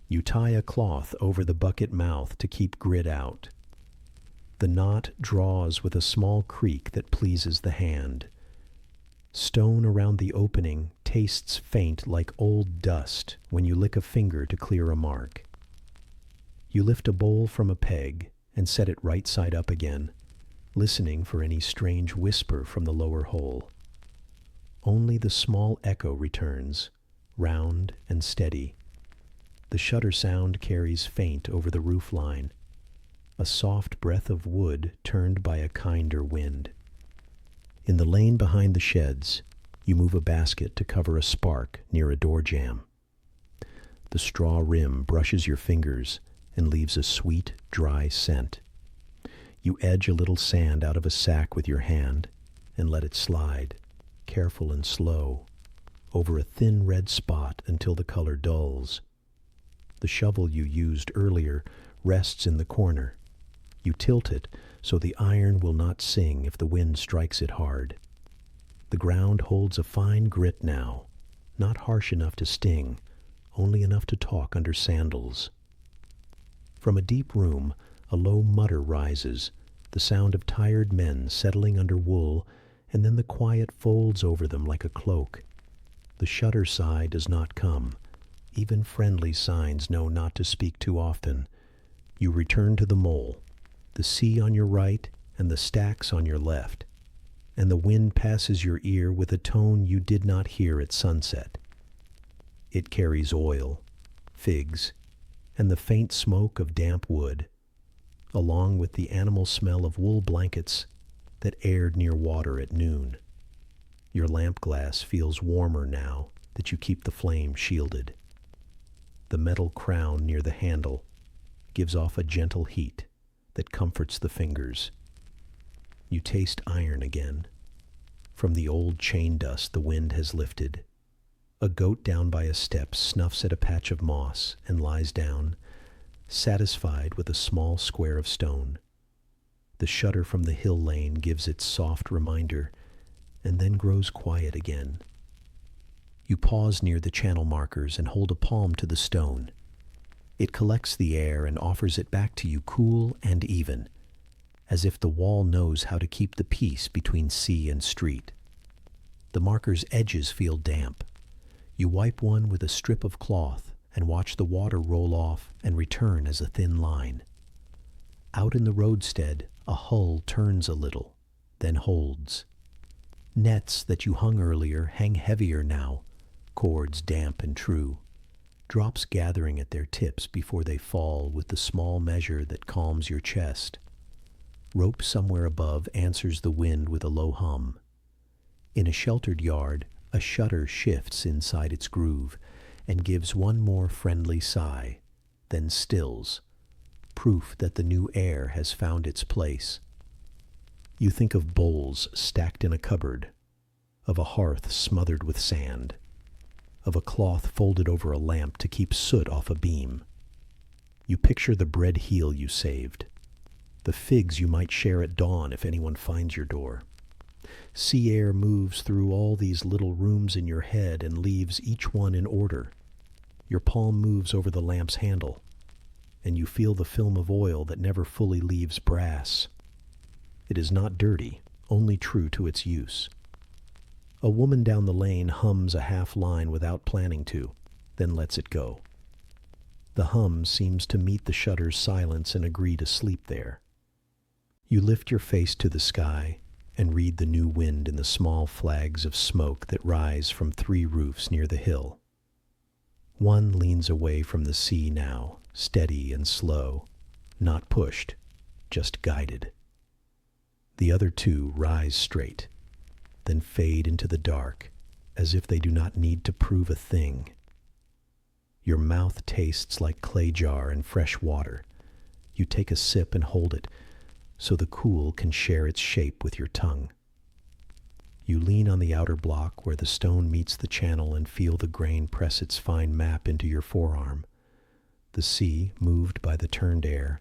Speaker 1: You tie a cloth over the bucket mouth to keep grit out. The knot draws with a small creak that pleases the hand. Stone around the opening tastes faint like old dust when you lick a finger to clear a mark. You lift a bowl from a peg and set it right side up again, listening for any strange whisper from the lower hole. Only the small echo returns, round and steady. The shutter sound carries faint over the roof line, a soft breath of wood turned by a kinder wind. In the lane behind the sheds, You move a basket to cover a spark near a door jamb. The straw rim brushes your fingers and leaves a sweet, dry scent. You edge a little sand out of a sack with your hand and let it slide, careful and slow, over a thin red spot until the color dulls. The shovel you used earlier rests in the corner. You tilt it so the iron will not sing if the wind strikes it hard. The ground holds a fine grit now, not harsh enough to sting, only enough to talk under sandals. From a deep room, a low mutter rises, the sound of tired men settling under wool, and then the quiet folds over them like a cloak. The shutter sigh does not come. Even friendly signs know not to speak too often. You return to the mole, the sea on your right and the stacks on your left, and the wind passes your ear with a tone you did not hear at sunset. It carries oil, figs, and the faint smoke of damp wood, along with the animal smell of wool blankets that aired near water at noon. Your lamp glass feels warmer now that you keep the flame shielded. The metal crown near the handle gives off a gentle heat that comforts the fingers. You taste iron again. From the old chain dust the wind has lifted. A goat down by a step snuffs at a patch of moss and lies down, satisfied with a small square of stone. The shutter from the hill lane gives its soft reminder, and then grows quiet again. You pause near the channel markers and hold a palm to the stone. It collects the air and offers it back to you cool and even, as if the wall knows how to keep the peace between sea and street. The marker's edges feel damp. You wipe one with a strip of cloth and watch the water roll off and return as a thin line. Out in the roadstead, a hull turns a little, then holds. Nets that you hung earlier hang heavier now, cords damp and true, drops gathering at their tips before they fall with the small measure that calms your chest. Rope somewhere above answers the wind with a low hum. In a sheltered yard, a shutter shifts inside its groove and gives one more friendly sigh, then stills, proof that the new air has found its place. You think of bowls stacked in a cupboard, of a hearth smothered with sand, of a cloth folded over a lamp to keep soot off a beam. You picture the bread heel you saved, the figs you might share at dawn if anyone finds your door. Sea air moves through all these little rooms in your head and leaves each one in order. Your palm moves over the lamp's handle, and you feel the film of oil that never fully leaves brass. It is not dirty, only true to its use. A woman down the lane hums a half line without planning to, then lets it go. The hum seems to meet the shutter's silence and agree to sleep there. You lift your face to the sky and read the new wind in the small flags of smoke that rise from 3 roofs near the hill. One leans away from the sea now, steady and slow, not pushed, just guided. The other 2 rise straight, then fade into the dark, as if they do not need to prove a thing. Your mouth tastes like clay jar and fresh water. You take a sip and hold it, so the cool can share its shape with your tongue. You lean on the outer block where the stone meets the channel and feel the grain press its fine map into your forearm. The sea, moved by the turned air,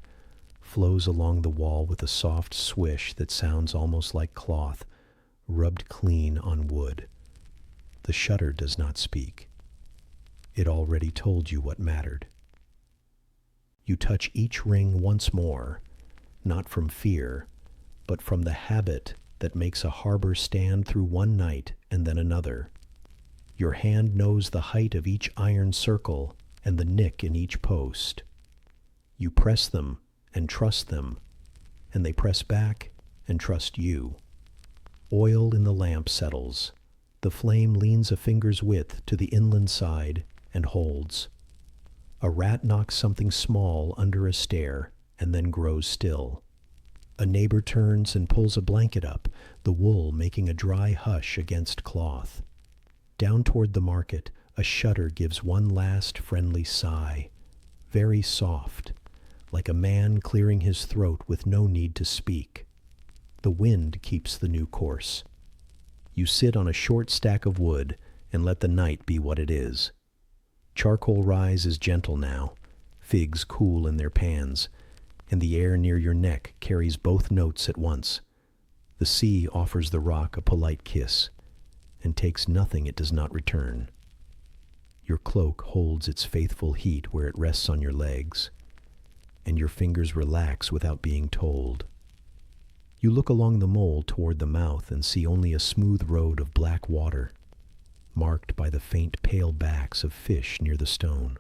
Speaker 1: flows along the wall with a soft swish that sounds almost like cloth, rubbed clean on wood. The shutter does not speak. It already told you what mattered. You touch each ring once more, not from fear, but from the habit that makes a harbor stand through one night and then another. Your hand knows the height of each iron circle and the nick in each post. You press them and trust them, and they press back and trust you. Oil in the lamp settles. The flame leans a finger's width to the inland side and holds. A rat knocks something small under a stair and then grows still. A neighbor turns and pulls a blanket up, the wool making a dry hush against cloth. Down toward the market, a shutter gives one last friendly sigh, very soft, like a man clearing his throat with no need to speak. The wind keeps the new course. You sit on a short stack of wood and let the night be what it is. Charcoal rise is gentle now, figs cool in their pans, and the air near your neck carries both notes at once. The sea offers the rock a polite kiss, and takes nothing it does not return. Your cloak holds its faithful heat where it rests on your legs, and your fingers relax without being told. You look along the mole toward the mouth and see only a smooth road of black water, marked by the faint pale backs of fish near the stone.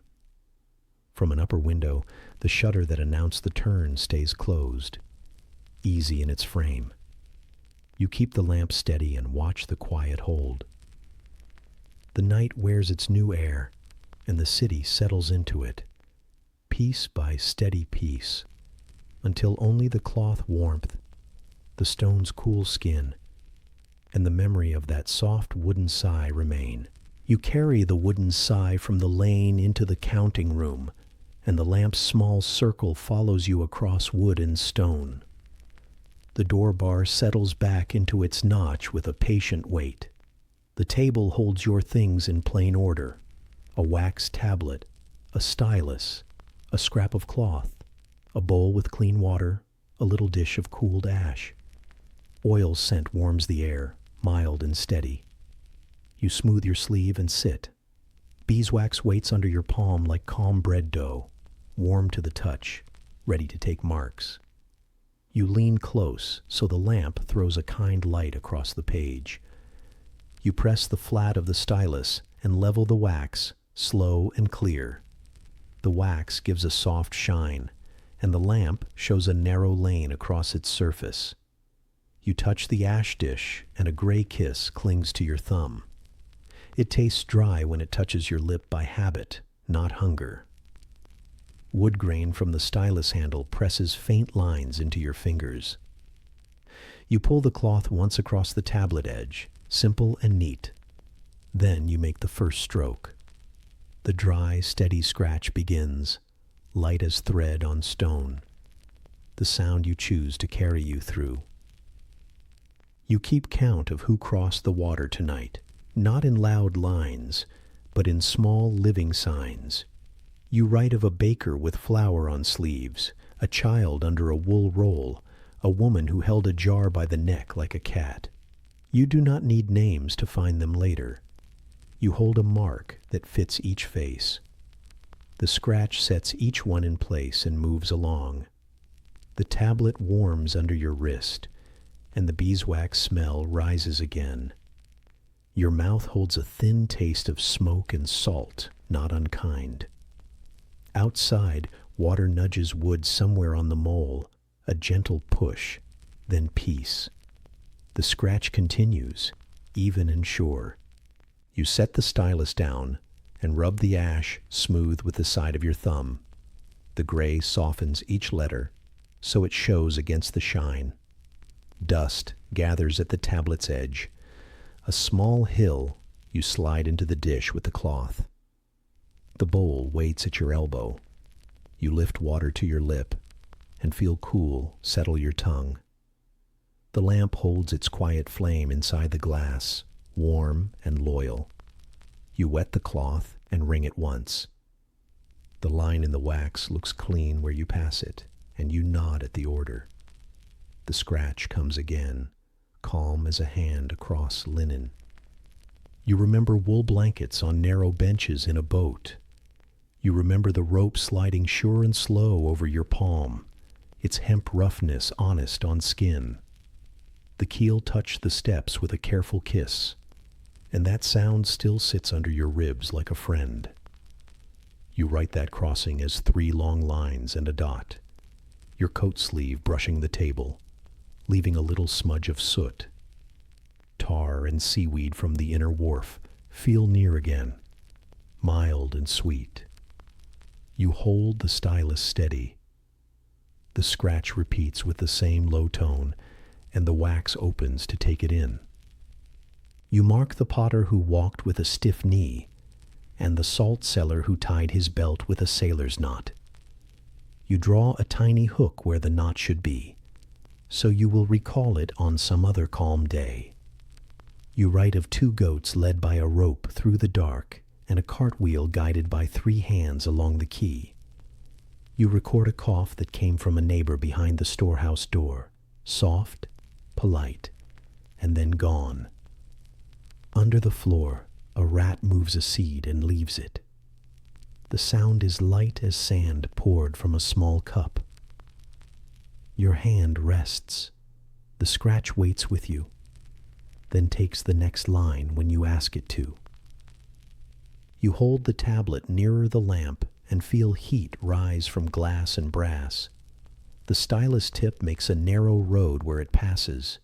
Speaker 1: From an upper window, the shutter that announced the turn stays closed, easy in its frame. You keep the lamp steady and watch the quiet hold. The night wears its new air, and the city settles into it, piece by steady piece, until only the cloth warmth, the stone's cool skin, and the memory of that soft wooden sigh remain. You carry the wooden sigh from the lane into the counting room, and the lamp's small circle follows you across wood and stone. The door bar settles back into its notch with a patient weight. The table holds your things in plain order: a wax tablet, a stylus, a scrap of cloth, a bowl with clean water, a little dish of cooled ash. Oil scent warms the air, mild and steady. You smooth your sleeve and sit. Beeswax waits under your palm like calm bread dough, warm to the touch, ready to take marks. You lean close so the lamp throws a kind light across the page. You press the flat of the stylus and level the wax, slow and clear. The wax gives a soft shine, and the lamp shows a narrow lane across its surface. You touch the ash dish, and a gray kiss clings to your thumb. It tastes dry when it touches your lip by habit, not hunger. Wood grain from the stylus handle presses faint lines into your fingers. You pull the cloth once across the tablet edge, simple and neat. Then you make the first stroke. The dry, steady scratch begins, light as thread on stone, the sound you choose to carry you through. You keep count of who crossed the water tonight, not in loud lines, but in small living signs. You write of a baker with flour on sleeves, a child under a wool roll, a woman who held a jar by the neck like a cat. You do not need names to find them later. You hold a mark that fits each face. The scratch sets each one in place and moves along. The tablet warms under your wrist, and the beeswax smell rises again. Your mouth holds a thin taste of smoke and salt, not unkind. Outside, water nudges wood somewhere on the mole, a gentle push, then peace. The scratch continues, even and sure. You set the stylus down and rub the ash smooth with the side of your thumb. The gray softens each letter, so it shows against the shine. Dust gathers at the tablet's edge. A small hill you slide into the dish with the cloth. The bowl waits at your elbow. You lift water to your lip and feel cool settle your tongue. The lamp holds its quiet flame inside the glass, warm and loyal. You wet the cloth and wring it once. The line in the wax looks clean where you pass it, and you nod at the order. The scratch comes again, calm as a hand across linen. You remember wool blankets on narrow benches in a boat. You remember the rope sliding sure and slow over your palm, its hemp roughness honest on skin. The keel touched the steps with a careful kiss, and that sound still sits under your ribs like a friend. You write that crossing as 3 long lines and a dot, your coat sleeve brushing the table, leaving a little smudge of soot. Tar and seaweed from the inner wharf feel near again, mild and sweet. You hold the stylus steady. The scratch repeats with the same low tone, and the wax opens to take it in. You mark the potter who walked with a stiff knee, and the salt seller who tied his belt with a sailor's knot. You draw a tiny hook where the knot should be, so you will recall it on some other calm day. You write of 2 goats led by a rope through the dark and a cartwheel guided by 3 hands along the quay. You record a cough that came from a neighbor behind the storehouse door, soft, polite, and then gone. Under the floor, a rat moves a seed and leaves it. The sound is light as sand poured from a small cup. Your hand rests. The scratch waits with you, then takes the next line when you ask it to. You hold the tablet nearer the lamp and feel heat rise from glass and brass. The stylus tip makes a narrow road where it passes.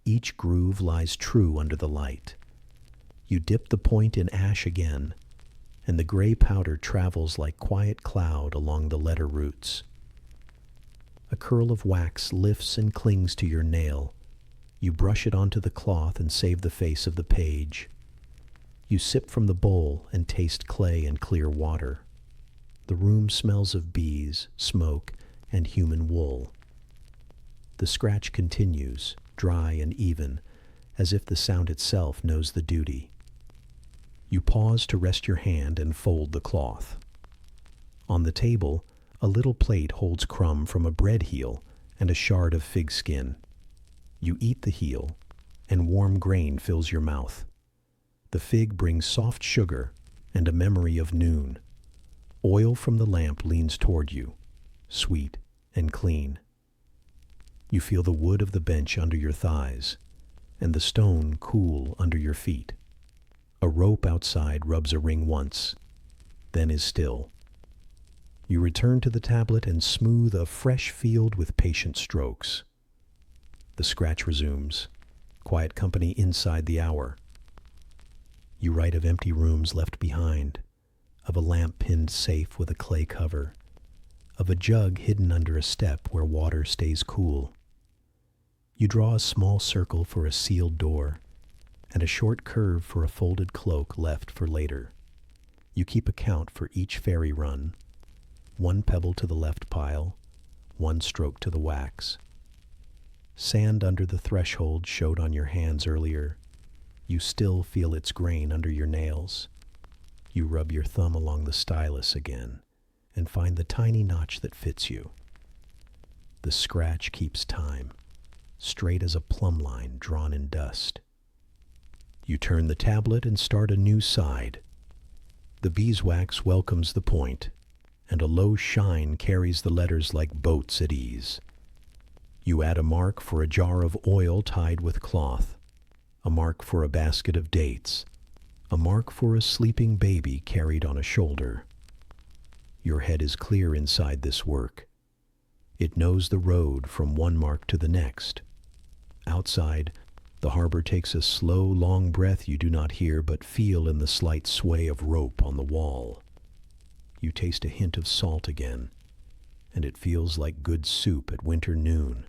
Speaker 1: Each groove lies true under the light. You dip the point in ash again, and the gray powder travels like quiet cloud along the letter roots. A curl of wax lifts and clings to your nail. You brush it onto the cloth and save the face of the page. You sip from the bowl and taste clay and clear water. The room smells of bees, smoke, and human wool. The scratch continues, dry and even, as if the sound itself knows the duty. You pause to rest your hand and fold the cloth. On the table, a little plate holds crumb from a bread heel and a shard of fig skin. You eat the heel, and warm grain fills your mouth. The fig brings soft sugar and a memory of noon. Oil from the lamp leans toward you, sweet and clean. You feel the wood of the bench under your thighs, and the stone cool under your feet. A rope outside rubs a ring once, then is still. You return to the tablet and smooth a fresh field with patient strokes. The scratch resumes, quiet company inside the hour. You write of empty rooms left behind, of a lamp pinned safe with a clay cover, of a jug hidden under a step where water stays cool. You draw a small circle for a sealed door, and a short curve for a folded cloak left for later. You keep account for each ferry run, 1 pebble to the left pile, 1 stroke to the wax. Sand under the threshold showed on your hands earlier. You still feel its grain under your nails. You rub your thumb along the stylus again and find the tiny notch that fits you. The scratch keeps time, straight as a plumb line drawn in dust. You turn the tablet and start a new side. The beeswax welcomes the point, and a low shine carries the letters like boats at ease. You add a mark for a jar of oil tied with cloth, a mark for a basket of dates, a mark for a sleeping baby carried on a shoulder. Your head is clear inside this work. It knows the road from one mark to the next. Outside, the harbor takes a slow, long breath you do not hear but feel in the slight sway of rope on the wall. You taste a hint of salt again, and it feels like good soup at winter noon.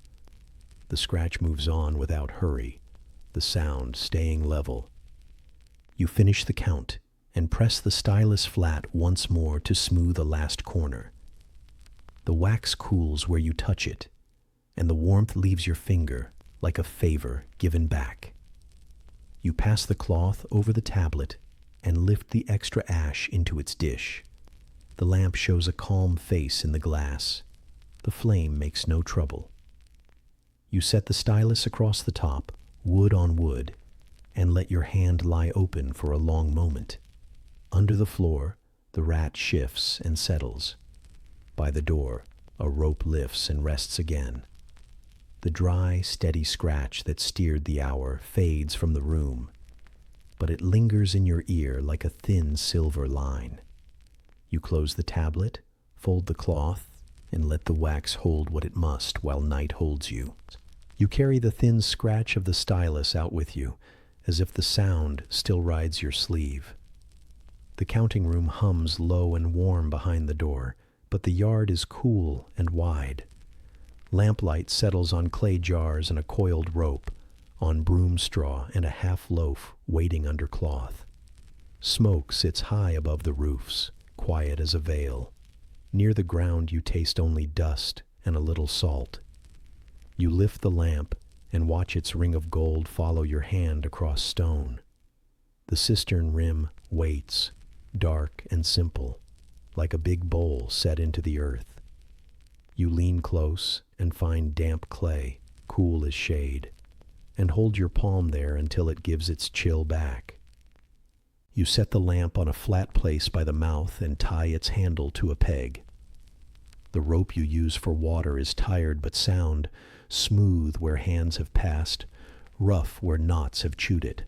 Speaker 1: The scratch moves on without hurry, the sound staying level. You finish the count and press the stylus flat once more to smooth a last corner. The wax cools where you touch it, and the warmth leaves your finger like a favor given back. You pass the cloth over the tablet and lift the extra ash into its dish. The lamp shows a calm face in the glass. The flame makes no trouble. You set the stylus across the top, wood on wood, and let your hand lie open for a long moment. Under the floor, the rat shifts and settles. By the door, a rope lifts and rests again. The dry, steady scratch that steered the hour fades from the room, but it lingers in your ear like a thin silver line. You close the tablet, fold the cloth, and let the wax hold what it must while night holds you. You carry the thin scratch of the stylus out with you, as if the sound still rides your sleeve. The counting room hums low and warm behind the door, but the yard is cool and wide. Lamplight settles on clay jars and a coiled rope, on broom straw and a half loaf waiting under cloth. Smoke sits high above the roofs, quiet as a veil. Near the ground you taste only dust and a little salt. You lift the lamp and watch its ring of gold follow your hand across stone. The cistern rim waits, dark and simple, like a big bowl set into the earth. You lean close and find damp clay, cool as shade, and hold your palm there until it gives its chill back. You set the lamp on a flat place by the mouth and tie its handle to a peg. The rope you use for water is tired but sound, smooth where hands have passed, rough where knots have chewed it.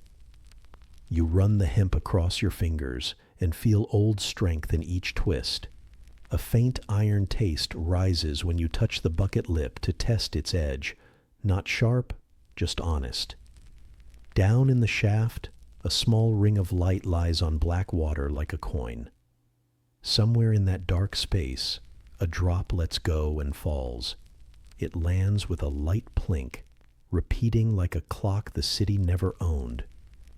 Speaker 1: You run the hemp across your fingers and feel old strength in each twist. A faint iron taste rises when you touch the bucket lip to test its edge, not sharp, just honest. Down in the shaft, a small ring of light lies on black water like a coin. Somewhere in that dark space, a drop lets go and falls. It lands with a light plink, repeating like a clock the city never owned,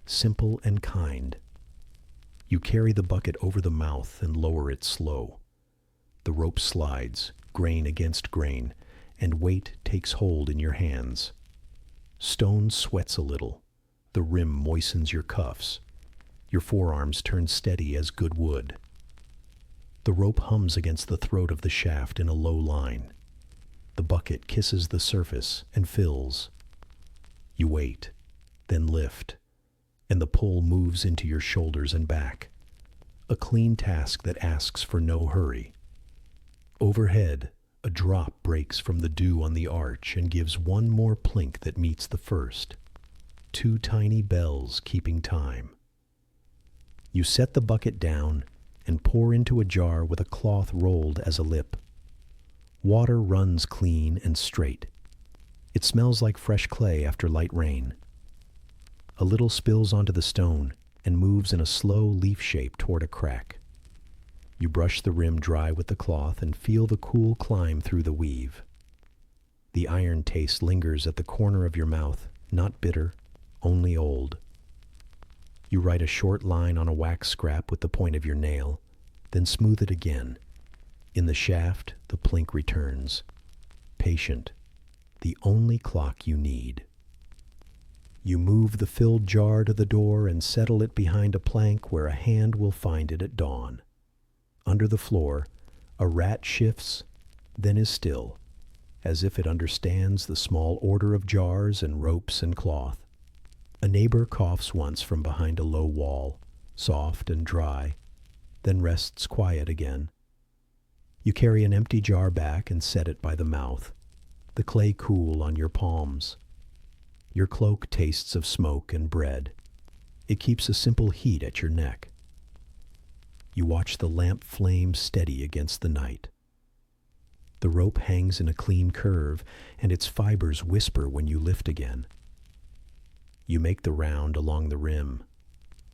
Speaker 1: simple and kind. You carry the bucket over the mouth and lower it slow. The rope slides, grain against grain, and weight takes hold in your hands. Stone sweats a little. The rim moistens your cuffs. Your forearms turn steady as good wood. The rope hums against the throat of the shaft in a low line. The bucket kisses the surface and fills. You wait, then lift, and the pull moves into your shoulders and back. A clean task that asks for no hurry. Overhead, a drop breaks from the dew on the arch and gives one more plink that meets the first. 2 tiny bells keeping time. You set the bucket down and pour into a jar with a cloth rolled as a lip. Water runs clean and straight. It smells like fresh clay after light rain. A little spills onto the stone and moves in a slow leaf shape toward a crack. You brush the rim dry with the cloth and feel the cool climb through the weave. The iron taste lingers at the corner of your mouth, not bitter, only old. You write a short line on a wax scrap with the point of your nail, then smooth it again. In the shaft, the plink returns. Patient, the only clock you need. You move the filled jar to the door and settle it behind a plank where a hand will find it at dawn. Under the floor, a rat shifts, then is still, as if it understands the small order of jars and ropes and cloth. A neighbor coughs once from behind a low wall, soft and dry, then rests quiet again. You carry an empty jar back and set it by the mouth, the clay cool on your palms. Your cloak tastes of smoke and bread. It keeps a simple heat at your neck. You watch the lamp flame steady against the night. The rope hangs in a clean curve, and its fibers whisper when you lift again. You make the round along the rim,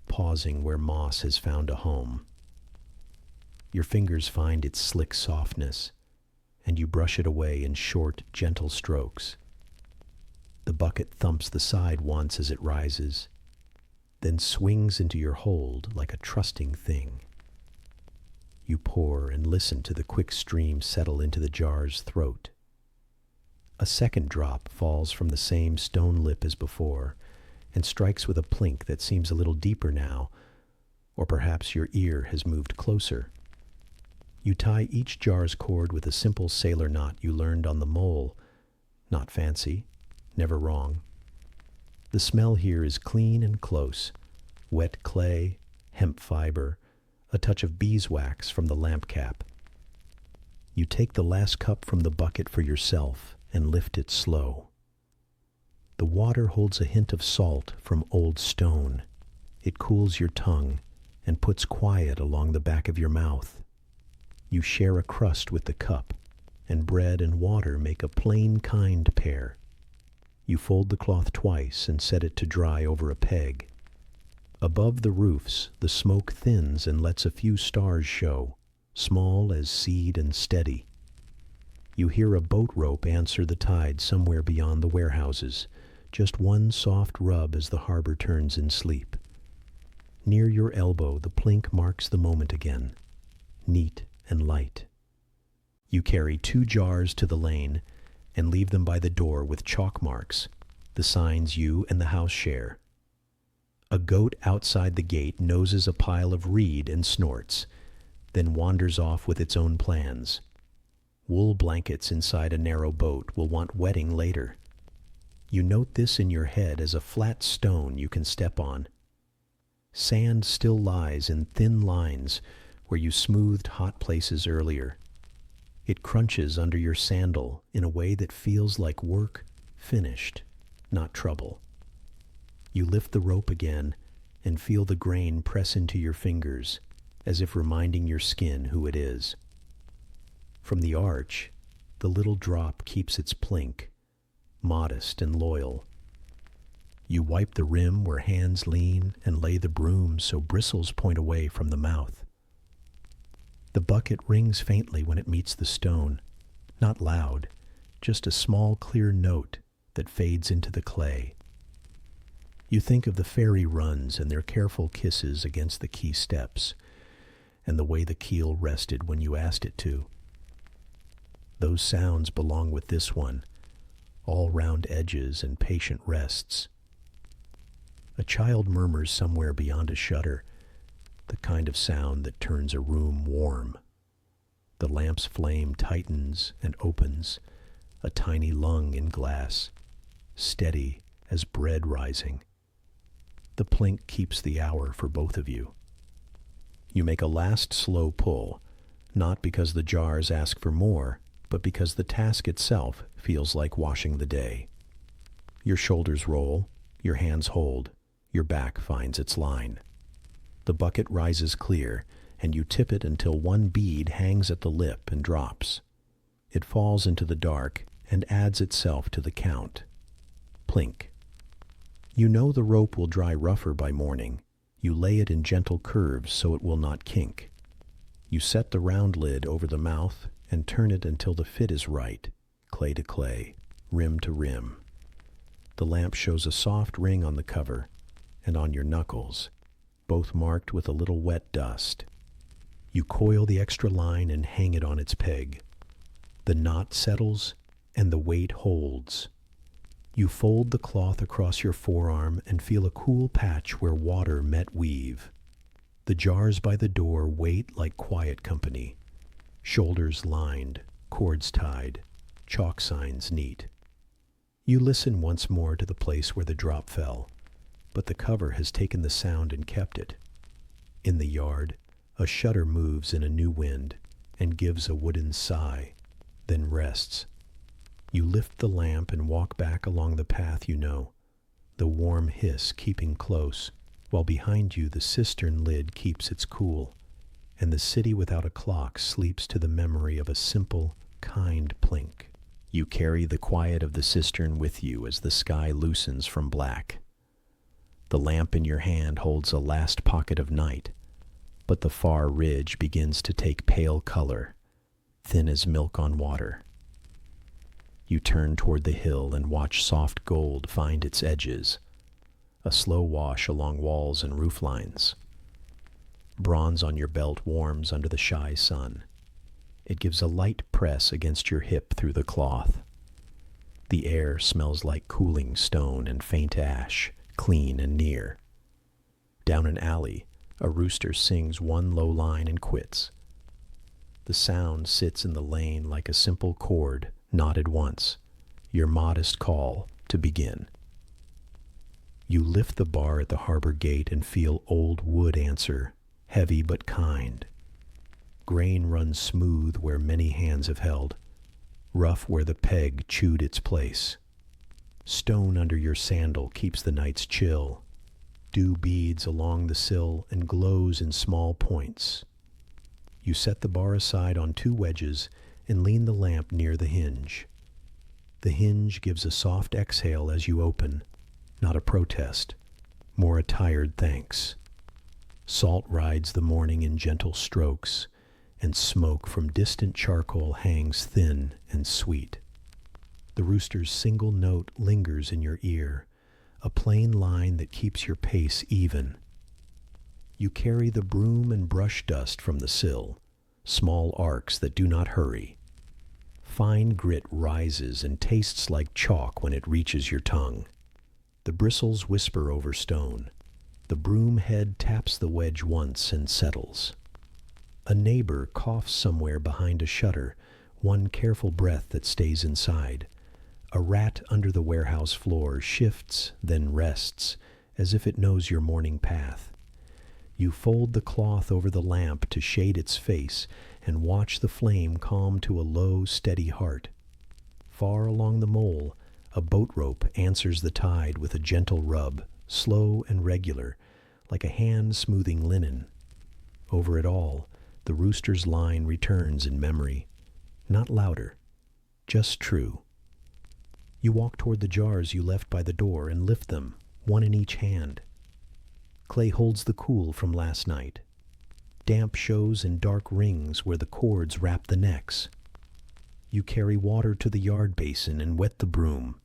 Speaker 1: pausing where moss has found a home. Your fingers find its slick softness, and you brush it away in short, gentle strokes. The bucket thumps the side once as it rises, then swings into your hold like a trusting thing. You pour and listen to the quick stream settle into the jar's throat. A second drop falls from the same stone lip as before, and strikes with a plink that seems a little deeper now, or perhaps your ear has moved closer. You tie each jar's cord with a simple sailor knot you learned on the mole. Not fancy, never wrong. The smell here is clean and close, wet clay, hemp fiber, a touch of beeswax from the lamp cap. You take the last cup from the bucket for yourself and lift it slow. The water holds a hint of salt from old stone. It cools your tongue and puts quiet along the back of your mouth. You share a crust with the cup, and bread and water make a plain, kind pair. You fold the cloth twice and set it to dry over a peg. Above the roofs, the smoke thins and lets a few stars show, small as seed and steady. You hear a boat rope answer the tide somewhere beyond the warehouses, just one soft rub as the harbor turns in sleep. Near your elbow, the plink marks the moment again, neat and light. You carry 2 jars to the lane and leave them by the door with chalk marks, the signs you and the house share. A goat outside the gate noses a pile of reed and snorts, then wanders off with its own plans. Wool blankets inside a narrow boat will want wetting later. You note this in your head as a flat stone you can step on. Sand still lies in thin lines where you smoothed hot places earlier. It crunches under your sandal in a way that feels like work finished, not trouble. You lift the rope again and feel the grain press into your fingers, as if reminding your skin who it is. From the arch, the little drop keeps its plink, modest and loyal. You wipe the rim where hands lean and lay the broom so bristles point away from the mouth. The bucket rings faintly when it meets the stone, not loud, just a small clear note that fades into the clay. You think of the ferry runs and their careful kisses against the quay steps, and the way the keel rested when you asked it to. Those sounds belong with this one, all round edges and patient rests. A child murmurs somewhere beyond a shutter, the kind of sound that turns a room warm. The lamp's flame tightens and opens, a tiny lung in glass, steady as bread rising. The plink keeps the hour for both of you. You make a last slow pull, not because the jars ask for more, but because the task itself feels like washing the day. Your shoulders roll, your hands hold, your back finds its line. The bucket rises clear, and you tip it until one bead hangs at the lip and drops. It falls into the dark and adds itself to the count. Plink. You know the rope will dry rougher by morning. You lay it in gentle curves so it will not kink. You set the round lid over the mouth and turn it until the fit is right, clay to clay, rim to rim. The lamp shows a soft ring on the cover and on your knuckles, both marked with a little wet dust. You coil the extra line and hang it on its peg. The knot settles and the weight holds. You fold the cloth across your forearm and feel a cool patch where water met weave. The jars by the door wait like quiet company, shoulders lined, cords tied, chalk signs neat. You listen once more to the place where the drop fell, but the cover has taken the sound and kept it. In the yard, a shutter moves in a new wind and gives a wooden sigh, then rests. You lift the lamp and walk back along the path you know, the warm hiss keeping close, while behind you the cistern lid keeps its cool, and the city without a clock sleeps to the memory of a simple, kind plink. You carry the quiet of the cistern with you as the sky loosens from black. The lamp in your hand holds a last pocket of night, but the far ridge begins to take pale color, thin as milk on water. You turn toward the hill and watch soft gold find its edges, a slow wash along walls and roof lines. Bronze on your belt warms under the shy sun. It gives a light press against your hip through the cloth. The air smells like cooling stone and faint ash, clean and near. Down an alley, a rooster sings one low line and quits. The sound sits in the lane like a simple chord, knotted once, your modest call to begin. You lift the bar at the harbor gate and feel old wood answer, heavy but kind. Grain runs smooth where many hands have held, rough where the peg chewed its place. Stone under your sandal keeps the nights chill. Dew beads along the sill and glows in small points. You set the bar aside on 2 wedges and lean the lamp near the hinge. The hinge gives a soft exhale as you open, not a protest, more a tired thanks. Salt rides the morning in gentle strokes, and smoke from distant charcoal hangs thin and sweet. The rooster's single note lingers in your ear, a plain line that keeps your pace even. You carry the broom and brush dust from the sill, small arcs that do not hurry. Fine grit rises and tastes like chalk when it reaches your tongue. The bristles whisper over stone. The broom head taps the wedge once and settles. A neighbor coughs somewhere behind a shutter, one careful breath that stays inside. A rat under the warehouse floor shifts, then rests, as if it knows your morning path. You fold the cloth over the lamp to shade its face and watch the flame calm to a low, steady heart. Far along the mole, a boat rope answers the tide with a gentle rub, slow and regular, like a hand smoothing linen. Over it all, the rooster's line returns in memory. Not louder, just true. You walk toward the jars you left by the door and lift them, one in each hand. Clay holds the cool from last night. Damp shows in dark rings where the cords wrap the necks. You carry water to the yard basin and wet the broom.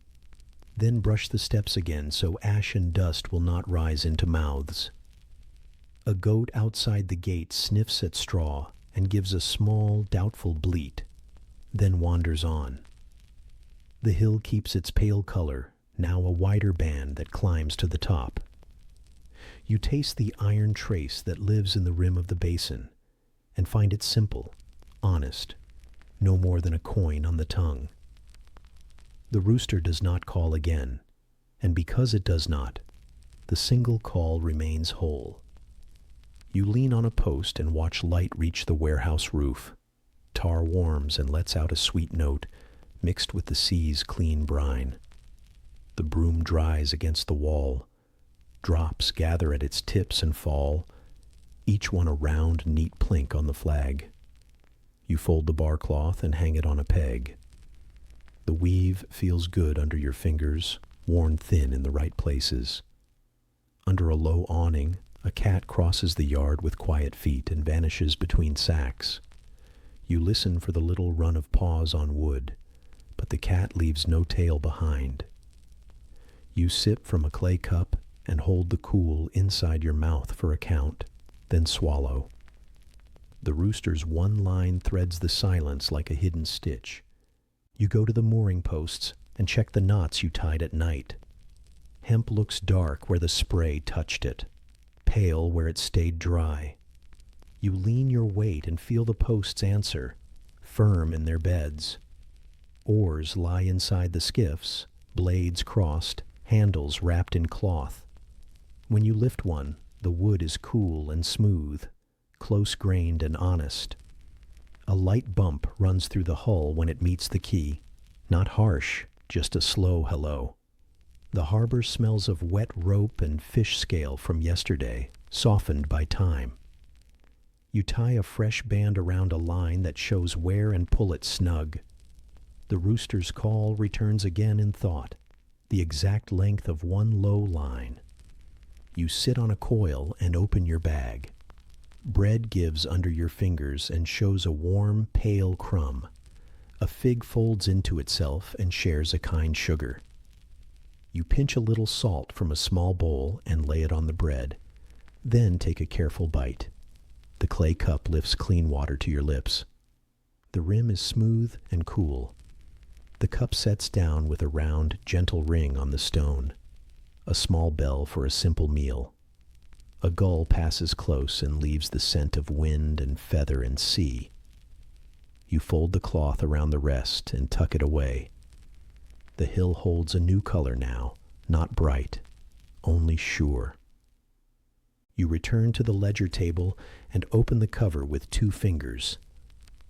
Speaker 1: Then brush the steps again so ash and dust will not rise into mouths. A goat outside the gate sniffs at straw and gives a small, doubtful bleat, then wanders on. The hill keeps its pale color, now a wider band that climbs to the top. You taste the iron trace that lives in the rim of the basin and find it simple, honest, no more than a coin on the tongue. The rooster does not call again, and because it does not, the single call remains whole. You lean on a post and watch light reach the warehouse roof. Tar warms and lets out a sweet note, mixed with the sea's clean brine. The broom dries against the wall. Drops gather at its tips and fall, each one a round, neat plink on the flag. You fold the bar cloth and hang it on a peg. The weave feels good under your fingers, worn thin in the right places. Under a low awning, a cat crosses the yard with quiet feet and vanishes between sacks. You listen for the little run of paws on wood, but the cat leaves no tail behind. You sip from a clay cup and hold the cool inside your mouth for a count, then swallow. The rooster's one line threads the silence like a hidden stitch. You go to the mooring posts and check the knots you tied at night. Hemp looks dark where the spray touched it, pale where it stayed dry. You lean your weight and feel the posts answer, firm in their beds. Oars lie inside the skiffs, blades crossed, handles wrapped in cloth. When you lift one, the wood is cool and smooth, close-grained and honest. A light bump runs through the hull when it meets the quay. Not harsh, just a slow hello. The harbor smells of wet rope and fish scale from yesterday, softened by time. You tie a fresh band around a line that shows wear and pull it snug. The rooster's call returns again in thought, the exact length of one low line. You sit on a coil and open your bag. Bread gives under your fingers and shows a warm, pale crumb. A fig folds into itself and shares a kind sugar. You pinch a little salt from a small bowl and lay it on the bread. Then take a careful bite. The clay cup lifts clean water to your lips. The rim is smooth and cool. The cup sets down with a round, gentle ring on the stone. A small bell for a simple meal. A gull passes close and leaves the scent of wind and feather and sea. You fold the cloth around the rest and tuck it away. The hill holds a new color now, not bright, only sure. You return to the ledger table and open the cover with 2 fingers.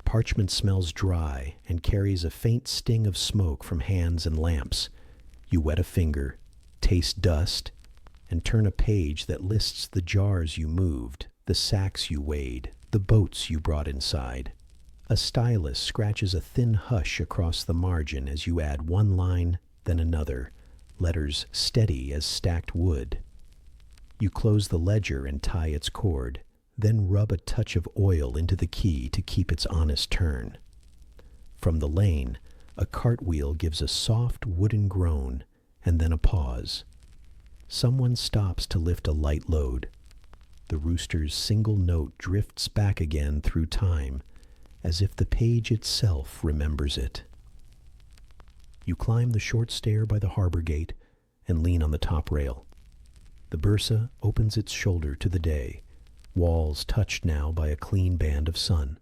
Speaker 1: Parchment smells dry and carries a faint sting of smoke from hands and lamps. You wet a finger, taste dust, and turn a page that lists the jars you moved, the sacks you weighed, the boats you brought inside. A stylus scratches a thin hush across the margin as you add one line, then another, letters steady as stacked wood. You close the ledger and tie its cord, then rub a touch of oil into the key to keep its honest turn. From the lane, A cartwheel gives a soft wooden groan and then a pause. Someone stops to lift a light load. The rooster's single note drifts back again through time, as if the page itself remembers it. You climb the short stair by the harbor gate and lean on the top rail. The Bursa opens its shoulder to the day, walls touched now by a clean band of sun.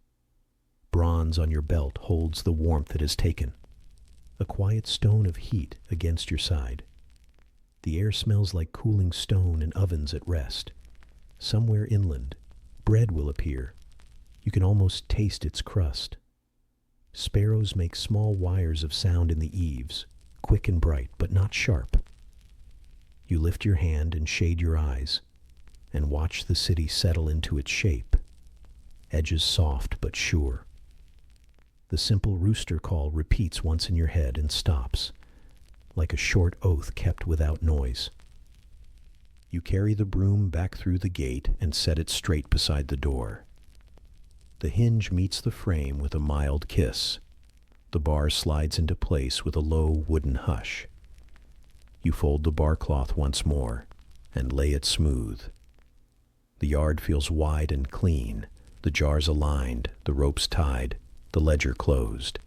Speaker 1: Bronze on your belt holds the warmth it has taken, a quiet stone of heat against your side. The air smells like cooling stone in ovens at rest. Somewhere inland, bread will appear. You can almost taste its crust. Sparrows make small wires of sound in the eaves, quick and bright, but not sharp. You lift your hand and shade your eyes, and watch the city settle into its shape, edges soft but sure. The simple rooster call repeats once in your head and stops, like a short oath kept without noise. You carry the broom back through the gate and set it straight beside the door. The hinge meets the frame with a mild kiss. The bar slides into place with a low wooden hush. You fold the bar cloth once more and lay it smooth. The yard feels wide and clean, the jars aligned, the ropes tied, the ledger closed.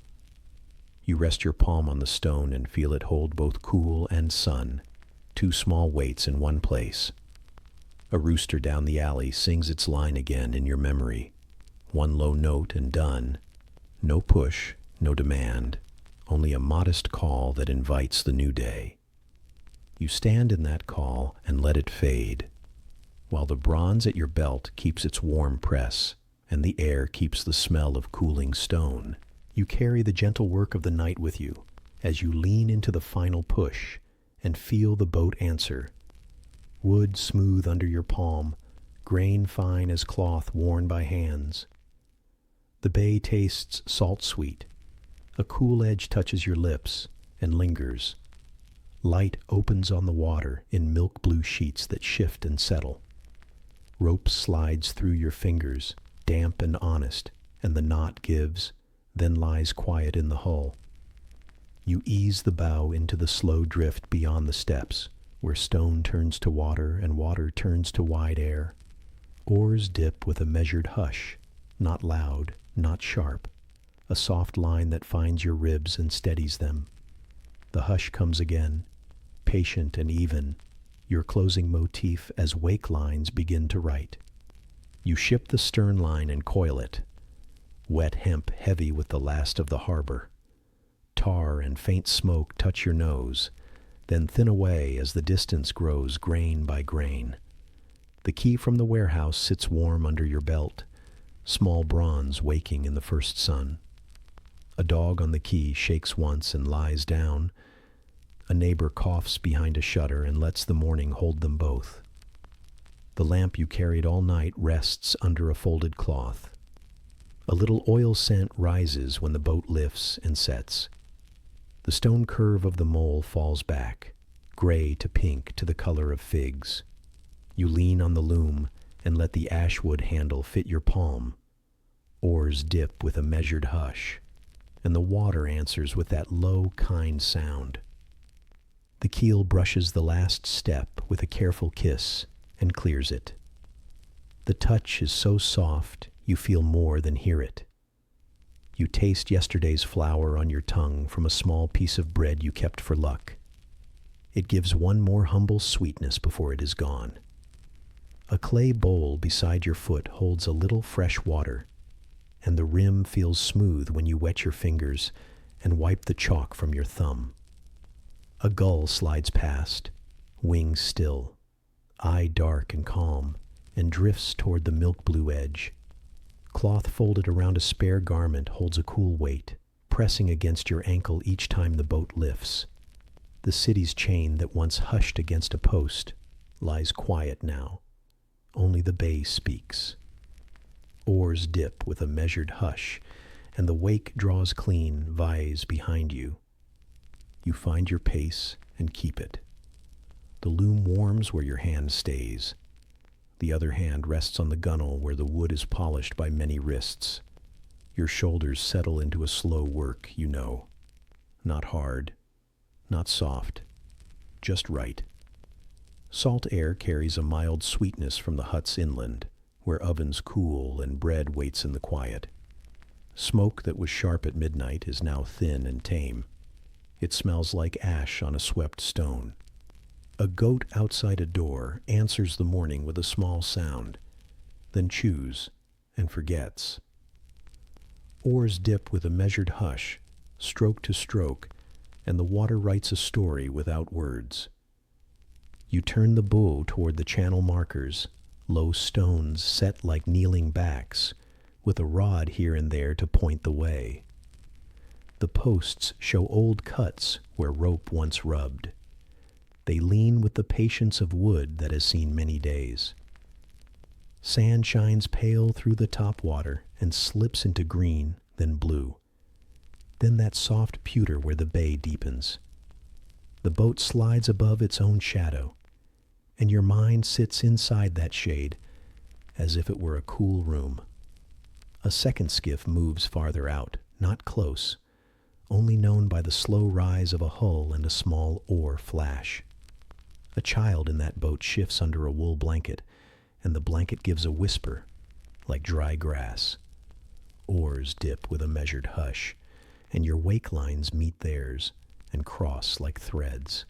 Speaker 1: You rest your palm on the stone and feel it hold both cool and sun, two small weights in one place. A rooster down the alley sings its line again in your memory. One low note and done. No push, no demand, only a modest call that invites the new day. You stand in that call and let it fade, while the bronze at your belt keeps its warm press, and the air keeps the smell of cooling stone. You carry the gentle work of the night with you as you lean into the final push and feel the boat answer. Wood smooth under your palm, grain fine as cloth worn by hands. The bay tastes salt-sweet. A cool edge touches your lips and lingers. Light opens on the water in milk-blue sheets that shift and settle. Rope slides through your fingers, damp and honest, and the knot gives, then lies quiet in the hull. You ease the bow into the slow drift beyond the steps, where stone turns to water and water turns to wide air. Oars dip with a measured hush, not loud, not sharp, a soft line that finds your ribs and steadies them. The hush comes again, patient and even, your closing motif as wake lines begin to write. You ship the stern line and coil it, wet hemp heavy with the last of the harbor. Tar and faint smoke touch your nose, then thin away as the distance grows grain by grain. The key from the warehouse sits warm under your belt, small bronze waking in the first sun. A dog on the quay shakes once and lies down. A neighbor coughs behind a shutter and lets the morning hold them both. The lamp you carried all night rests under a folded cloth. A little oil scent rises when the boat lifts and sets. The stone curve of the mole falls back, gray to pink to the color of figs. You lean on the loom and let the ashwood handle fit your palm. Oars dip with a measured hush, and the water answers with that low, kind sound. The keel brushes the last step with a careful kiss and clears it. The touch is so soft you feel more than hear it. You taste yesterday's flour on your tongue from a small piece of bread you kept for luck. It gives one more humble sweetness before it is gone. A clay bowl beside your foot holds a little fresh water, and the rim feels smooth when you wet your fingers and wipe the chalk from your thumb. A gull slides past, wings still, eye dark and calm, and drifts toward the milk-blue edge. Cloth folded around a spare garment holds a cool weight, pressing against your ankle each time the boat lifts. The city's chain that once hushed against a post lies quiet now. Only the bay speaks. Oars dip with a measured hush, and the wake draws clean, vies behind you. You find your pace and keep it. The loom warms where your hand stays. The other hand rests on the gunwale where the wood is polished by many wrists. Your shoulders settle into a slow work, you know. not hard, not soft, just right. Salt air carries a mild sweetness from the huts inland, where ovens cool and bread waits in the quiet. Smoke that was sharp at midnight is now thin and tame. It smells like ash on a swept stone. A goat outside a door answers the morning with a small sound, then chews and forgets. Oars dip with a measured hush, stroke to stroke, and the water writes a story without words. You turn the bow toward the channel markers, low stones set like kneeling backs, with a rod here and there to point the way. The posts show old cuts where rope once rubbed. They lean with the patience of wood that has seen many days. Sand shines pale through the top water and slips into green, then blue. Then that soft pewter where the bay deepens. The boat slides above its own shadow, and your mind sits inside that shade as if it were a cool room. A second skiff moves farther out, not close, only known by the slow rise of a hull and a small oar flash. A child in that boat shifts under a wool blanket, and the blanket gives a whisper, like dry grass. Oars dip with a measured hush, and your wake lines meet theirs and cross like threads.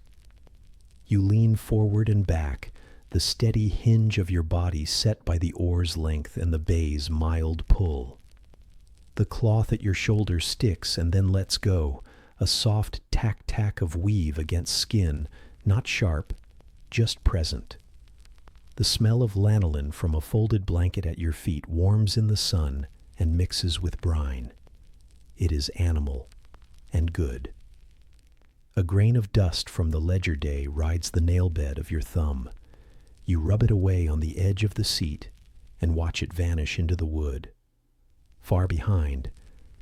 Speaker 1: You lean forward and back, the steady hinge of your body set by the oar's length and the bay's mild pull. The cloth at your shoulder sticks and then lets go, a soft tack-tack of weave against skin, not sharp, just present. The smell of lanolin from a folded blanket at your feet warms in the sun and mixes with brine. It is animal and good. A grain of dust from the ledger day rides the nail bed of your thumb. You rub it away on the edge of the seat and watch it vanish into the wood. Far behind,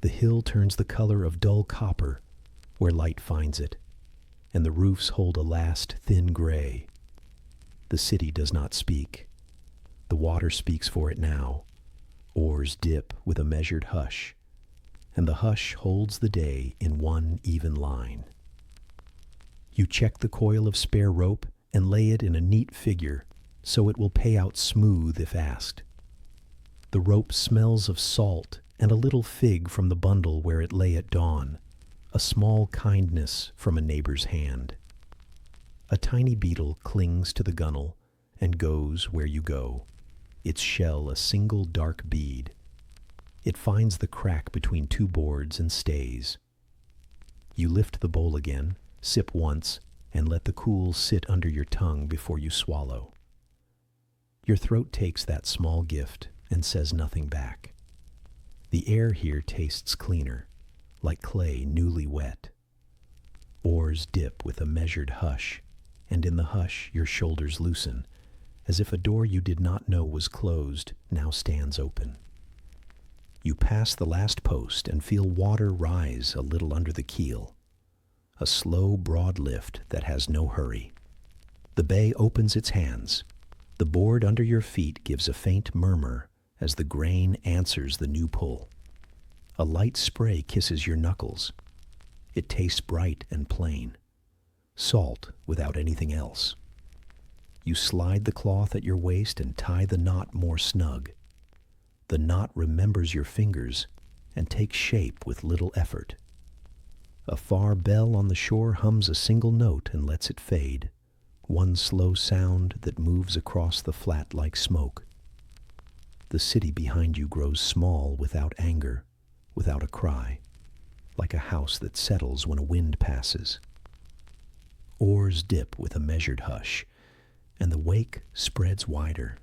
Speaker 1: the hill turns the color of dull copper where light finds it, and the roofs hold a last thin gray. The city does not speak. The water speaks for it now. Oars dip with a measured hush, and the hush holds the day in one even line. You check the coil of spare rope and lay it in a neat figure so it will pay out smooth if asked. The rope smells of salt and a little fig from the bundle where it lay at dawn, a small kindness from a neighbor's hand. A tiny beetle clings to the gunwale and goes where you go, its shell a single dark bead. It finds the crack between two boards and stays. You lift the bowl again, sip once, and let the cool sit under your tongue before you swallow. Your throat takes that small gift and says nothing back. The air here tastes cleaner, like clay newly wet. Oars dip with a measured hush, and in the hush your shoulders loosen, as if a door you did not know was closed now stands open. You pass the last post and feel water rise a little under the keel. A slow, broad lift that has no hurry. The bay opens its hands. The board under your feet gives a faint murmur as the grain answers the new pull. A light spray kisses your knuckles. It tastes bright and plain. Salt without anything else. You slide the cloth at your waist and tie the knot more snug. The knot remembers your fingers and takes shape with little effort. A far bell on the shore hums a single note and lets it fade, one slow sound that moves across the flat like smoke. The city behind you grows small without anger, without a cry, like a house that settles when a wind passes. Oars dip with a measured hush, and the wake spreads wider.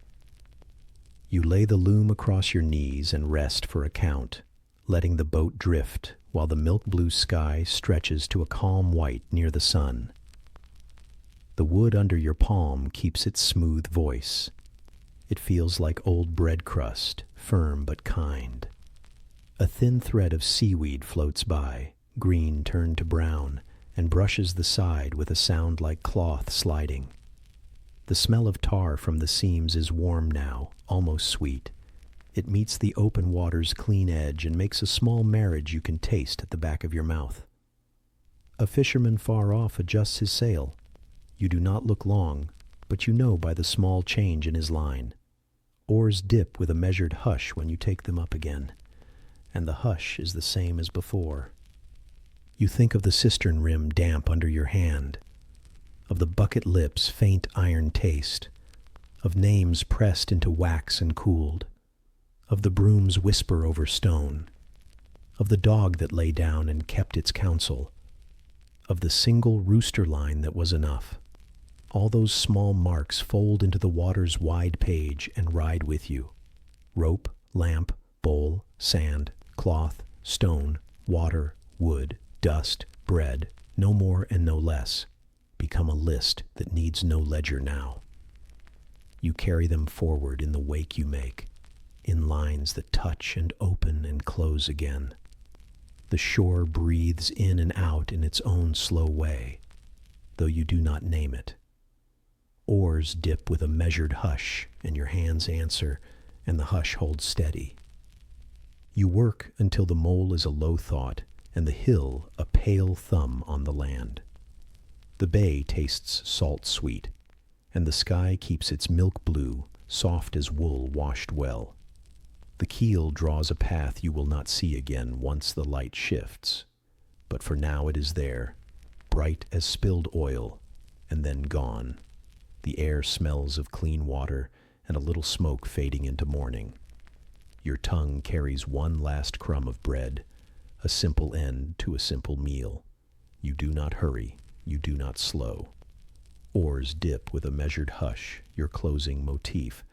Speaker 1: You lay the loom across your knees and rest for a count, letting the boat drift while the milk-blue sky stretches to a calm white near the sun. The wood under your palm keeps its smooth voice. It feels like old bread crust, firm but kind. A thin thread of seaweed floats by, green turned to brown, and brushes the side with a sound like cloth sliding. The smell of tar from the seams is warm now, almost sweet. It meets the open water's clean edge and makes a small marriage you can taste at the back of your mouth. A fisherman far off adjusts his sail. You do not look long, but you know by the small change in his line. Oars dip with a measured hush when you take them up again, and the hush is the same as before. You think of the cistern rim damp under your hand, of the bucket lips' faint iron taste, of names pressed into wax and cooled, of the broom's whisper over stone, of the dog that lay down and kept its counsel, of the single rooster line that was enough. All those small marks fold into the water's wide page and ride with you. Rope, lamp, bowl, sand, cloth, stone, water, wood, dust, bread, no more and no less, become a list that needs no ledger now. You carry them forward in the wake you make, in lines that touch and open and close again. The shore breathes in and out in its own slow way, though you do not name it. Oars dip with a measured hush, and your hands answer, and the hush holds steady. You work until the mole is a low thought, and the hill a pale thumb on the land. The bay tastes salt sweet, and the sky keeps its milk blue, soft as wool washed well. The keel draws a path you will not see again once the light shifts, but for now it is there, bright as spilled oil, and then gone. The air smells of clean water and a little smoke fading into morning. Your tongue carries one last crumb of bread, a simple end to a simple meal. You do not hurry, you do not slow. Oars dip with a measured hush, your closing motif,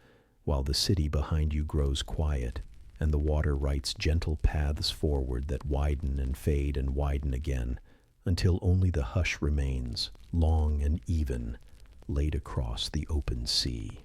Speaker 1: while the city behind you grows quiet, and the water writes gentle paths forward that widen and fade and widen again, until only the hush remains, long and even, laid across the open sea.